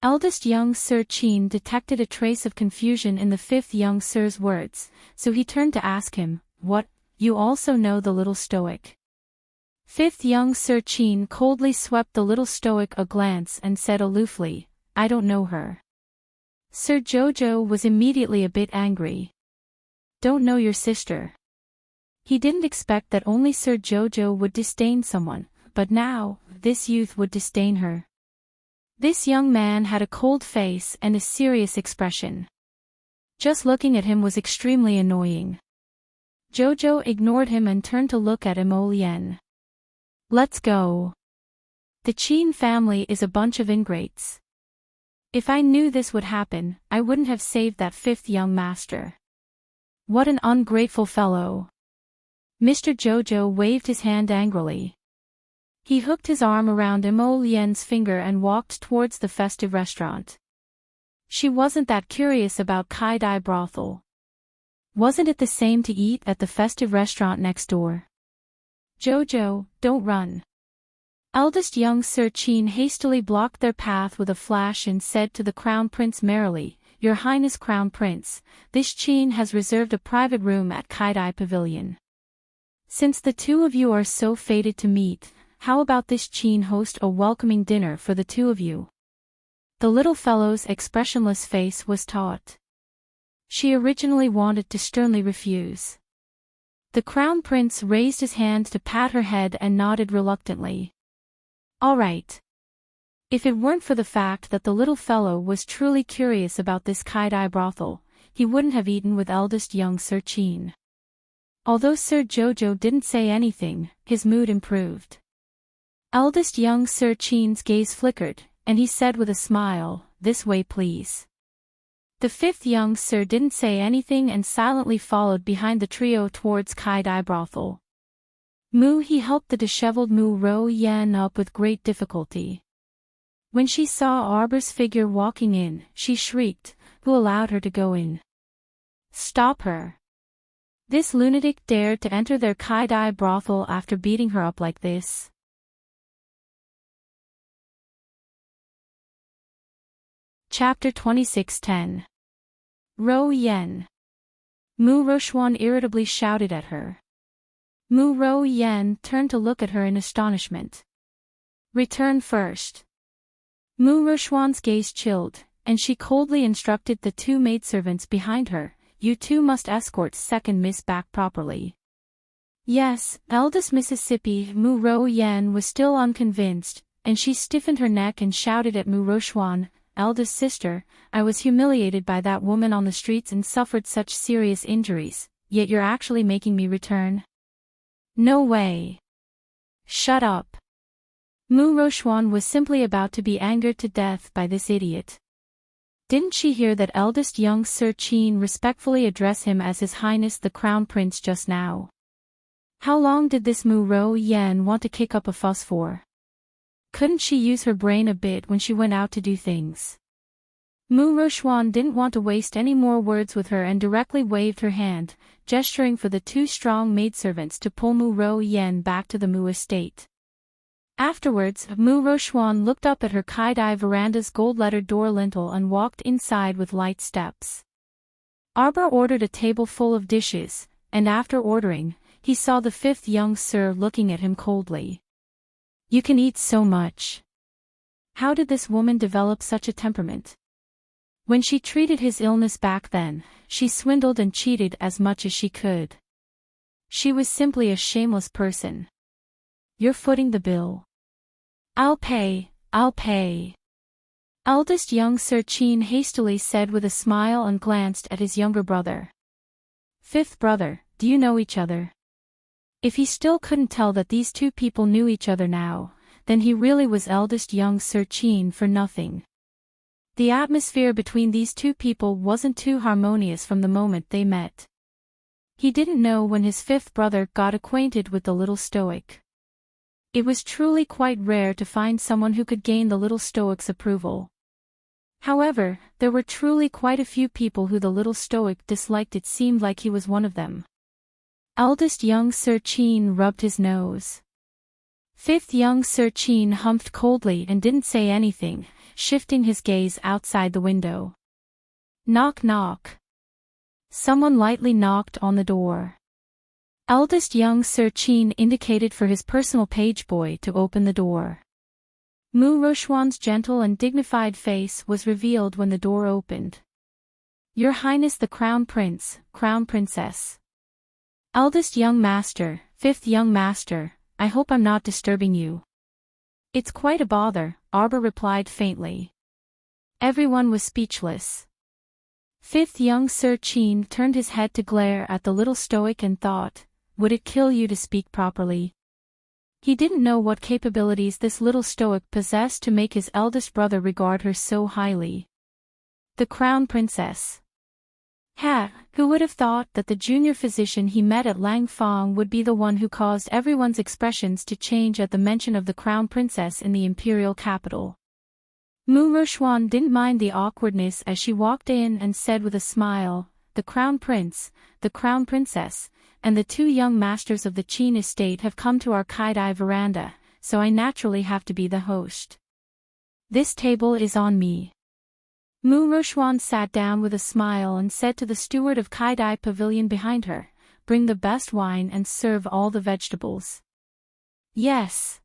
Eldest young Sir Cheen detected a trace of confusion in the fifth young Sir's words, so he turned to ask him, what, you also know the little stoic? Fifth young Sir Cheen coldly swept the little stoic a glance and said aloofly, I don't know her. Sir Jojo was immediately a bit angry. Don't know your sister. He didn't expect that only Sir Jojo would disdain someone, but now, this youth would disdain her. This young man had a cold face and a serious expression. Just looking at him was extremely annoying. Jojo ignored him and turned to look at Emolien. Let's go. The Cheen family is a bunch of ingrates. If I knew this would happen, I wouldn't have saved that fifth young master. What an ungrateful fellow. Mr. Jojo waved his hand angrily. He hooked his arm around Emolien's finger and walked towards the festive restaurant. She wasn't that curious about Kai Dai brothel. Wasn't it the same to eat at the festive restaurant next door? Jojo, don't run. Eldest young Sir Cheen hastily blocked their path with a flash and said to the Crown Prince merrily, Your Highness Crown Prince, this Cheen has reserved a private room at Kai Dai Pavilion. Since the two of you are so fated to meet, how about this Cheen host a welcoming dinner for the two of you? The little fellow's expressionless face was taut. She originally wanted to sternly refuse. The Crown Prince raised his hand to pat her head and nodded reluctantly. All right. If it weren't for the fact that the little fellow was truly curious about this Kai Dai brothel, he wouldn't have eaten with eldest young Sir Cheen. Although Sir Jojo didn't say anything, his mood improved. Eldest young Sir Cheen's gaze flickered, and he said with a smile, This way please. The fifth young Sir didn't say anything and silently followed behind the trio towards Kai Dai brothel. He helped the disheveled Mu Ro Yan up with great difficulty. When she saw Arbor's figure walking in, she shrieked, Who allowed her to go in? Stop her. This lunatic dared to enter their Kai Dai brothel after beating her up like this. Chapter 26:10. Ro Yen. Mu Rochuan irritably shouted at her. Mu Ro Yen turned to look at her in astonishment. Return first. Mu Rochuan's gaze chilled, and she coldly instructed the two maidservants behind her, You two must escort second Miss back properly. Yes, eldest Mississippi Mu Ro Yen was still unconvinced, and she stiffened her neck and shouted at Mu Rochuan, Eldest sister, I was humiliated by that woman on the streets and suffered such serious injuries, yet you're actually making me return? No way. Shut up. Mu Rochuan was simply about to be angered to death by this idiot. Didn't she hear that eldest young Sir Cheen respectfully address him as His Highness the Crown Prince just now? How long did this Mu Ro Yen want to kick up a fuss for? Couldn't she use her brain a bit when she went out to do things? Mu Rochuan didn't want to waste any more words with her and directly waved her hand, gesturing for the two strong maidservants to pull Mu Ro Yen back to the Mu estate. Afterwards, Mu Rochuan looked up at her Kai Dai veranda's gold-lettered door lintel and walked inside with light steps. Arbor ordered a table full of dishes, and after ordering, he saw the fifth young Sir looking at him coldly. You can eat so much. How did this woman develop such a temperament? When she treated his illness back then, she swindled and cheated as much as she could. She was simply a shameless person. You're footing the bill. I'll pay, I'll pay. Eldest young Sir Cheen hastily said with a smile and glanced at his younger brother. Fifth brother, do you know each other? If he still couldn't tell that these two people knew each other now, then he really was eldest young Sir Cheen for nothing. The atmosphere between these two people wasn't too harmonious from the moment they met. He didn't know when his fifth brother got acquainted with the little stoic. It was truly quite rare to find someone who could gain the little stoic's approval. However, there were truly quite a few people who the little stoic disliked. It seemed like he was one of them. Eldest young Sir Chin rubbed his nose. Fifth young Sir Chin humphed coldly and didn't say anything, shifting his gaze outside the window. Knock knock. Someone lightly knocked on the door. Eldest young Sir Chin indicated for his personal page boy to open the door. Mu Rochuan's gentle and dignified face was revealed when the door opened. Your Highness the Crown Prince, Crown Princess. Eldest young master, fifth young master, I hope I'm not disturbing you. It's quite a bother, Arbor replied faintly. Everyone was speechless. Fifth young Sir Chin turned his head to glare at the little stoic and thought, would it kill you to speak properly? He didn't know what capabilities this little stoic possessed to make his eldest brother regard her so highly. The Crown Princess. Who would have thought that the junior physician he met at Langfang would be the one who caused everyone's expressions to change at the mention of the Crown Princess in the imperial capital. Mu Rochuan didn't mind the awkwardness as she walked in and said with a smile, the Crown Prince, the Crown Princess, and the two young masters of the Qin estate have come to our Kaidai veranda, so I naturally have to be the host. This table is on me. Mu Rochuan sat down with a smile and said to the steward of Kaidai Pavilion behind her, bring the best wine and serve all the vegetables. Yes.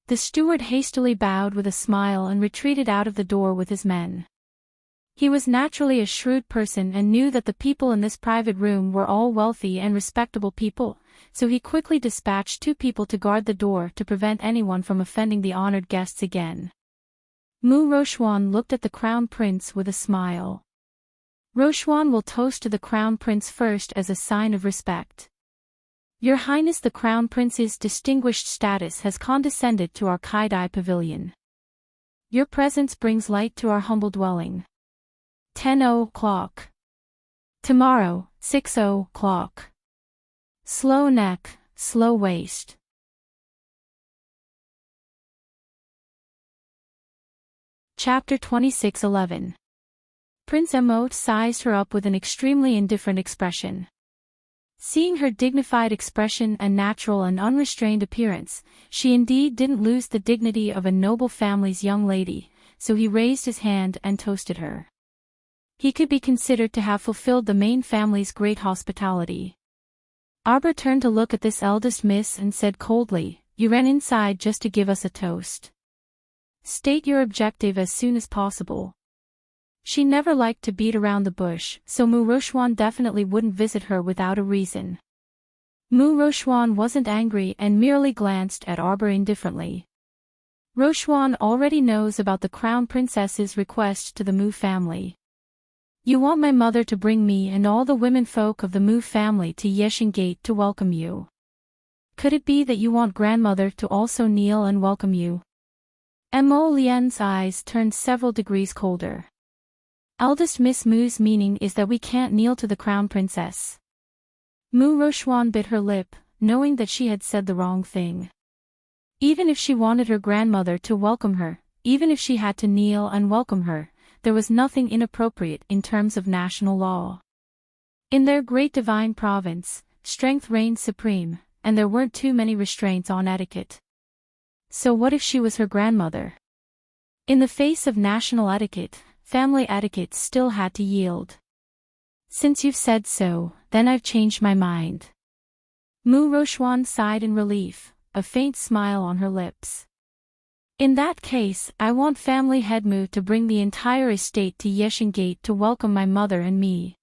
The steward hastily bowed with a smile and retreated out of the door with his men. He was naturally a shrewd person and knew that the people in this private room were all wealthy and respectable people, so he quickly dispatched 2 people to guard the door to prevent anyone from offending the honored guests again. Mu Rochuan looked at the Crown Prince with a smile. Rochuan will toast to the Crown Prince first as a sign of respect. Your Highness the Crown Prince's distinguished status has condescended to our Kaidai Pavilion. Your presence brings light to our humble dwelling. 10 o'clock. Tomorrow, 6 o'clock. Slow neck, slow waist. Chapter 26:11. Prince Emote sized her up with an extremely indifferent expression. Seeing her dignified expression and natural and unrestrained appearance, she indeed didn't lose the dignity of a noble family's young lady, so he raised his hand and toasted her. He could be considered to have fulfilled the main family's great hospitality. Arbor turned to look at this eldest miss and said coldly, you ran inside just to give us a toast. State your objective as soon as possible. She never liked to beat around the bush, so Mu Rochuan definitely wouldn't visit her without a reason. Mu Rochuan wasn't angry and merely glanced at Arbor indifferently. Rochuan already knows about the Crown Princess's request to the Mu family. You want my mother to bring me and all the womenfolk of the Mu family to Yeshan Gate to welcome you. Could it be that you want grandmother to also kneel and welcome you? Mo Lian's eyes turned several degrees colder. Eldest Miss Mu's meaning is that we can't kneel to the Crown Princess. Mu Rochuan bit her lip, knowing that she had said the wrong thing. Even if she wanted her grandmother to welcome her, even if she had to kneel and welcome her, there was nothing inappropriate in terms of national law. In their great divine province, strength reigned supreme, and there weren't too many restraints on etiquette. So what if she was her grandmother? In the face of national etiquette, family etiquette still had to yield. Since you've said so, then I've changed my mind. Mu Rochuan sighed in relief, a faint smile on her lips. In that case, I want family head Mu to bring the entire estate to Yeshan Gate to welcome my mother and me.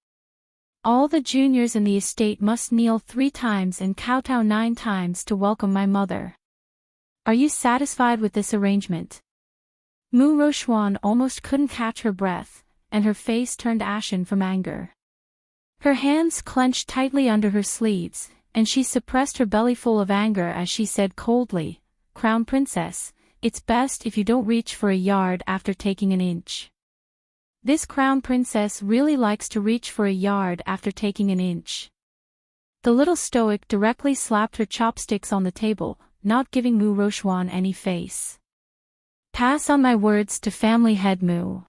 All the juniors in the estate must kneel 3 times and kowtow 9 times to welcome my mother. Are you satisfied with this arrangement? Mu Rochuan almost couldn't catch her breath, and her face turned ashen from anger. Her hands clenched tightly under her sleeves, and she suppressed her bellyful of anger as she said coldly, Crown Princess, it's best if you don't reach for a yard after taking an inch. This Crown Princess really likes to reach for a yard after taking an inch. The little stoic directly slapped her chopsticks on the table, not giving Mu Rochuan any face. Pass on my words to family head Mu.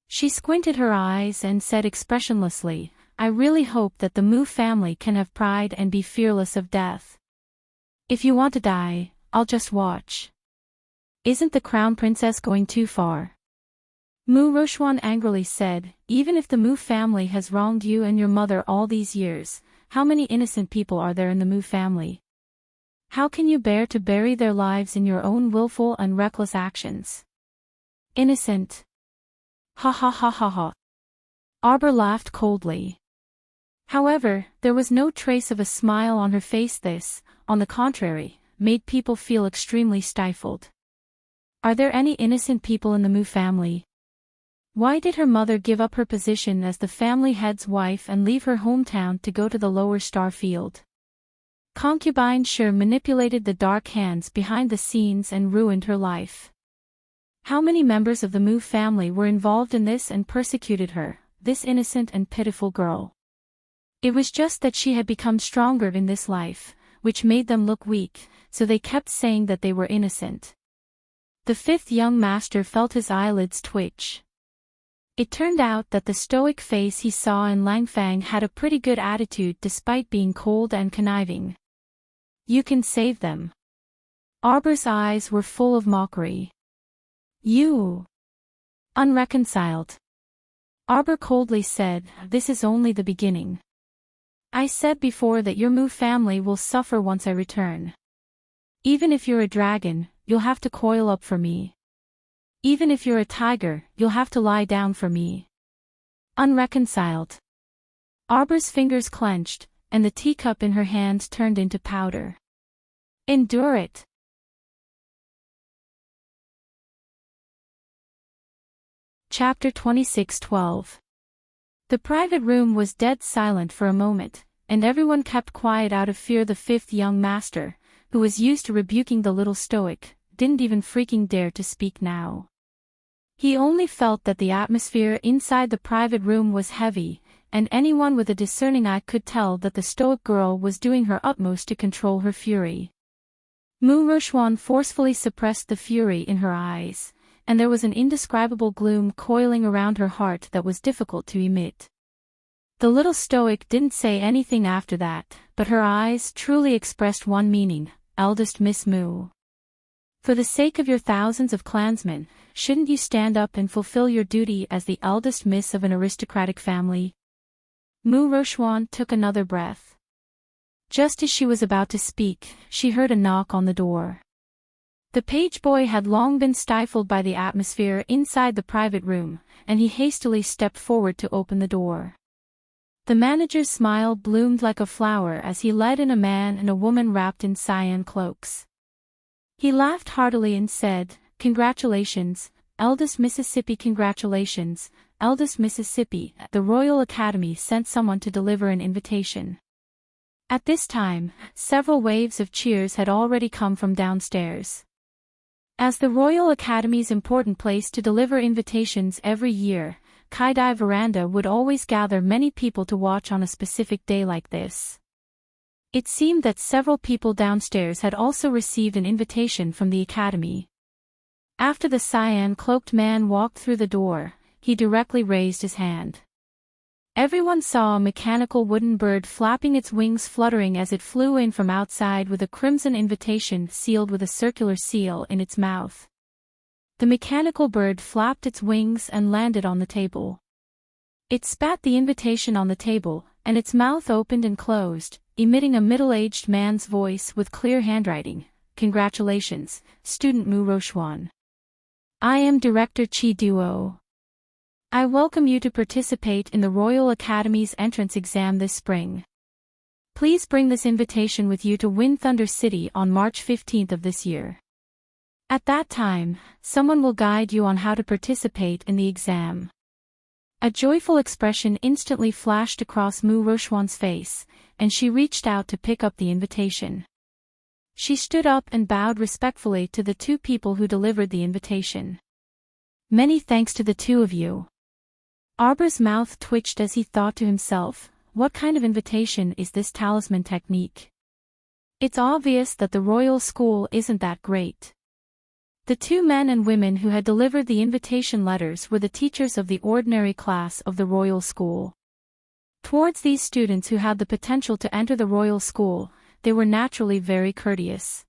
She squinted her eyes and said expressionlessly, I really hope that the Mu family can have pride and be fearless of death. If you want to die, I'll just watch. Isn't the crown princess going too far? Mu Rochuan angrily said, even if the Mu family has wronged you and your mother all these years, how many innocent people are there in the Mu family? How can you bear to bury their lives in your own willful and reckless actions? Innocent. Ha ha ha ha ha. Arbor laughed coldly. However, there was no trace of a smile on her face. This, on the contrary, made people feel extremely stifled. Are there any innocent people in the Mu family? Why did her mother give up her position as the family head's wife and leave her hometown to go to the lower star field? Concubine Sure manipulated the dark hands behind the scenes and ruined her life. How many members of the Mu family were involved in this and persecuted her, this innocent and pitiful girl? It was just that she had become stronger in this life, which made them look weak, so they kept saying that they were innocent. The fifth young master felt his eyelids twitch. It turned out that the stoic face he saw in Langfang had a pretty good attitude despite being cold and conniving. You can save them. Arbor's eyes were full of mockery. You. Unreconciled. Arbor coldly said, this is only the beginning. I said before that your Mu family will suffer once I return. Even if you're a dragon, you'll have to coil up for me. Even if you're a tiger, you'll have to lie down for me. Unreconciled. Arbor's fingers clenched, and the teacup in her hand turned into powder. Endure it. Chapter 26:12. The private room was dead silent for a moment, and everyone kept quiet out of fear. The fifth young master, who was used to rebuking the little stoic, didn't even freaking dare to speak now. He only felt that the atmosphere inside the private room was heavy, and anyone with a discerning eye could tell that the stoic girl was doing her utmost to control her fury. Mu Rochuan forcefully suppressed the fury in her eyes, and there was an indescribable gloom coiling around her heart that was difficult to emit. The little stoic didn't say anything after that, but her eyes truly expressed one meaning, eldest Miss Mu. For the sake of your thousands of clansmen, shouldn't you stand up and fulfill your duty as the eldest miss of an aristocratic family? Mu Rochuan took another breath. Just as she was about to speak, she heard a knock on the door. The page boy had long been stifled by the atmosphere inside the private room, and he hastily stepped forward to open the door. The manager's smile bloomed like a flower as he led in a man and a woman wrapped in cyan cloaks. He laughed heartily and said, Congratulations, eldest Mississippi. Congratulations, eldest Mississippi. The Royal Academy sent someone to deliver an invitation. At this time, several waves of cheers had already come from downstairs. As the Royal Academy's important place to deliver invitations every year, Kaidai Veranda would always gather many people to watch on a specific day like this. It seemed that several people downstairs had also received an invitation from the Academy. After the cyan-cloaked man walked through the door, he directly raised his hand. Everyone saw a mechanical wooden bird flapping its wings, fluttering as it flew in from outside with a crimson invitation sealed with a circular seal in its mouth. The mechanical bird flapped its wings and landed on the table. It spat the invitation on the table, and its mouth opened and closed, emitting a middle-aged man's voice with clear handwriting. Congratulations, student Mu Rochuan. I am Director Chi Duo. I welcome you to participate in the Royal Academy's entrance exam this spring. Please bring this invitation with you to Wind Thunder City on March 15th of this year. At that time, someone will guide you on how to participate in the exam. A joyful expression instantly flashed across Mu Rochuan's face, and she reached out to pick up the invitation. She stood up and bowed respectfully to the two people who delivered the invitation. Many thanks to the two of you. Arbor's mouth twitched as he thought to himself, what kind of invitation is this talisman technique? It's obvious that the royal school isn't that great. The two men and women who had delivered the invitation letters were the teachers of the ordinary class of the royal school. Towards these students who had the potential to enter the royal school, they were naturally very courteous.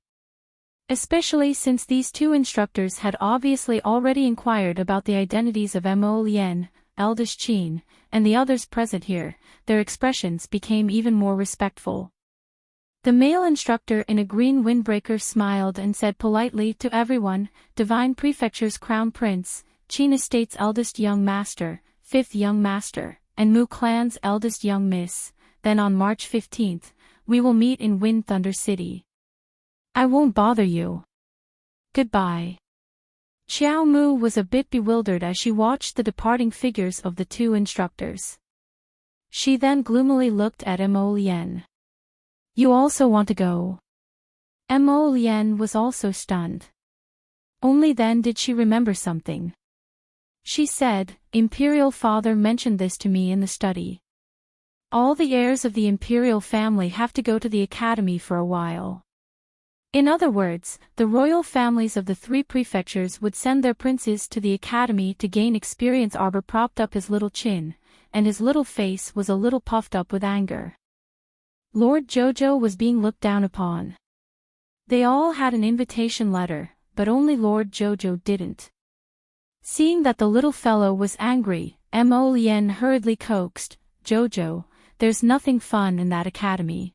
Especially since these two instructors had obviously already inquired about the identities of Mo Lien, eldest Qin, and the others present here, their expressions became even more respectful. The male instructor in a green windbreaker smiled and said politely to everyone, Divine Prefecture's Crown Prince, Qin Estate's eldest young master, fifth young master, and Mu Clan's eldest young miss, then on March 15th, we will meet in Wind Thunder City. I won't bother you. Goodbye. Xiao Mu was a bit bewildered as she watched the departing figures of the two instructors. She then gloomily looked at Mo Lien. You also want to go? Mo Lien was also stunned. Only then did she remember something. She said, Imperial Father mentioned this to me in the study. All the heirs of the imperial family have to go to the academy for a while. In other words, the royal families of the three prefectures would send their princes to the academy to gain experience. Arbor propped up his little chin, and his little face was a little puffed up with anger. Lord Jojo was being looked down upon. They all had an invitation letter, but only Lord Jojo didn't. Seeing that the little fellow was angry, Mo Lien hurriedly coaxed, Jojo, there's nothing fun in that academy.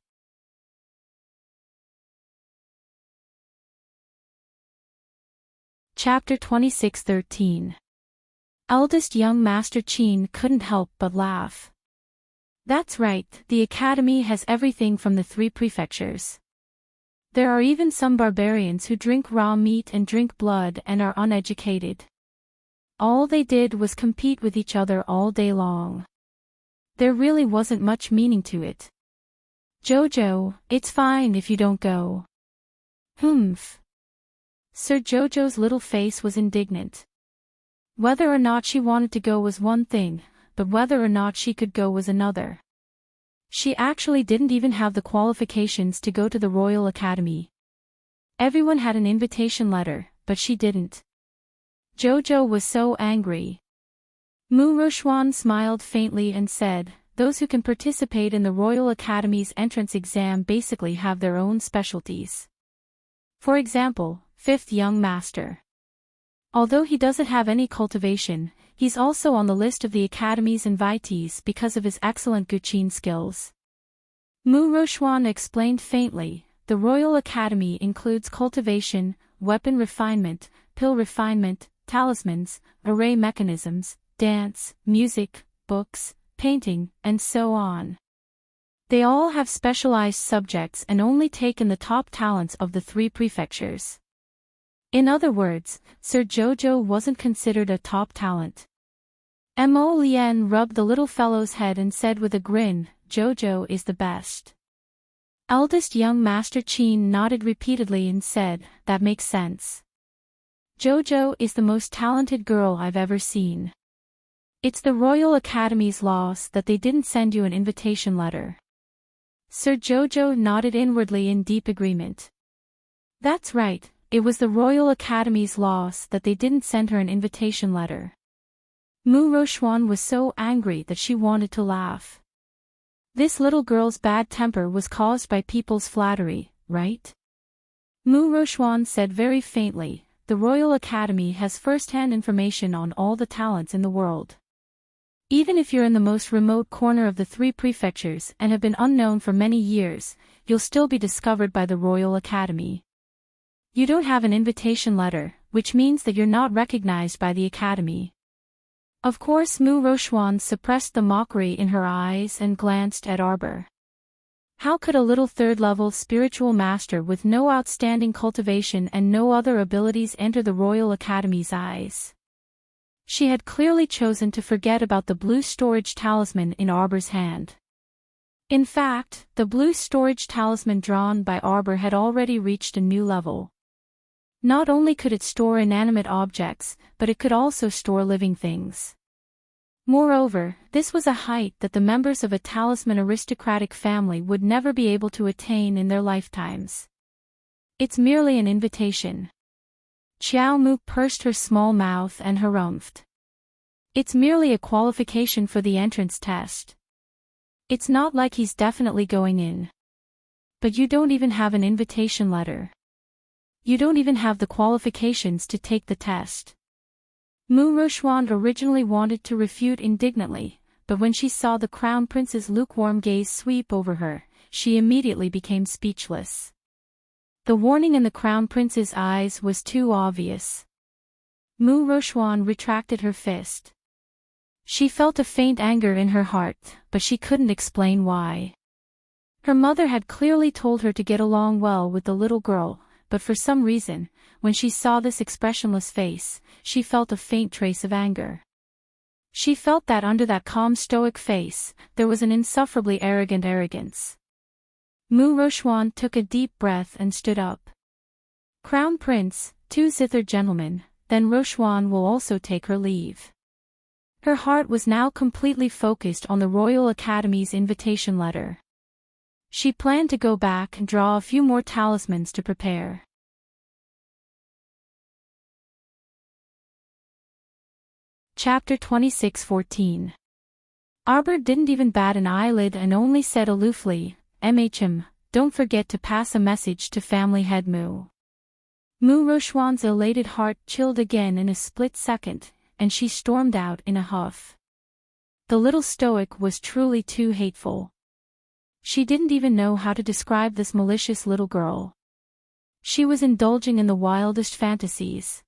Chapter 26:13. Eldest young Master Qin couldn't help but laugh. That's right, the academy has everything from the three prefectures. There are even some barbarians who drink raw meat and drink blood and are uneducated. All they did was compete with each other all day long. There really wasn't much meaning to it. Jojo, it's fine if you don't go. Humph. Sir Jojo's little face was indignant. Whether or not she wanted to go was one thing, but whether or not she could go was another. She actually didn't even have the qualifications to go to the Royal Academy. Everyone had an invitation letter, but she didn't. Jojo was so angry. Mu Rochuan smiled faintly and said, those who can participate in the Royal Academy's entrance exam basically have their own specialties. For example, fifth young master. Although he doesn't have any cultivation, he's also on the list of the Academy's invitees because of his excellent Guqin skills. Mu Rochuan explained faintly, the Royal Academy includes cultivation, weapon refinement, pill refinement, talismans, array mechanisms, dance, music, books, painting, and so on. They all have specialized subjects and only take in the top talents of the three prefectures. In other words, Sir Jojo wasn't considered a top talent. Mo Lien rubbed the little fellow's head and said with a grin, Jojo is the best. Eldest young Master Qin nodded repeatedly and said, that makes sense. Jojo is the most talented girl I've ever seen. It's the Royal Academy's loss that they didn't send you an invitation letter. Sir Jojo nodded inwardly in deep agreement. That's right. It was the Royal Academy's loss that they didn't send her an invitation letter. Mu Rochuan was so angry that she wanted to laugh. This little girl's bad temper was caused by people's flattery, right? Mu Rochuan said very faintly, the Royal Academy has first-hand information on all the talents in the world. Even if you're in the most remote corner of the three prefectures and have been unknown for many years, you'll still be discovered by the Royal Academy. You don't have an invitation letter, which means that you're not recognized by the Academy. Of course Mu Rochuan suppressed the mockery in her eyes and glanced at Arbor. How could a little third-level spiritual master with no outstanding cultivation and no other abilities enter the Royal Academy's eyes? She had clearly chosen to forget about the blue storage talisman in Arbor's hand. In fact, the blue storage talisman drawn by Arbor had already reached a new level. Not only could it store inanimate objects, but it could also store living things. Moreover, this was a height that the members of a talisman aristocratic family would never be able to attain in their lifetimes. It's merely an invitation. Xiao Mu pursed her small mouth and harumphed. It's merely a qualification for the entrance test. It's not like he's definitely going in. But you don't even have an invitation letter. You don't even have the qualifications to take the test. Mu Rochuan originally wanted to refute indignantly, but when she saw the crown prince's lukewarm gaze sweep over her, she immediately became speechless. The warning in the crown prince's eyes was too obvious. Mu Rochuan retracted her fist. She felt a faint anger in her heart, but she couldn't explain why. Her mother had clearly told her to get along well with the little girl, but for some reason, when she saw this expressionless face, she felt a faint trace of anger. She felt that under that calm stoic face, there was an insufferably arrogant arrogance. Mu Rochuan took a deep breath and stood up. Crown Prince, 2 zither gentlemen, then Rochuan will also take her leave. Her heart was now completely focused on the Royal Academy's invitation letter. She planned to go back and draw a few more talismans to prepare. Chapter 26:14. Arbor didn't even bat an eyelid and only said aloofly, "MHM, don't forget to pass a message to family head Mu." Mu Rochuan's elated heart chilled again in a split second, and she stormed out in a huff. The little stoic was truly too hateful. She didn't even know how to describe this malicious little girl. She was indulging in the wildest fantasies.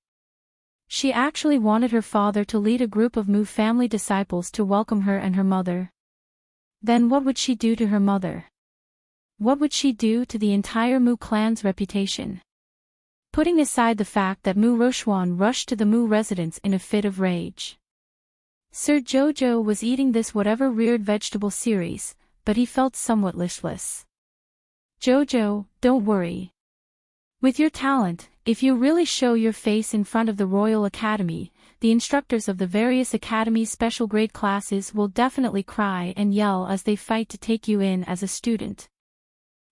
She actually wanted her father to lead a group of Mu family disciples to welcome her and her mother. Then what would she do to her mother? What would she do to the entire Mu clan's reputation? Putting aside the fact that Mu Rochuan rushed to the Mu residence in a fit of rage. Sir Jojo was eating this whatever reared vegetable series, but he felt somewhat listless. Jojo, don't worry. With your talent, if you really show your face in front of the Royal Academy, the instructors of the various Academy special grade classes will definitely cry and yell as they fight to take you in as a student.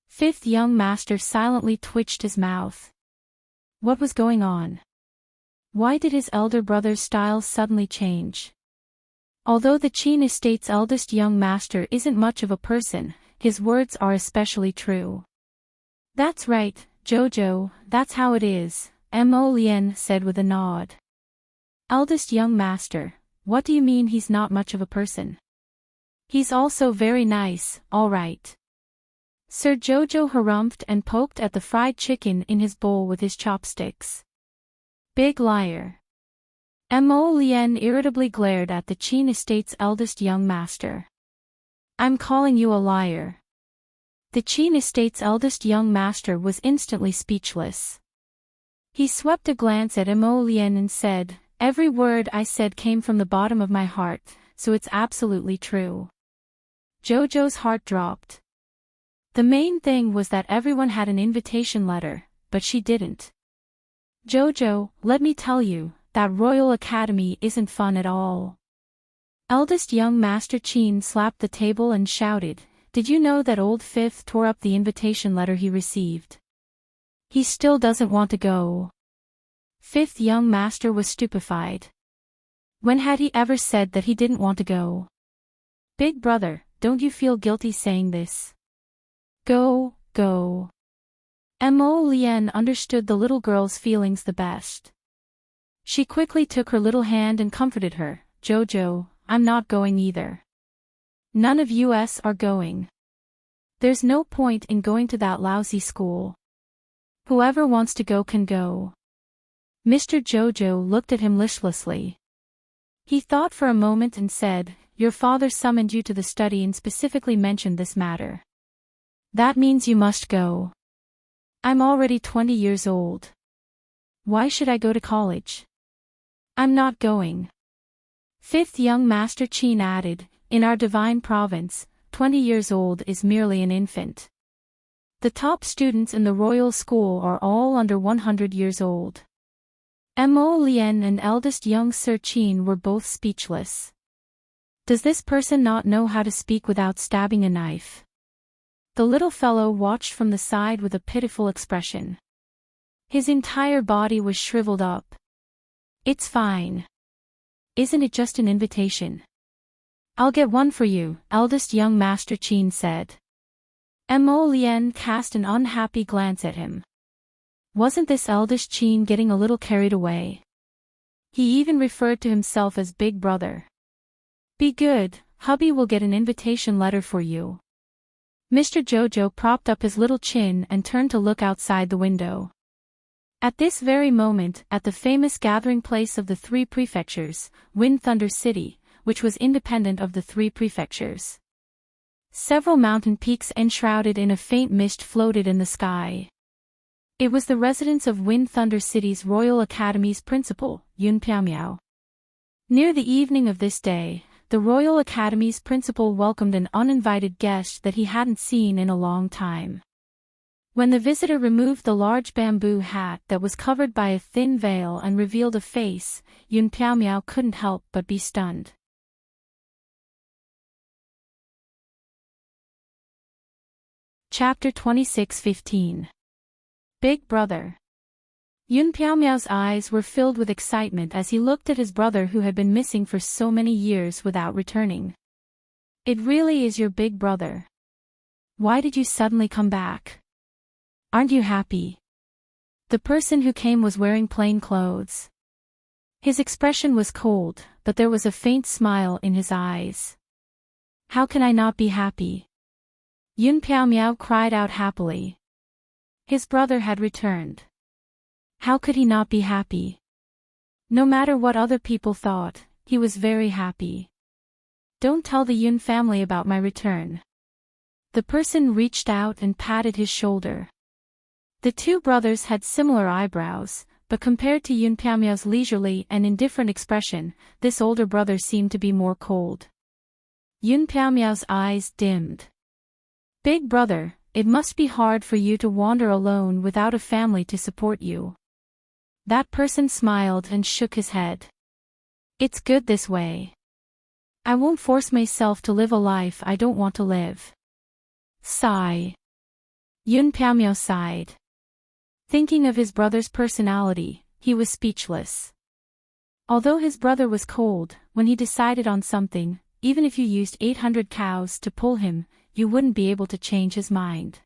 Fifth young master silently twitched his mouth. What was going on? Why did his elder brother's style suddenly change? Although the Qin estate's eldest young master isn't much of a person, his words are especially true. That's right, Jojo, that's how it is, Mo Lien said with a nod. Eldest young master, what do you mean he's not much of a person? He's also very nice, all right. Sir Jojo harumphed and poked at the fried chicken in his bowl with his chopsticks. Big liar. Mo Lien irritably glared at the Qin estate's eldest young master. I'm calling you a liar. The Qin estate's eldest young master was instantly speechless. He swept a glance at Mo Lien and said, "Every word I said came from the bottom of my heart, so it's absolutely true." Jojo's heart dropped. The main thing was that everyone had an invitation letter, but she didn't. Jojo, let me tell you, that Royal Academy isn't fun at all. Eldest young Master Qin slapped the table and shouted, "Did you know that old Fifth tore up the invitation letter he received? He still doesn't want to go." Fifth young master was stupefied. When had he ever said that he didn't want to go? Big brother, don't you feel guilty saying this? Go, go. Mo Lien understood the little girl's feelings the best. She quickly took her little hand and comforted her. Jojo, I'm not going either. None of us are going. There's no point in going to that lousy school. Whoever wants to go can go. Mr. Jojo looked at him listlessly. He thought for a moment and said, "Your father summoned you to the study and specifically mentioned this matter. That means you must go. I'm already 20 years old. Why should I go to college? I'm not going." Fifth young Master Qin added, "In our divine province, 20 years old is merely an infant. The top students in the royal school are all under 100 years old." Mo Lien and eldest young Sir Qin were both speechless. Does this person not know how to speak without stabbing a knife? The little fellow watched from the side with a pitiful expression. His entire body was shriveled up. It's fine. Isn't it just an invitation? I'll get one for you, eldest young Master Qin said. Mo Lien cast an unhappy glance at him. Wasn't this eldest Qin getting a little carried away? He even referred to himself as Big Brother. Be good, hubby will get an invitation letter for you. Mr. Jojo propped up his little chin and turned to look outside the window. At this very moment, at the famous gathering place of the three prefectures, Wind Thunder City, which was independent of the three prefectures. Several mountain peaks enshrouded in a faint mist floated in the sky. It was the residence of Wind Thunder City's Royal Academy's principal, Yun Piaomiao. Near the evening of this day, the Royal Academy's principal welcomed an uninvited guest that he hadn't seen in a long time. When the visitor removed the large bamboo hat that was covered by a thin veil and revealed a face, Yun Piaomiao couldn't help but be stunned. Chapter 26:15. Big Brother. Yun Piaomiao's eyes were filled with excitement as he looked at his brother who had been missing for so many years without returning. It really is your big brother. Why did you suddenly come back? Aren't you happy? The person who came was wearing plain clothes. His expression was cold, but there was a faint smile in his eyes. How can I not be happy? Yun Piaomiao cried out happily. His brother had returned. How could he not be happy? No matter what other people thought, he was very happy. Don't tell the Yun family about my return. The person reached out and patted his shoulder. The two brothers had similar eyebrows, but compared to Yun Piaomiao's leisurely and indifferent expression, this older brother seemed to be more cold. Yun Piaomiao's eyes dimmed. Big brother, it must be hard for you to wander alone without a family to support you. That person smiled and shook his head. It's good this way. I won't force myself to live a life I don't want to live. Sigh. Yun Piaomiao sighed. Thinking of his brother's personality, he was speechless. Although his brother was cold, when he decided on something, even if you used 800 cows to pull him, you wouldn't be able to change his mind.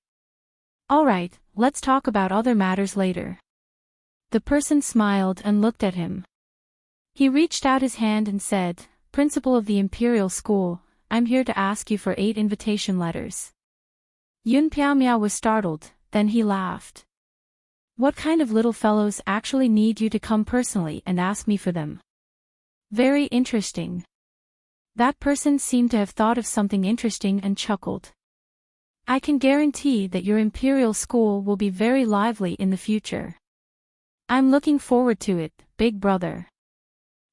All right, let's talk about other matters later. The person smiled and looked at him. He reached out his hand and said, Principal of the Imperial School, I'm here to ask you for 8 invitation letters. Yun Piaomiao was startled, then he laughed. What kind of little fellows actually need you to come personally and ask me for them? Very interesting. That person seemed to have thought of something interesting and chuckled. I can guarantee that your Imperial School will be very lively in the future. I'm looking forward to it, Big Brother.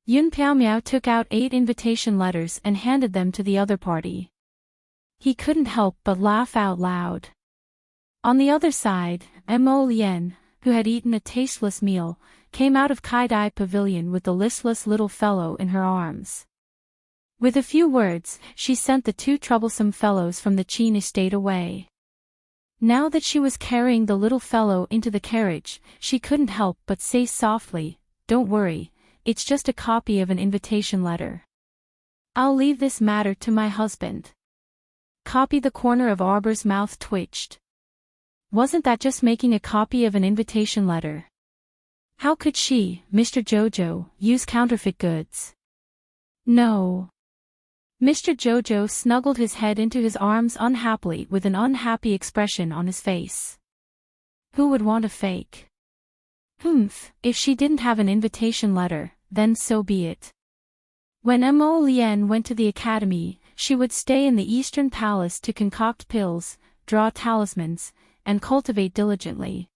Yun Piaomiao took out 8 invitation letters and handed them to the other party. He couldn't help but laugh out loud. On the other side, Mo Lien, who had eaten a tasteless meal, came out of Kai-Dai Pavilion with the listless little fellow in her arms. With a few words, she sent the 2 troublesome fellows from the Qin estate away. Now that she was carrying the little fellow into the carriage, she couldn't help but say softly, Don't worry, it's just a copy of an invitation letter. I'll leave this matter to my husband. Copy. The corner of Arbor's mouth twitched. Wasn't that just making a copy of an invitation letter? How could she, Mr. Jojo, use counterfeit goods? No. Mr. Jojo snuggled his head into his arms unhappily with an unhappy expression on his face. Who would want a fake? If she didn't have an invitation letter, then so be it. When Mo Lien went to the academy, she would stay in the Eastern Palace to concoct pills, draw talismans, and cultivate diligently.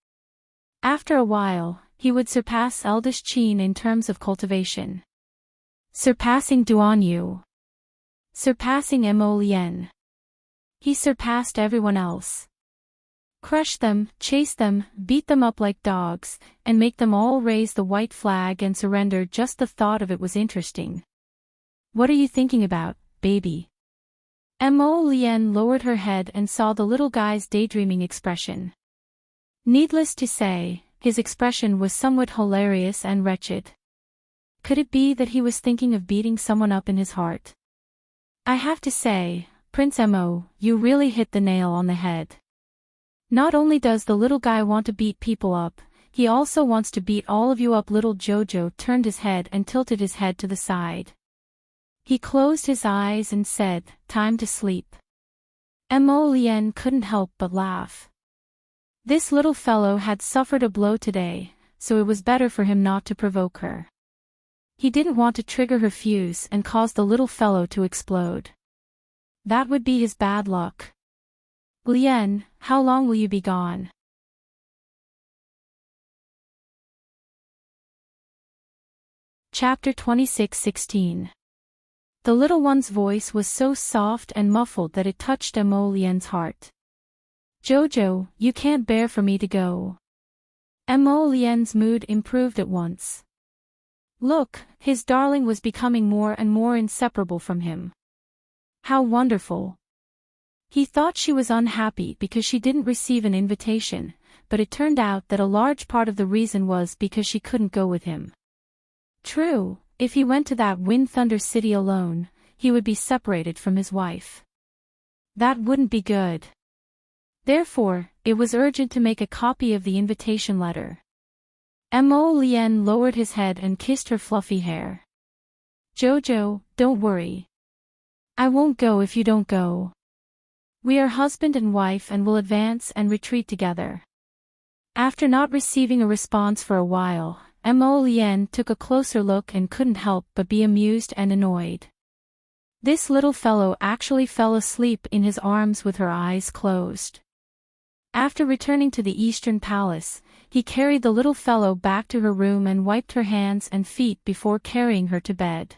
After a while, he would surpass eldest Qin in terms of cultivation. Surpassing Duan Yu. Surpassing Mo Lien. He surpassed everyone else. Crush them, chase them, beat them up like dogs, and make them all raise the white flag and surrender. Just the thought of it was interesting. What are you thinking about, baby. Mo Lien lowered her head and saw the little guy's daydreaming expression. Needless to say, his expression was somewhat hilarious and wretched. Could it be that he was thinking of beating someone up in his heart? I have to say, Prince Mo, you really hit the nail on the head. Not only does the little guy want to beat people up, he also wants to beat all of you up. Little Jojo turned his head and tilted his head to the side. He closed his eyes and said, "Time to sleep." Mo Lien couldn't help but laugh. This little fellow had suffered a blow today, so it was better for him not to provoke her. He didn't want to trigger her fuse and cause the little fellow to explode. That would be his bad luck. Lien, how long will you be gone? Chapter 26:16. The little one's voice was so soft and muffled that it touched Mo Lien's heart. Jojo, you can't bear for me to go. Mo Lien's mood improved at once. Look, his darling was becoming more and more inseparable from him. How wonderful. He thought she was unhappy because she didn't receive an invitation, but it turned out that a large part of the reason was because she couldn't go with him. True, if he went to that Wind Thunder City alone, he would be separated from his wife. That wouldn't be good. Therefore, it was urgent to make a copy of the invitation letter. Mo Lien lowered his head and kissed her fluffy hair. Jojo, don't worry. I won't go if you don't go. We are husband and wife and will advance and retreat together. After not receiving a response for a while, Mo Lien took a closer look and couldn't help but be amused and annoyed. This little fellow actually fell asleep in his arms with her eyes closed. After returning to the Eastern Palace, he carried the little fellow back to her room and wiped her hands and feet before carrying her to bed.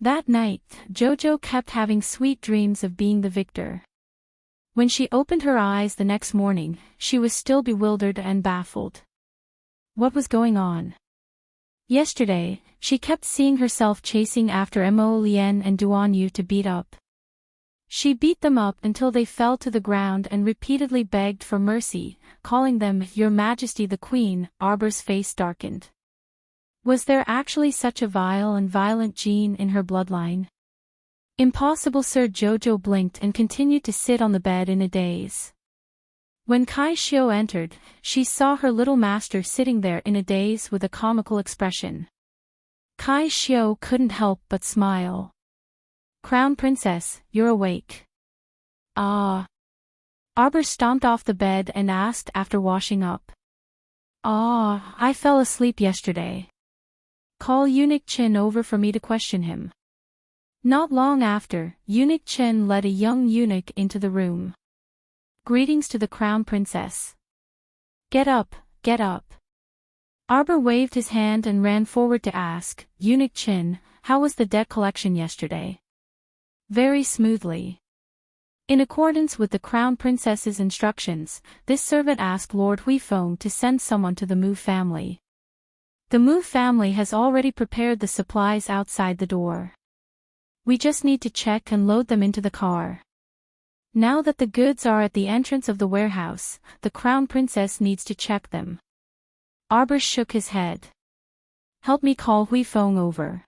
That night, Jojo kept having sweet dreams of being the victor. When she opened her eyes the next morning, she was still bewildered and baffled. What was going on? Yesterday, she kept seeing herself chasing after Mo Lien and Duan Yu to beat up. She beat them up until they fell to the ground and repeatedly begged for mercy, calling them "Your Majesty the Queen." Arbor's face darkened. Was there actually such a vile and violent gene in her bloodline? Impossible. Sir Jojo blinked and continued to sit on the bed in a daze. When Kai Xiu entered, she saw her little master sitting there in a daze with a comical expression. Kai Xiu couldn't help but smile. Crown Princess, you're awake. Ah. Arbor stomped off the bed and asked after washing up. Ah, I fell asleep yesterday. Call Eunuch Qin over for me to question him. Not long after, Eunuch Qin led a young eunuch into the room. Greetings to the Crown Princess. Get up, get up. Arbor waved his hand and ran forward to ask, Eunuch Qin, how was the debt collection yesterday? Very smoothly. In accordance with the Crown Princess's instructions, this servant asked Lord Huifeng to send someone to the Mu family. The Mu family has already prepared the supplies outside the door. We just need to check and load them into the car. Now that the goods are at the entrance of the warehouse, the Crown Princess needs to check them. Arbor shook his head. Help me call Huifeng over.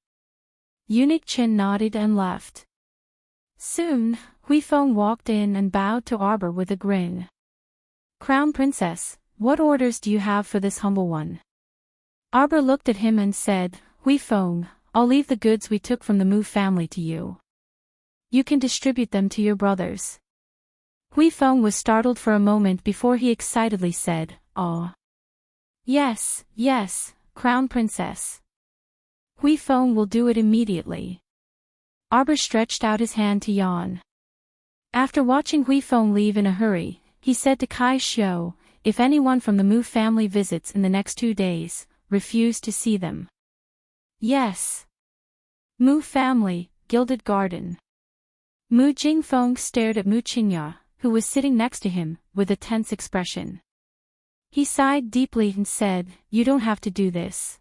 Eunuch Qin nodded and left. Soon, Huifeng walked in and bowed to Arbor with a grin. Crown Princess, what orders do you have for this humble one? Arbor looked at him and said, Huifeng, I'll leave the goods we took from the Mu family to you. You can distribute them to your brothers. Huifeng was startled for a moment before he excitedly said, "Ah. Yes, yes, Crown Princess. Huifeng will do it immediately." Arbor stretched out his hand to yawn. After watching Huifeng leave in a hurry, he said to Kai Xiu, if anyone from the Mu family visits in the next 2 days, refuse to see them. Yes. Mu family, Gilded Garden. Mu Jingfeng stared at Mu Qingya, who was sitting next to him, with a tense expression. He sighed deeply and said, You don't have to do this.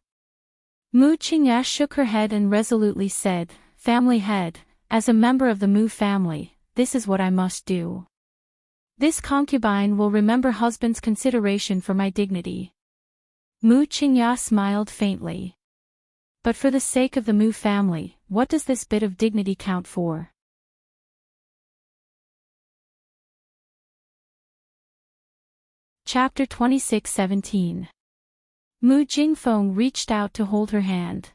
Mu Qingya shook her head and resolutely said, Family head, as a member of the Mu family, this is what I must do. This concubine will remember husband's consideration for my dignity. Mu Qingya smiled faintly. But for the sake of the Mu family, what does this bit of dignity count for? Chapter 26:17. Mu Jingfeng reached out to hold her hand.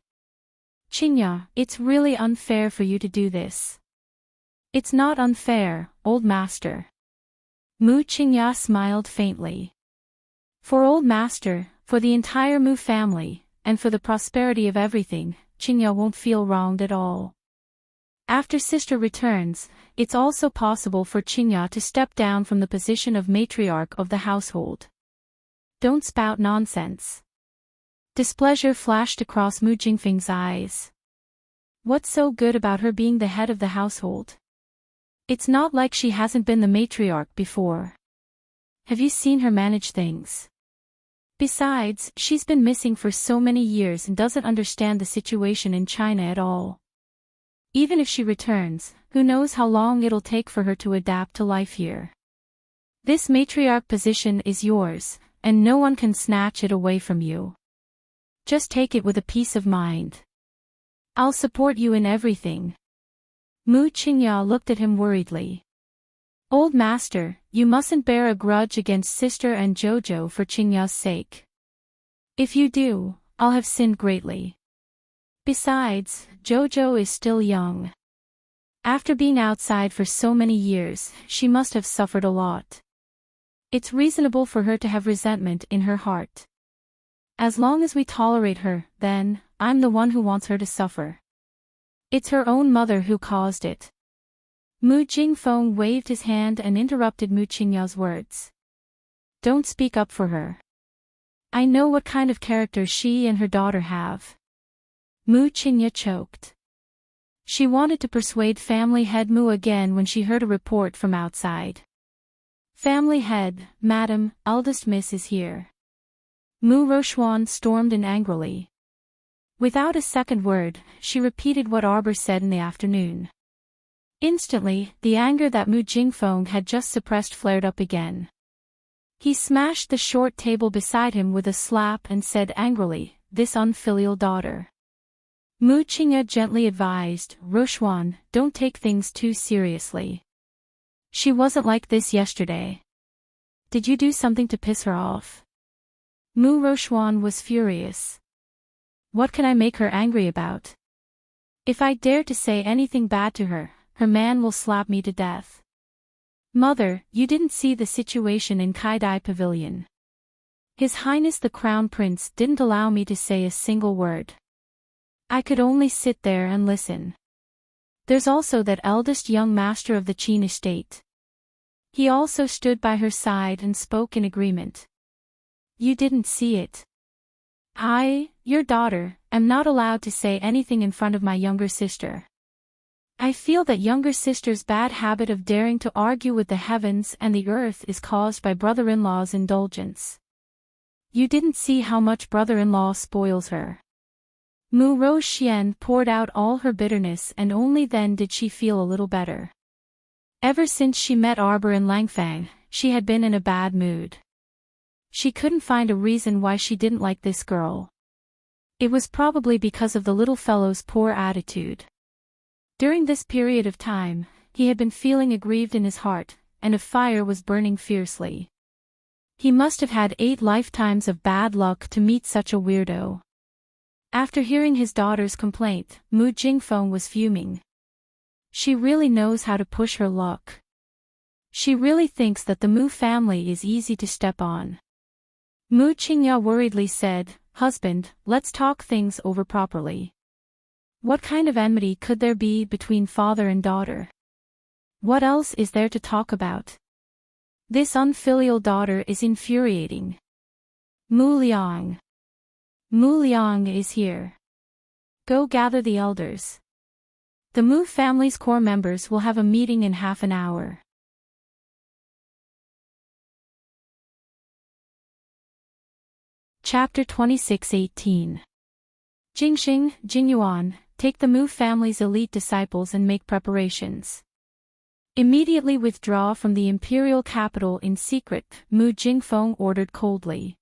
Qingya, it's really unfair for you to do this. It's not unfair, old master. Mu Qingya smiled faintly. For old master, for the entire Mu family, and for the prosperity of everything, Qingya won't feel wronged at all. After sister returns, it's also possible for Qingya to step down from the position of matriarch of the household. Don't spout nonsense. Displeasure flashed across Mu Jingfeng's eyes. What's so good about her being the head of the household? It's not like she hasn't been the matriarch before. Have you seen her manage things? Besides, she's been missing for so many years and doesn't understand the situation in China at all. Even if she returns, who knows how long it'll take for her to adapt to life here. This matriarch position is yours, and no one can snatch it away from you. Just take it with a peace of mind. I'll support you in everything. Mu Qingya looked at him worriedly. Old master, you mustn't bear a grudge against sister and Jojo for Qingya's sake. If you do, I'll have sinned greatly. Besides, Jojo is still young. After being outside for so many years, she must have suffered a lot. It's reasonable for her to have resentment in her heart. As long as we tolerate her, then, I'm the one who wants her to suffer. It's her own mother who caused it. Mu Jingfeng waved his hand and interrupted Mu Qingya's words. Don't speak up for her. I know what kind of character she and her daughter have. Mu Qingya choked. She wanted to persuade family head Mu again when she heard a report from outside. Family head, madam, eldest miss is here. Mu Rochuan stormed in angrily. Without a second word, she repeated what Arbor said in the afternoon. Instantly, the anger that Mu Jingfeng had just suppressed flared up again. He smashed the short table beside him with a slap and said angrily, "This unfilial daughter." Mu Qingya gently advised, "Rochuan, don't take things too seriously. She wasn't like this yesterday. Did you do something to piss her off?" Mu Rochuan was furious. What can I make her angry about? If I dare to say anything bad to her, her man will slap me to death. Mother, you didn't see the situation in Kaidai Pavilion. His Highness the Crown Prince didn't allow me to say a single word. I could only sit there and listen. There's also that eldest young master of the Qin estate. He also stood by her side and spoke in agreement. You didn't see it. I, your daughter, am not allowed to say anything in front of my younger sister. I feel that younger sister's bad habit of daring to argue with the heavens and the earth is caused by brother-in-law's indulgence. You didn't see how much brother-in-law spoils her. Mu Roxian poured out all her bitterness, and only then did she feel a little better. Ever since she met Arbor in Langfang, she had been in a bad mood. She couldn't find a reason why she didn't like this girl. It was probably because of the little fellow's poor attitude. During this period of time, he had been feeling aggrieved in his heart, and a fire was burning fiercely. He must have had 8 lifetimes of bad luck to meet such a weirdo. After hearing his daughter's complaint, Mu Jingfeng was fuming. She really knows how to push her luck. She really thinks that the Mu family is easy to step on. Mu Qingya worriedly said, "Husband, let's talk things over properly. What kind of enmity could there be between father and daughter? What else is there to talk about? This unfilial daughter is infuriating. Mu Liang. Mu Liang is here. Go gather the elders. The Mu family's core members will have a meeting in half an hour." Chapter 26:18. Jingxing, Jingyuan, take the Mu family's elite disciples and make preparations. Immediately withdraw from the imperial capital in secret, Mu Jingfeng ordered coldly.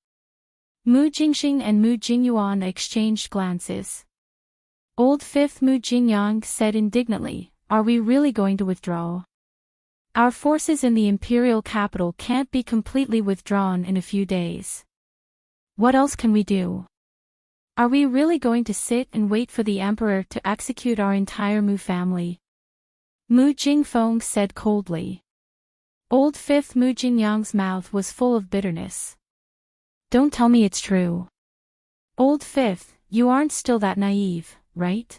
Mu Jingxing and Mu Jingyuan exchanged glances. Old Fifth Mu Jingyang said indignantly, "Are we really going to withdraw? Our forces in the imperial capital can't be completely withdrawn in a few days. What else can we do? Are we really going to sit and wait for the emperor to execute our entire Mu family?" Mu Jingfeng said coldly. Old Fifth Mu Jingyang's mouth was full of bitterness. "Don't tell me it's true. Old Fifth, you aren't still that naive, right?"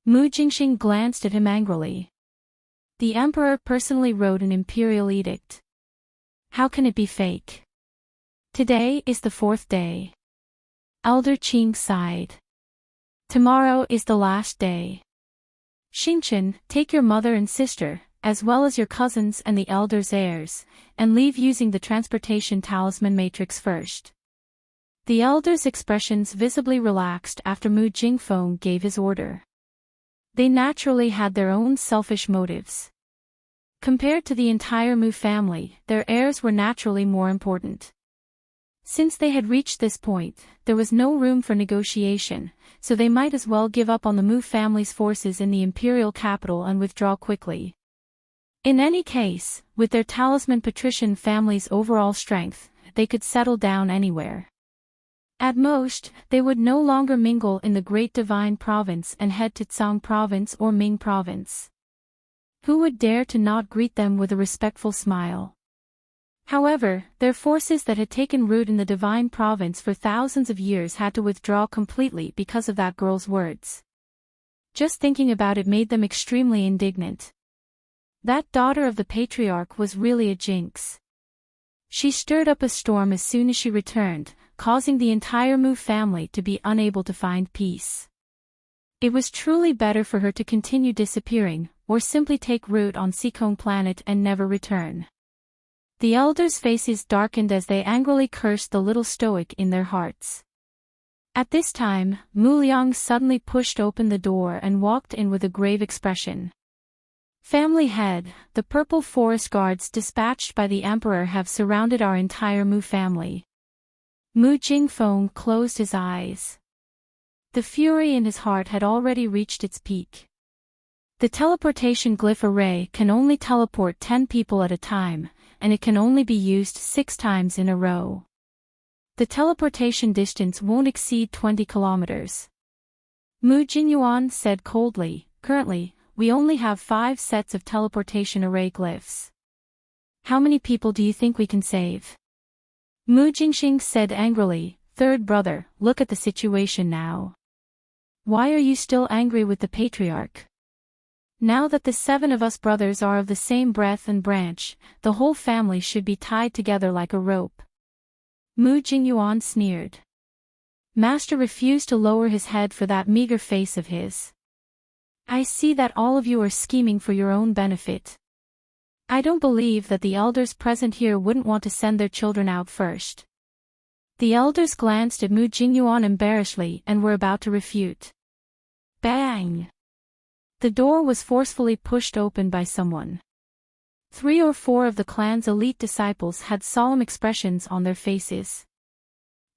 Mu Jingxing glanced at him angrily. The emperor personally wrote an imperial edict. How can it be fake? Today is the 4th day. Elder Qing sighed. Tomorrow is the last day. Xingchen, take your mother and sister, as well as your cousins and the elders' heirs, and leave using the transportation talisman matrix first. The elders' expressions visibly relaxed after Mu Jingfeng gave his order. They naturally had their own selfish motives. Compared to the entire Mu family, their heirs were naturally more important. Since they had reached this point, there was no room for negotiation, so they might as well give up on the Mu family's forces in the imperial capital and withdraw quickly. In any case, with their talisman patrician family's overall strength, they could settle down anywhere. At most, they would no longer mingle in the Great Divine Province and head to Tsang Province or Ming Province. Who would dare to not greet them with a respectful smile? However, their forces that had taken root in the Divine Province for thousands of years had to withdraw completely because of that girl's words. Just thinking about it made them extremely indignant. That daughter of the patriarch was really a jinx. She stirred up a storm as soon as she returned, causing the entire Mu family to be unable to find peace. It was truly better for her to continue disappearing, or simply take root on Seikong planet and never return. The elders' faces darkened as they angrily cursed the little stoic in their hearts. At this time, Mu Liang suddenly pushed open the door and walked in with a grave expression. "Family head, the purple forest guards dispatched by the emperor have surrounded our entire Mu family." Mu Jingfeng closed his eyes. The fury in his heart had already reached its peak. The teleportation glyph array can only teleport 10 people at a time, and it can only be used 6 times in a row. The teleportation distance won't exceed 20 kilometers. Mu Jinyuan said coldly, "Currently, we only have 5 sets of teleportation array glyphs. How many people do you think we can save?" Mu Jingxing said angrily, "Third brother, look at the situation now. Why are you still angry with the patriarch? Now that the 7 of us brothers are of the same breath and branch, the whole family should be tied together like a rope." Mu Jingyuan sneered. Master refused to lower his head for that meager face of his. "I see that all of you are scheming for your own benefit. I don't believe that the elders present here wouldn't want to send their children out first." The elders glanced at Mu Jingyuan embarrassedly and were about to refute. Bang! The door was forcefully pushed open by someone. 3 or 4 of the clan's elite disciples had solemn expressions on their faces.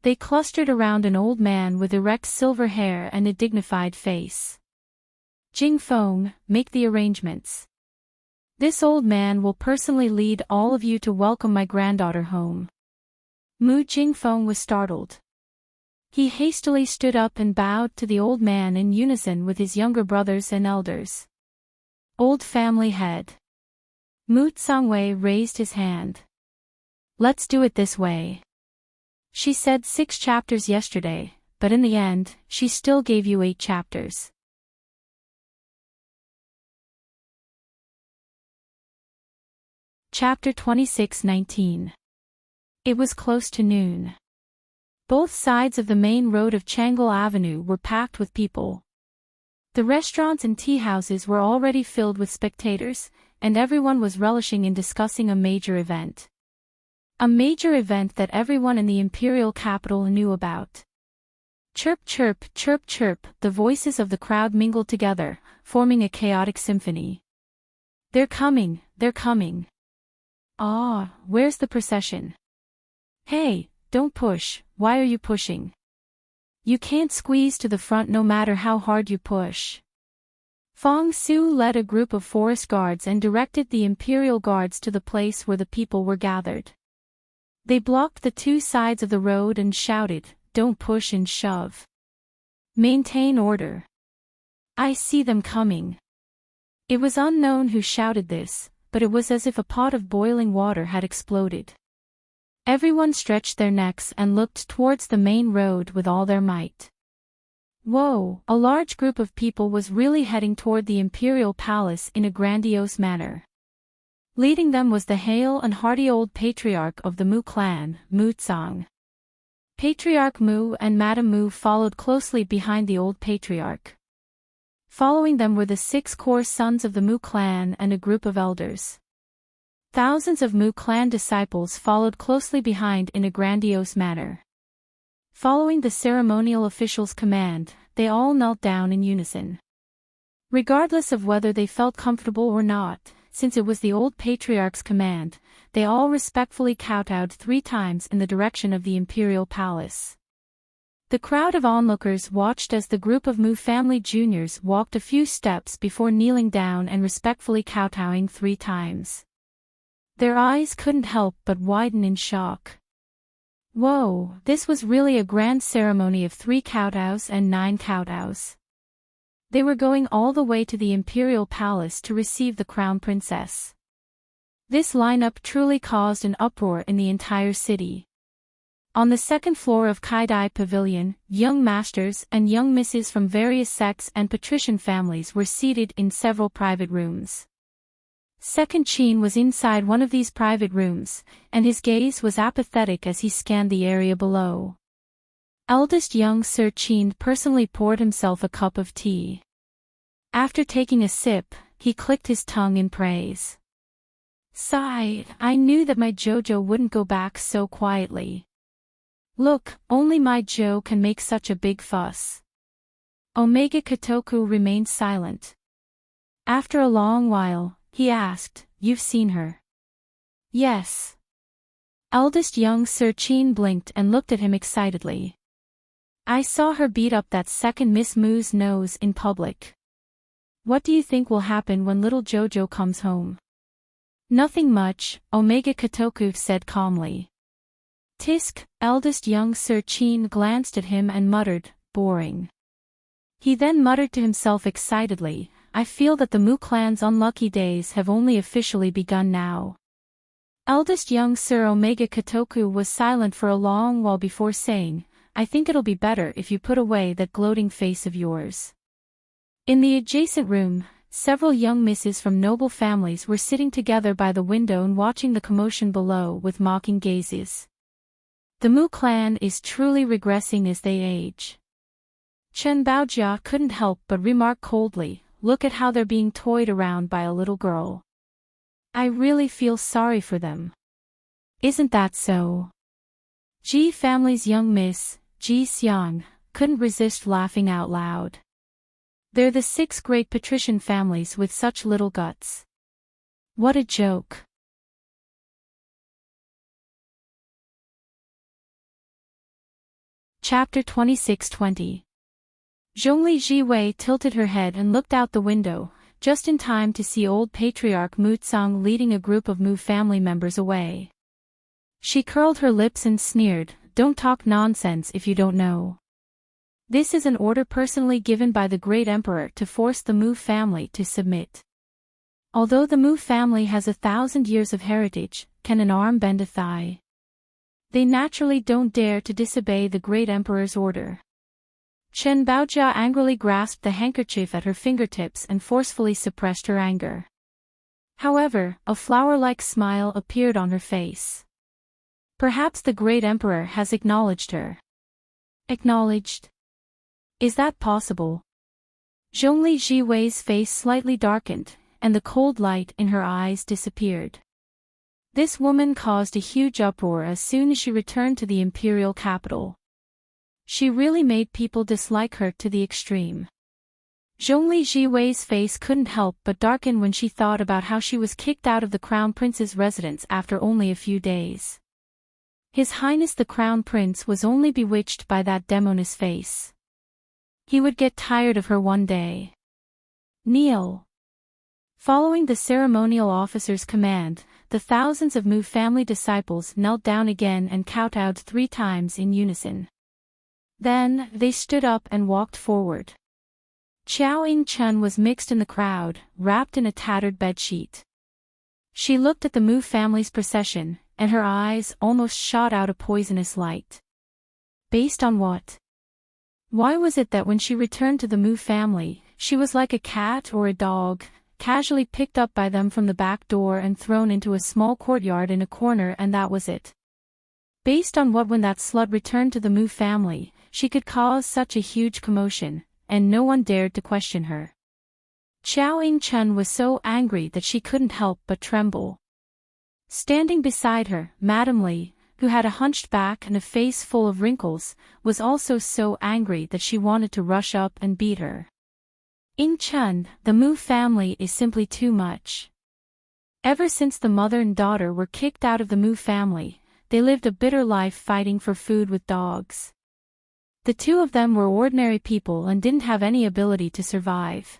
They clustered around an old man with erect silver hair and a dignified face. "Jingfeng, make the arrangements. This old man will personally lead all of you to welcome my granddaughter home." Mu Jingfeng was startled. He hastily stood up and bowed to the old man in unison with his younger brothers and elders. "Old family head." Mu Tsangwei raised his hand. "Let's do it this way. She said 6 chapters yesterday, but in the end, she still gave you 8 chapters. Chapter 26:19. It was close to noon. Both sides of the main road of Changle Avenue were packed with people. The restaurants and tea houses were already filled with spectators, and everyone was relishing in discussing a major event. A major event that everyone in the imperial capital knew about. Chirp chirp, chirp chirp, the voices of the crowd mingled together, forming a chaotic symphony. They're coming, they're coming. Ah, where's the procession? Hey, don't push, why are you pushing? You can't squeeze to the front no matter how hard you push. Fong Su led a group of forest guards and directed the Imperial Guards to the place where the people were gathered. They blocked the two sides of the road and shouted, "Don't push and shove. Maintain order. I see them coming." It was unknown who shouted this, but it was as if a pot of boiling water had exploded. Everyone stretched their necks and looked towards the main road with all their might. Whoa, a large group of people was really heading toward the Imperial Palace in a grandiose manner. Leading them was the hale and hearty old patriarch of the Mu clan, Mu Tsang. Patriarch Mu and Madame Mu followed closely behind the old patriarch. Following them were the 6 core sons of the Mu clan and a group of elders. Thousands of Mu clan disciples followed closely behind in a grandiose manner. Following the ceremonial official's command, they all knelt down in unison. Regardless of whether they felt comfortable or not, since it was the old patriarch's command, they all respectfully kowtowed 3 times in the direction of the imperial palace. The crowd of onlookers watched as the group of Mu family juniors walked a few steps before kneeling down and respectfully kowtowing 3 times. Their eyes couldn't help but widen in shock. Whoa, this was really a grand ceremony of 3 kowtows and 9 kowtows. They were going all the way to the imperial palace to receive the crown princess. This lineup truly caused an uproar in the entire city. On the 2nd floor of Kaidai Pavilion, young masters and young misses from various sects and patrician families were seated in several private rooms. Second Qin was inside one of these private rooms, and his gaze was apathetic as he scanned the area below. Eldest young Sir Qin personally poured himself a cup of tea. After taking a sip, he clicked his tongue in praise. Sigh, I knew that my Jojo wouldn't go back so quietly. Look, only my Jo can make such a big fuss. Omega Kotoku remained silent. After a long while, he asked, "You've seen her?" "Yes." Eldest young Sir Qin blinked and looked at him excitedly. "I saw her beat up that second Miss Mu's nose in public. What do you think will happen when little Jojo comes home?" "Nothing much," Omega Kotoku said calmly. Tisk, eldest young Sir Qin glanced at him and muttered, "Boring." He then muttered to himself excitedly, "I feel that the Mu clan's unlucky days have only officially begun now." Eldest young Sir Omega Kotoku was silent for a long while before saying, "I think it'll be better if you put away that gloating face of yours." In the adjacent room, several young misses from noble families were sitting together by the window and watching the commotion below with mocking gazes. The Mu clan is truly regressing as they age. Chen Baojia couldn't help but remark coldly, "Look at how they're being toyed around by a little girl. I really feel sorry for them." "Isn't that so?" Ji family's young miss, Ji Xiang, couldn't resist laughing out loud. They're the 6 great patrician families with such little guts. What a joke. Chapter 26-20. Zhongli Jiwei tilted her head and looked out the window, just in time to see old patriarch Mu Tsang leading a group of Mu family members away. She curled her lips and sneered, "Don't talk nonsense if you don't know. This is an order personally given by the great emperor to force the Mu family to submit. Although the Mu family has 1,000 years of heritage, can an arm bend a thigh? They naturally don't dare to disobey the great emperor's order." Chen Baojia angrily grasped the handkerchief at her fingertips and forcefully suppressed her anger. However, a flower-like smile appeared on her face. Perhaps the great emperor has acknowledged her. Acknowledged? Is that possible? Zhongli Jiwei's face slightly darkened, and the cold light in her eyes disappeared. This woman caused a huge uproar as soon as she returned to the imperial capital. She really made people dislike her to the extreme. Zhongli Jiwei's face couldn't help but darken when she thought about how she was kicked out of the Crown Prince's residence after only a few days. His Highness the Crown Prince was only bewitched by that demoness face. He would get tired of her one day. Kneel. Following the ceremonial officer's command, the thousands of Mu family disciples knelt down again and kowtowed 3 times in unison. Then, they stood up and walked forward. Xiao Ying-chun was mixed in the crowd, wrapped in a tattered bedsheet. She looked at the Mu family's procession, and her eyes almost shot out a poisonous light. Based on what? Why was it that when she returned to the Mu family, she was like a cat or a dog, casually picked up by them from the back door and thrown into a small courtyard in a corner, and that was it? Based on what? When that slut returned to the Mu family, she could cause such a huge commotion, and no one dared to question her. Xiao Ying-chun was so angry that she couldn't help but tremble. Standing beside her, Madame Li, who had a hunched back and a face full of wrinkles, was also so angry that she wanted to rush up and beat her. Ying-chun, the Mu family is simply too much. Ever since the mother and daughter were kicked out of the Mu family, they lived a bitter life fighting for food with dogs. The 2 of them were ordinary people and didn't have any ability to survive.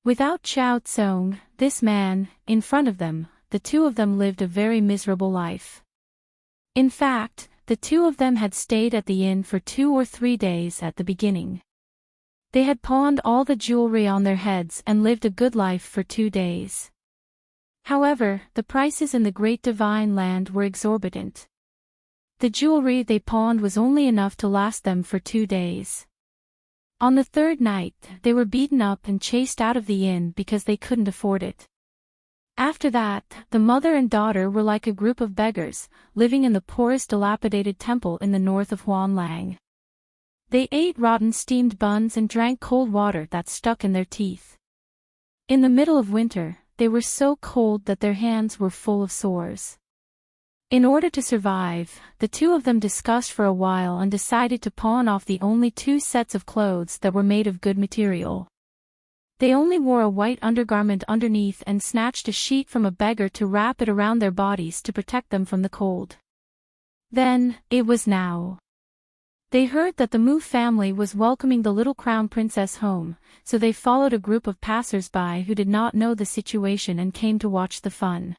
Without Xiao Tsong, this man, in front of them, the 2 of them lived a very miserable life. In fact, the 2 of them had stayed at the inn for 2 or 3 days at the beginning. They had pawned all the jewelry on their heads and lived a good life for 2 days. However, the prices in the Great Divine Land were exorbitant. The jewelry they pawned was only enough to last them for 2 days. On the 3rd night, they were beaten up and chased out of the inn because they couldn't afford it. After that, the mother and daughter were like a group of beggars, living in the poorest dilapidated temple in the north of Huanlang. They ate rotten steamed buns and drank cold water that stuck in their teeth. In the middle of winter, they were so cold that their hands were full of sores. In order to survive, the 2 of them discussed for a while and decided to pawn off the only 2 sets of clothes that were made of good material. They only wore a white undergarment underneath and snatched a sheet from a beggar to wrap it around their bodies to protect them from the cold. Then, it was now. They heard that the Mu family was welcoming the little crown princess home, so they followed a group of passers-by who did not know the situation and came to watch the fun.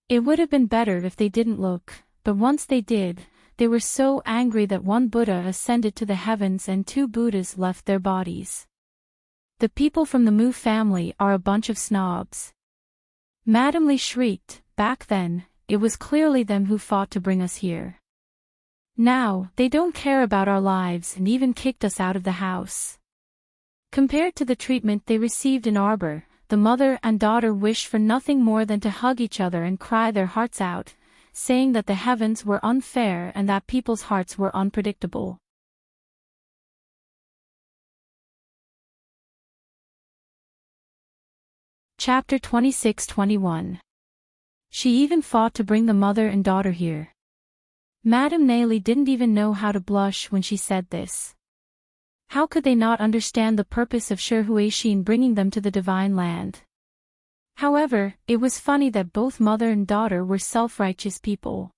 It would have been better if they didn't look, but once they did, they were so angry that 1 Buddha ascended to the heavens and 2 Buddhas left their bodies. The people from the Mu family are a bunch of snobs. Madame Li shrieked. Back then, it was clearly them who fought to bring us here. Now, they don't care about our lives and even kicked us out of the house. Compared to the treatment they received in Arbor, the mother and daughter wished for nothing more than to hug each other and cry their hearts out, saying that the heavens were unfair and that people's hearts were unpredictable. Chapter 26-21. She even fought to bring the mother and daughter here. Madame Nayli didn't even know how to blush when she said this. How could they not understand the purpose of Shi Huixin bringing them to the Divine Land? However, it was funny that both mother and daughter were self-righteous people.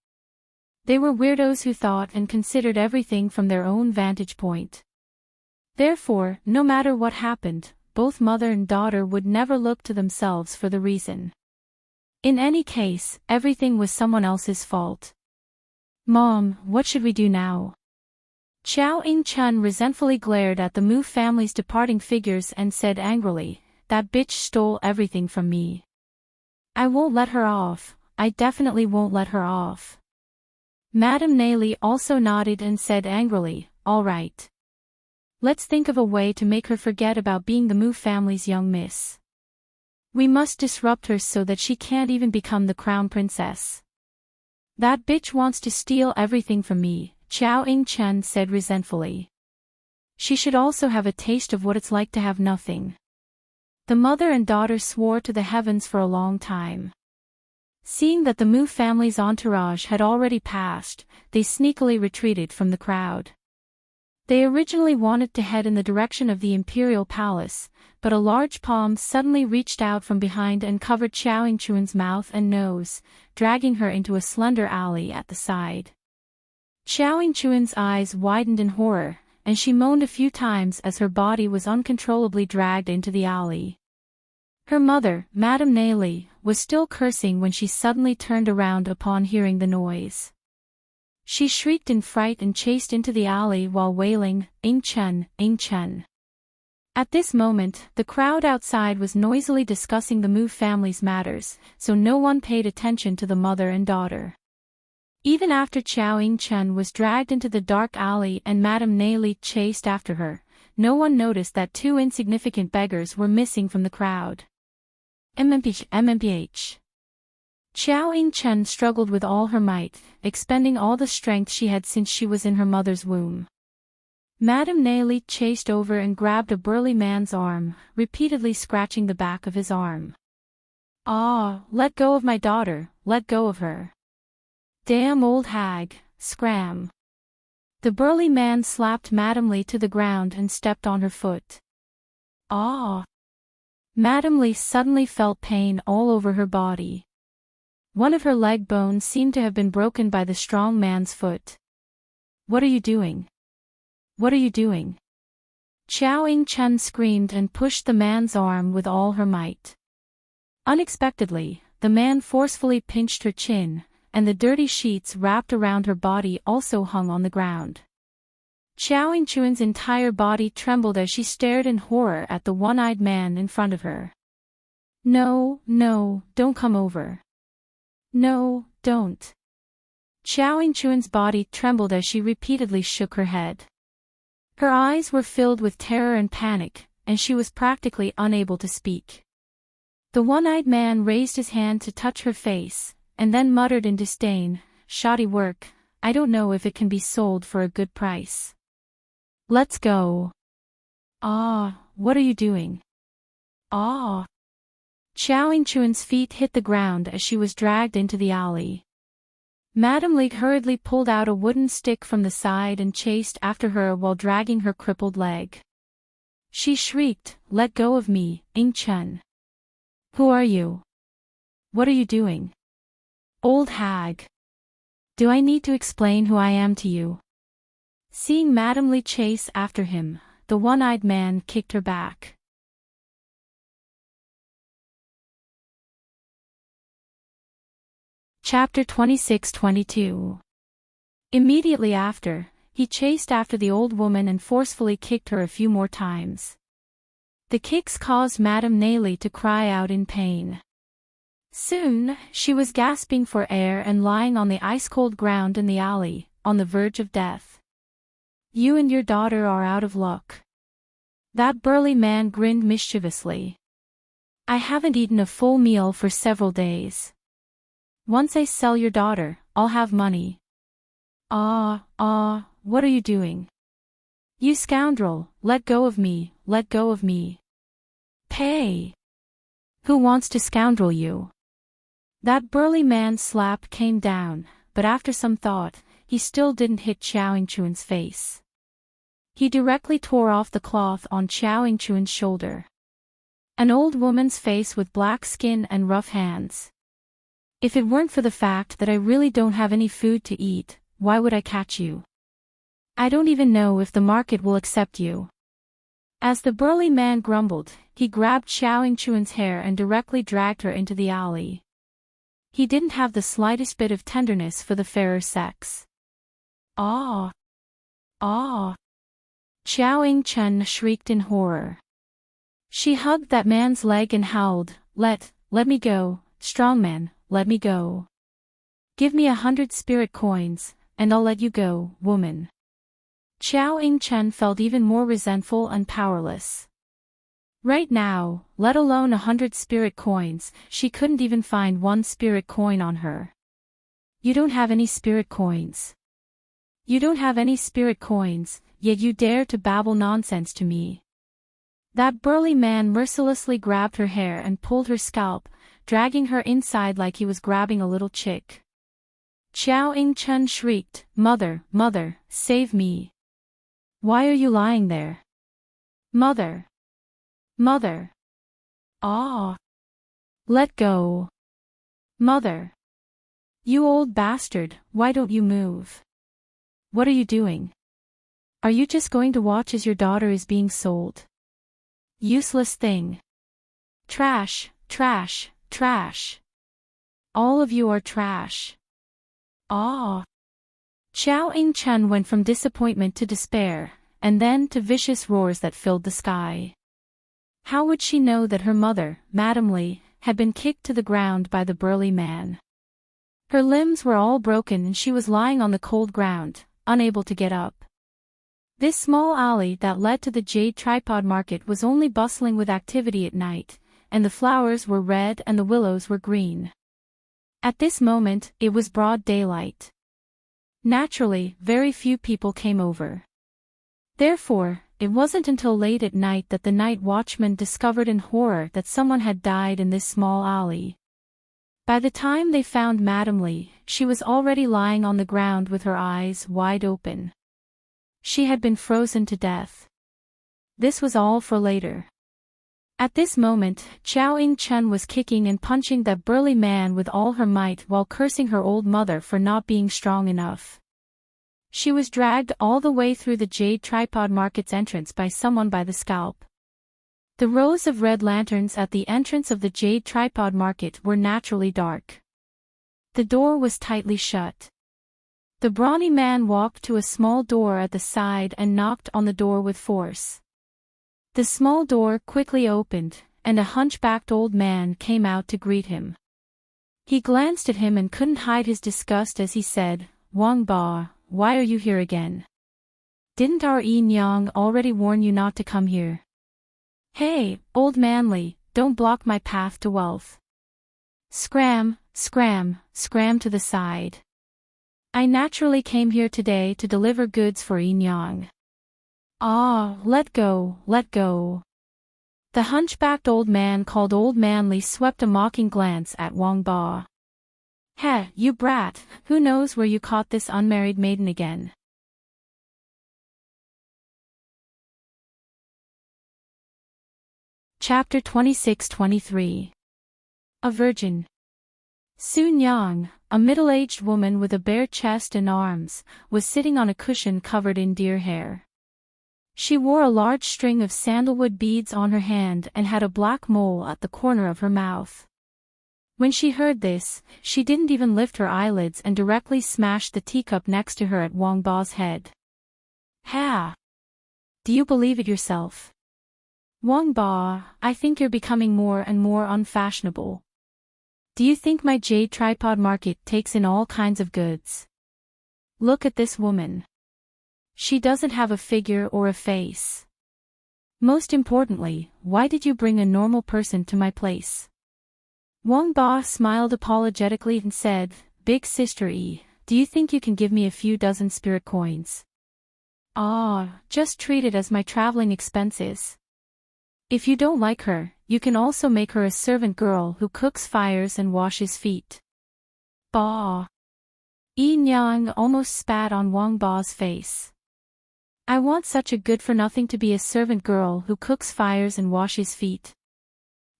They were weirdos who thought and considered everything from their own vantage point. Therefore, no matter what happened, both mother and daughter would never look to themselves for the reason. In any case, everything was someone else's fault. Mom, what should we do now? Xiao Ying-chun resentfully glared at the Mu family's departing figures and said angrily, "That bitch stole everything from me. I won't let her off, I definitely won't let her off." Madame Nayli also nodded and said angrily, "All right. Let's think of a way to make her forget about being the Mu family's young miss. We must disrupt her so that she can't even become the crown princess." "That bitch wants to steal everything from me," Xiao Ying-chun said resentfully. "She should also have a taste of what it's like to have nothing." The mother and daughter swore to the heavens for a long time. Seeing that the Mu family's entourage had already passed, they sneakily retreated from the crowd. They originally wanted to head in the direction of the imperial palace, but a large palm suddenly reached out from behind and covered Xiao Yingchuan's mouth and nose, dragging her into a slender alley at the side. Xiao Yingchuan's eyes widened in horror, and she moaned a few times as her body was uncontrollably dragged into the alley. Her mother, Madame Neili, was still cursing when she suddenly turned around upon hearing the noise. She shrieked in fright and chased into the alley while wailing, "Ing Chen, Ing Chen." At this moment, the crowd outside was noisily discussing the Mu family's matters, so no one paid attention to the mother and daughter. Even after Xiao Yingchen was dragged into the dark alley and Madame Neili chased after her, no one noticed that two insignificant beggars were missing from the crowd. MMPH. Xiao Yingchen struggled with all her might, expending all the strength she had since she was in her mother's womb. Madame Neili chased over and grabbed a burly man's arm, repeatedly scratching the back of his arm. "Ah, let go of my daughter, let go of her. Damn old hag, scram." The burly man slapped Madame Li to the ground and stepped on her foot. "Ah." Madame Li suddenly felt pain all over her body. One of her leg bones seemed to have been broken by the strong man's foot. "What are you doing? What are you doing?" Xiao Yingchen screamed and pushed the man's arm with all her might. Unexpectedly, the man forcefully pinched her chin, and the dirty sheets wrapped around her body also hung on the ground. Xiao Yingchuan's entire body trembled as she stared in horror at the one-eyed man in front of her. "No, no, don't come over. No, don't." Xiao Yingchuan's body trembled as she repeatedly shook her head. Her eyes were filled with terror and panic, and she was practically unable to speak. The one-eyed man raised his hand to touch her face, and then muttered in disdain, "Shoddy work, I don't know if it can be sold for a good price. Let's go." "Ah, what are you doing?" "Ah." Xiao Yingchuan's feet hit the ground as she was dragged into the alley. Madame Li hurriedly pulled out a wooden stick from the side and chased after her while dragging her crippled leg. She shrieked, "Let go of me, Ing Chen. Who are you? What are you doing? Old hag. Do I need to explain who I am to you?" Seeing Madame Li chase after him, the one-eyed man kicked her back. Chapter 26-22. Immediately after, he chased after the old woman and forcefully kicked her a few more times. The kicks caused Madame Neili to cry out in pain. Soon, she was gasping for air and lying on the ice-cold ground in the alley, on the verge of death. "You and your daughter are out of luck." That burly man grinned mischievously. "I haven't eaten a full meal for several days. Once I sell your daughter, I'll have money." Ah, what are you doing? You scoundrel, let go of me, let go of me. Pay. Who wants to scoundrel you?" That burly man's slap came down, but after some thought, he still didn't hit Xiao Yingchuan's face. He directly tore off the cloth on Xiao Yingchuan's shoulder. An old woman's face with black skin and rough hands. "If it weren't for the fact that I really don't have any food to eat, why would I catch you? I don't even know if the market will accept you." As the burly man grumbled, he grabbed Xiao Yingchuan's hair and directly dragged her into the alley. He didn't have the slightest bit of tenderness for the fairer sex. "Ah! Ah!" Xiao Yingchen shrieked in horror. She hugged that man's leg and howled, Let me go, strong man, let me go. Give me 100 spirit coins, and I'll let you go, woman." Xiao Yingchen felt even more resentful and powerless. Right now, let alone 100 spirit coins, she couldn't even find 1 spirit coin on her. "You don't have any spirit coins. You don't have any spirit coins, yet you dare to babble nonsense to me." That burly man mercilessly grabbed her hair and pulled her scalp, dragging her inside like he was grabbing a little chick. Xiao Yingchen shrieked, Mother, save me. Why are you lying there? Mother. Mother. Ah. Let go. Mother. You old bastard, why don't you move? What are you doing? Are you just going to watch as your daughter is being sold? Useless thing. Trash, trash, trash. All of you are trash. Ah. Xiao Ying-chen went from disappointment to despair, and then to vicious roars that filled the sky. How would she know that her mother, Madame Li, had been kicked to the ground by the burly man? Her limbs were all broken and she was lying on the cold ground, unable to get up. This small alley that led to the Jade Tripod Market was only bustling with activity at night, and the flowers were red and the willows were green. At this moment, it was broad daylight. Naturally, very few people came over. Therefore, it wasn't until late at night that the night watchman discovered in horror that someone had died in this small alley. By the time they found Madame Li, she was already lying on the ground with her eyes wide open. She had been frozen to death. This was all for later. At this moment, Xiao Ying-chen was kicking and punching that burly man with all her might while cursing her old mother for not being strong enough. She was dragged all the way through the Jade Tripod Market's entrance by someone by the scalp. The rows of red lanterns at the entrance of the Jade Tripod Market were naturally dark. The door was tightly shut. The brawny man walked to a small door at the side and knocked on the door with force. The small door quickly opened, and a hunchbacked old man came out to greet him. He glanced at him and couldn't hide his disgust as he said, "Wang Ba, why are you here again? Didn't our Yin Yang already warn you not to come here? Hey, old manly, don't block my path to wealth. Scram, scram, scram to the side. I naturally came here today to deliver goods for Yin Yang. Ah, let go, let go." The hunchbacked old man called Old Manly swept a mocking glance at Wang Ba. "Heh, you brat, who knows where you caught this unmarried maiden again?" Chapter 26-23. A Virgin. Sun Yang, a middle-aged woman with a bare chest and arms, was sitting on a cushion covered in deer hair. She wore a large string of sandalwood beads on her hand and had a black mole at the corner of her mouth. When she heard this, she didn't even lift her eyelids and directly smashed the teacup next to her at Wang Ba's head. "Ha! Do you believe it yourself? Wang Ba, I think you're becoming more and more unfashionable. Do you think my Jade Tripod Market takes in all kinds of goods? Look at this woman. She doesn't have a figure or a face. Most importantly, why did you bring a normal person to my place?" Wang Ba smiled apologetically and said, "Big sister E, do you think you can give me a few dozen spirit coins? Ah, just treat it as my traveling expenses. If you don't like her, you can also make her a servant girl who cooks fires and washes feet." Ba. Yin Yang almost spat on Wang Ba's face. "I want such a good-for-nothing to be a servant girl who cooks fires and washes feet.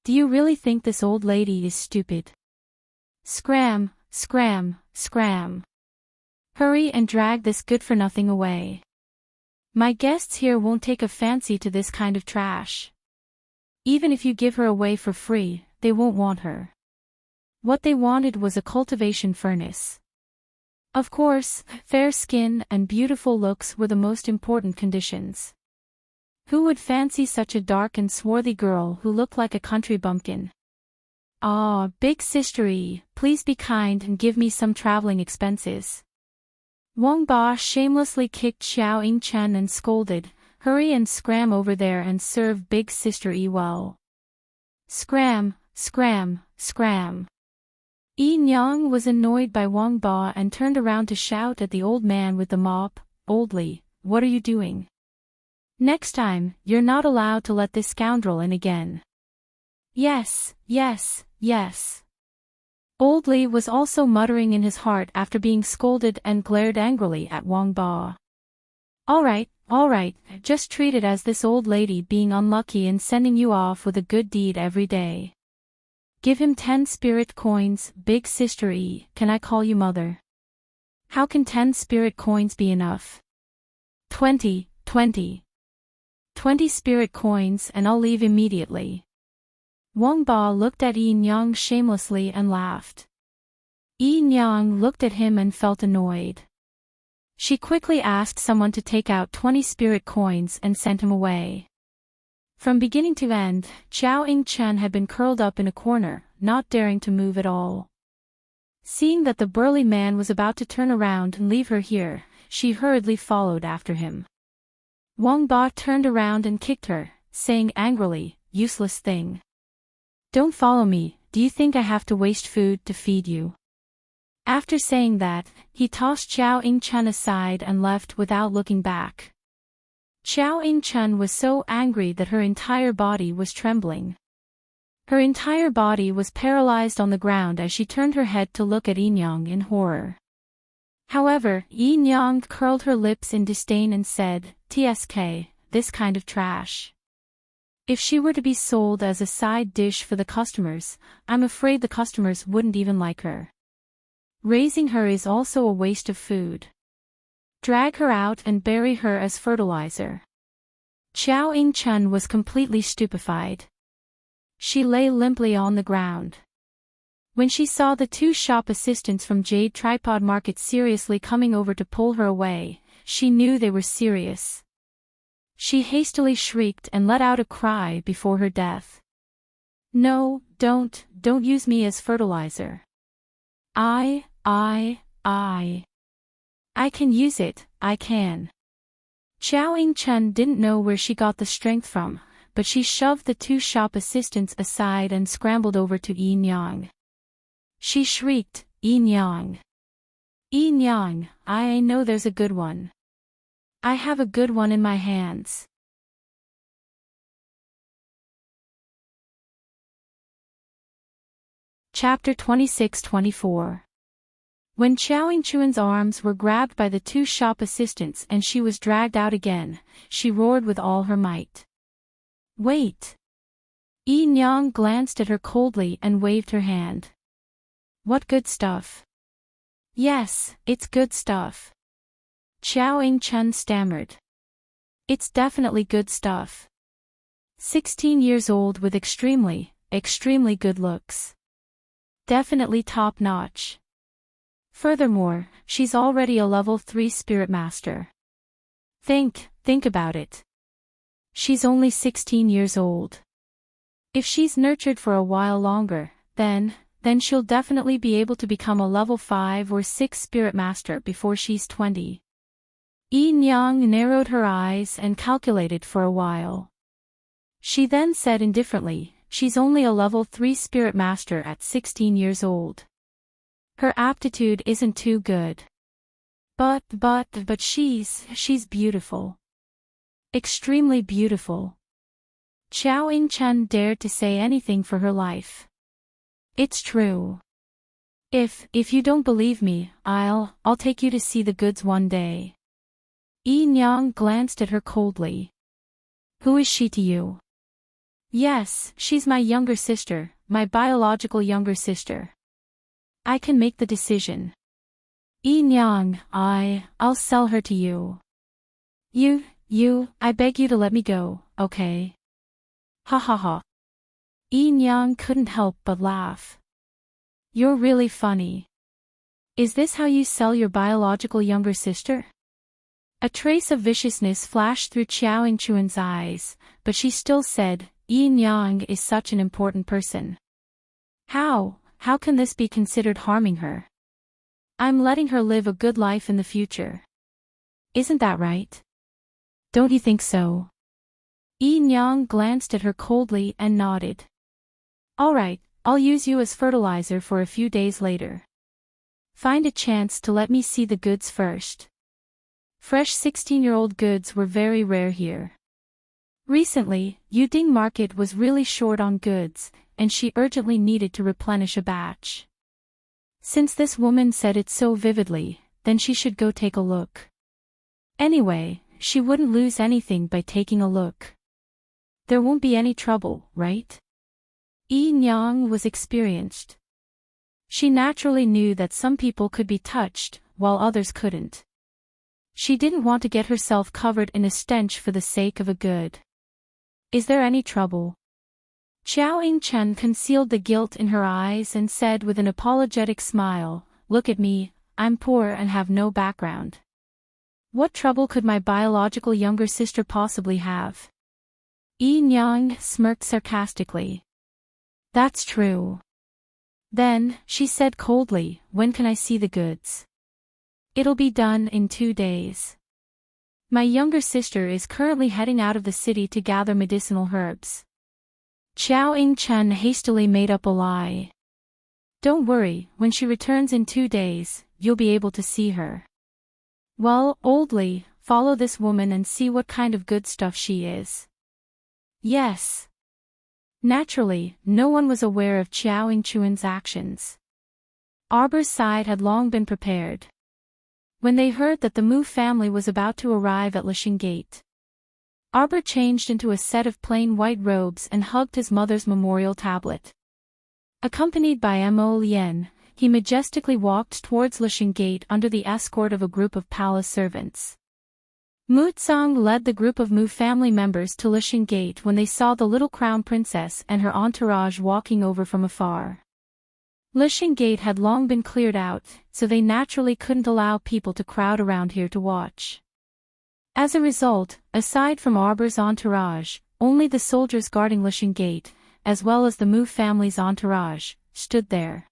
Do you really think this old lady is stupid? Scram, scram, scram. Hurry and drag this good-for-nothing away. My guests here won't take a fancy to this kind of trash. Even if you give her away for free, they won't want her." What they wanted was a cultivation furnace. Of course, fair skin and beautiful looks were the most important conditions. Who would fancy such a dark and swarthy girl who looked like a country bumpkin? "Ah, big sistery, please be kind and give me some traveling expenses." Wang Ba shamelessly kicked Xiao Ying-chen and scolded, "Hurry and scram over there and serve big sister E well." Scram, scram, scram. Yin Yang was annoyed by Wang Ba and turned around to shout at the old man with the mop, "Oldly, what are you doing? Next time, you're not allowed to let this scoundrel in again." "Yes, yes, yes." Oldly was also muttering in his heart after being scolded and glared angrily at Wang Ba. "All right, Alright, just treat it as this old lady being unlucky and sending you off with a good deed every day. Give him 10 spirit coins, big sister E, can I call you mother? How can 10 spirit coins be enough? 20 spirit coins and I'll leave immediately. Wang Ba looked at Yi Nyang shamelessly and laughed. Yi Nyang looked at him and felt annoyed. She quickly asked someone to take out 20 spirit coins and sent him away. From beginning to end, Zhao Yingchen had been curled up in a corner, not daring to move at all. Seeing that the burly man was about to turn around and leave her here, she hurriedly followed after him. Wang Ba turned around and kicked her, saying angrily, "Useless thing. Don't follow me, do you think I have to waste food to feed you?" After saying that, he tossed Zhao Yingchen aside and left without looking back. Zhao Yingchen was so angry that her entire body was trembling. Her entire body was paralyzed on the ground as she turned her head to look at Yi Nyang in horror. However, Yi Nyang curled her lips in disdain and said, "Tsk, this kind of trash. If she were to be sold as a side dish for the customers, I'm afraid the customers wouldn't even like her. Raising her is also a waste of food. Drag her out and bury her as fertilizer." Zhao Yingchen was completely stupefied. She lay limply on the ground. When she saw the 2 shop assistants from Jade Tripod Market seriously coming over to pull her away, she knew they were serious. She hastily shrieked and let out a cry before her death. "No, don't use me as fertilizer. I can use it, I can." Zhao Yingchen didn't know where she got the strength from, but she shoved the 2 shop assistants aside and scrambled over to Yi Nyang. She shrieked, "Yi Nyang! Yi Nyang, I know there's a good one. I have a good one in my hands." Chapter 26-24. When Zhao Yingchuan's arms were grabbed by the 2 shop assistants and she was dragged out again, she roared with all her might. "Wait!" Yi Nyang glanced at her coldly and waved her hand. "What good stuff?" "Yes, it's good stuff." Zhao Yingchen stammered. "It's definitely good stuff. 16 years old with extremely good looks. Definitely top-notch. Furthermore, she's already a level 3 spirit master. Think about it. She's only 16 years old. If she's nurtured for a while longer, then she'll definitely be able to become a level 5 or 6 spirit master before she's 20. Yi Nyang narrowed her eyes and calculated for a while. She then said indifferently, "She's only a level 3 spirit master at 16 years old. Her aptitude isn't too good. But she's beautiful. Extremely beautiful." Zhao Yingchen dared to say anything for her life. "It's true. If you don't believe me, I'll take you to see the goods one day." Yi Nyang glanced at her coldly. "Who is she to you?" "Yes, she's my younger sister, my biological younger sister. I can make the decision. Yi Nyang, I'll sell her to you. I beg you to let me go, okay?" Ha ha ha. Yi Nyang couldn't help but laugh. "You're really funny. Is this how you sell your biological younger sister?" A trace of viciousness flashed through Zhao Yingchuan's eyes, but she still said, "Yi Nyang is such an important person. How can this be considered harming her? I'm letting her live a good life in the future. Isn't that right? Don't you think so?" Yi Nyang glanced at her coldly and nodded. "Alright, I'll use you as fertilizer for a few days later. Find a chance to let me see the goods first." Fresh 16-year-old goods were very rare here. Recently, Yuding Market was really short on goods, and she urgently needed to replenish a batch. Since this woman said it so vividly, then she should go take a look. Anyway, she wouldn't lose anything by taking a look. There won't be any trouble, right? Yi Nyang was experienced. She naturally knew that some people could be touched, while others couldn't. She didn't want to get herself covered in a stench for the sake of a good. Is there any trouble? Xiao Yingchen concealed the guilt in her eyes and said with an apologetic smile, "Look at me, I'm poor and have no background. What trouble could my biological younger sister possibly have?" Yi Nyang smirked sarcastically. "That's true." Then, she said coldly, "When can I see the goods?" "It'll be done in 2 days. My younger sister is currently heading out of the city to gather medicinal herbs." Xiao Yingchen hastily made up a lie. "Don't worry, when she returns in 2 days, you'll be able to see her." "Well, Oldly, follow this woman and see what kind of good stuff she is." "Yes." Naturally, no one was aware of Xiao Yingchuan's actions. Arbor's side had long been prepared. When they heard that the Mu family was about to arrive at Lishing Gate, Arbor changed into a set of plain white robes and hugged his mother's memorial tablet. Accompanied by Mo Lian, he majestically walked towards Lishing Gate under the escort of a group of palace servants. Mu Tsang led the group of Mu family members to Lishing Gate when they saw the little crown princess and her entourage walking over from afar. Lishing Gate had long been cleared out, so they naturally couldn't allow people to crowd around here to watch. As a result, aside from Arbor's entourage, only the soldiers guarding Lishing Gate, as well as the Mu family's entourage, stood there.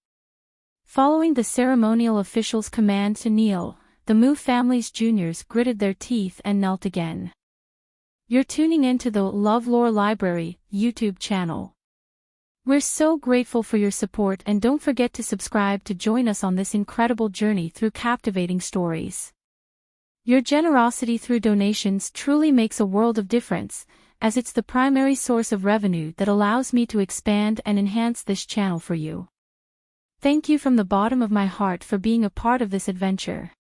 Following the ceremonial official's command to kneel, the Mu family's juniors gritted their teeth and knelt again. You're tuning into the LoveLore Library YouTube channel. We're so grateful for your support, and don't forget to subscribe to join us on this incredible journey through captivating stories. Your generosity through donations truly makes a world of difference, as it's the primary source of revenue that allows me to expand and enhance this channel for you. Thank you from the bottom of my heart for being a part of this adventure.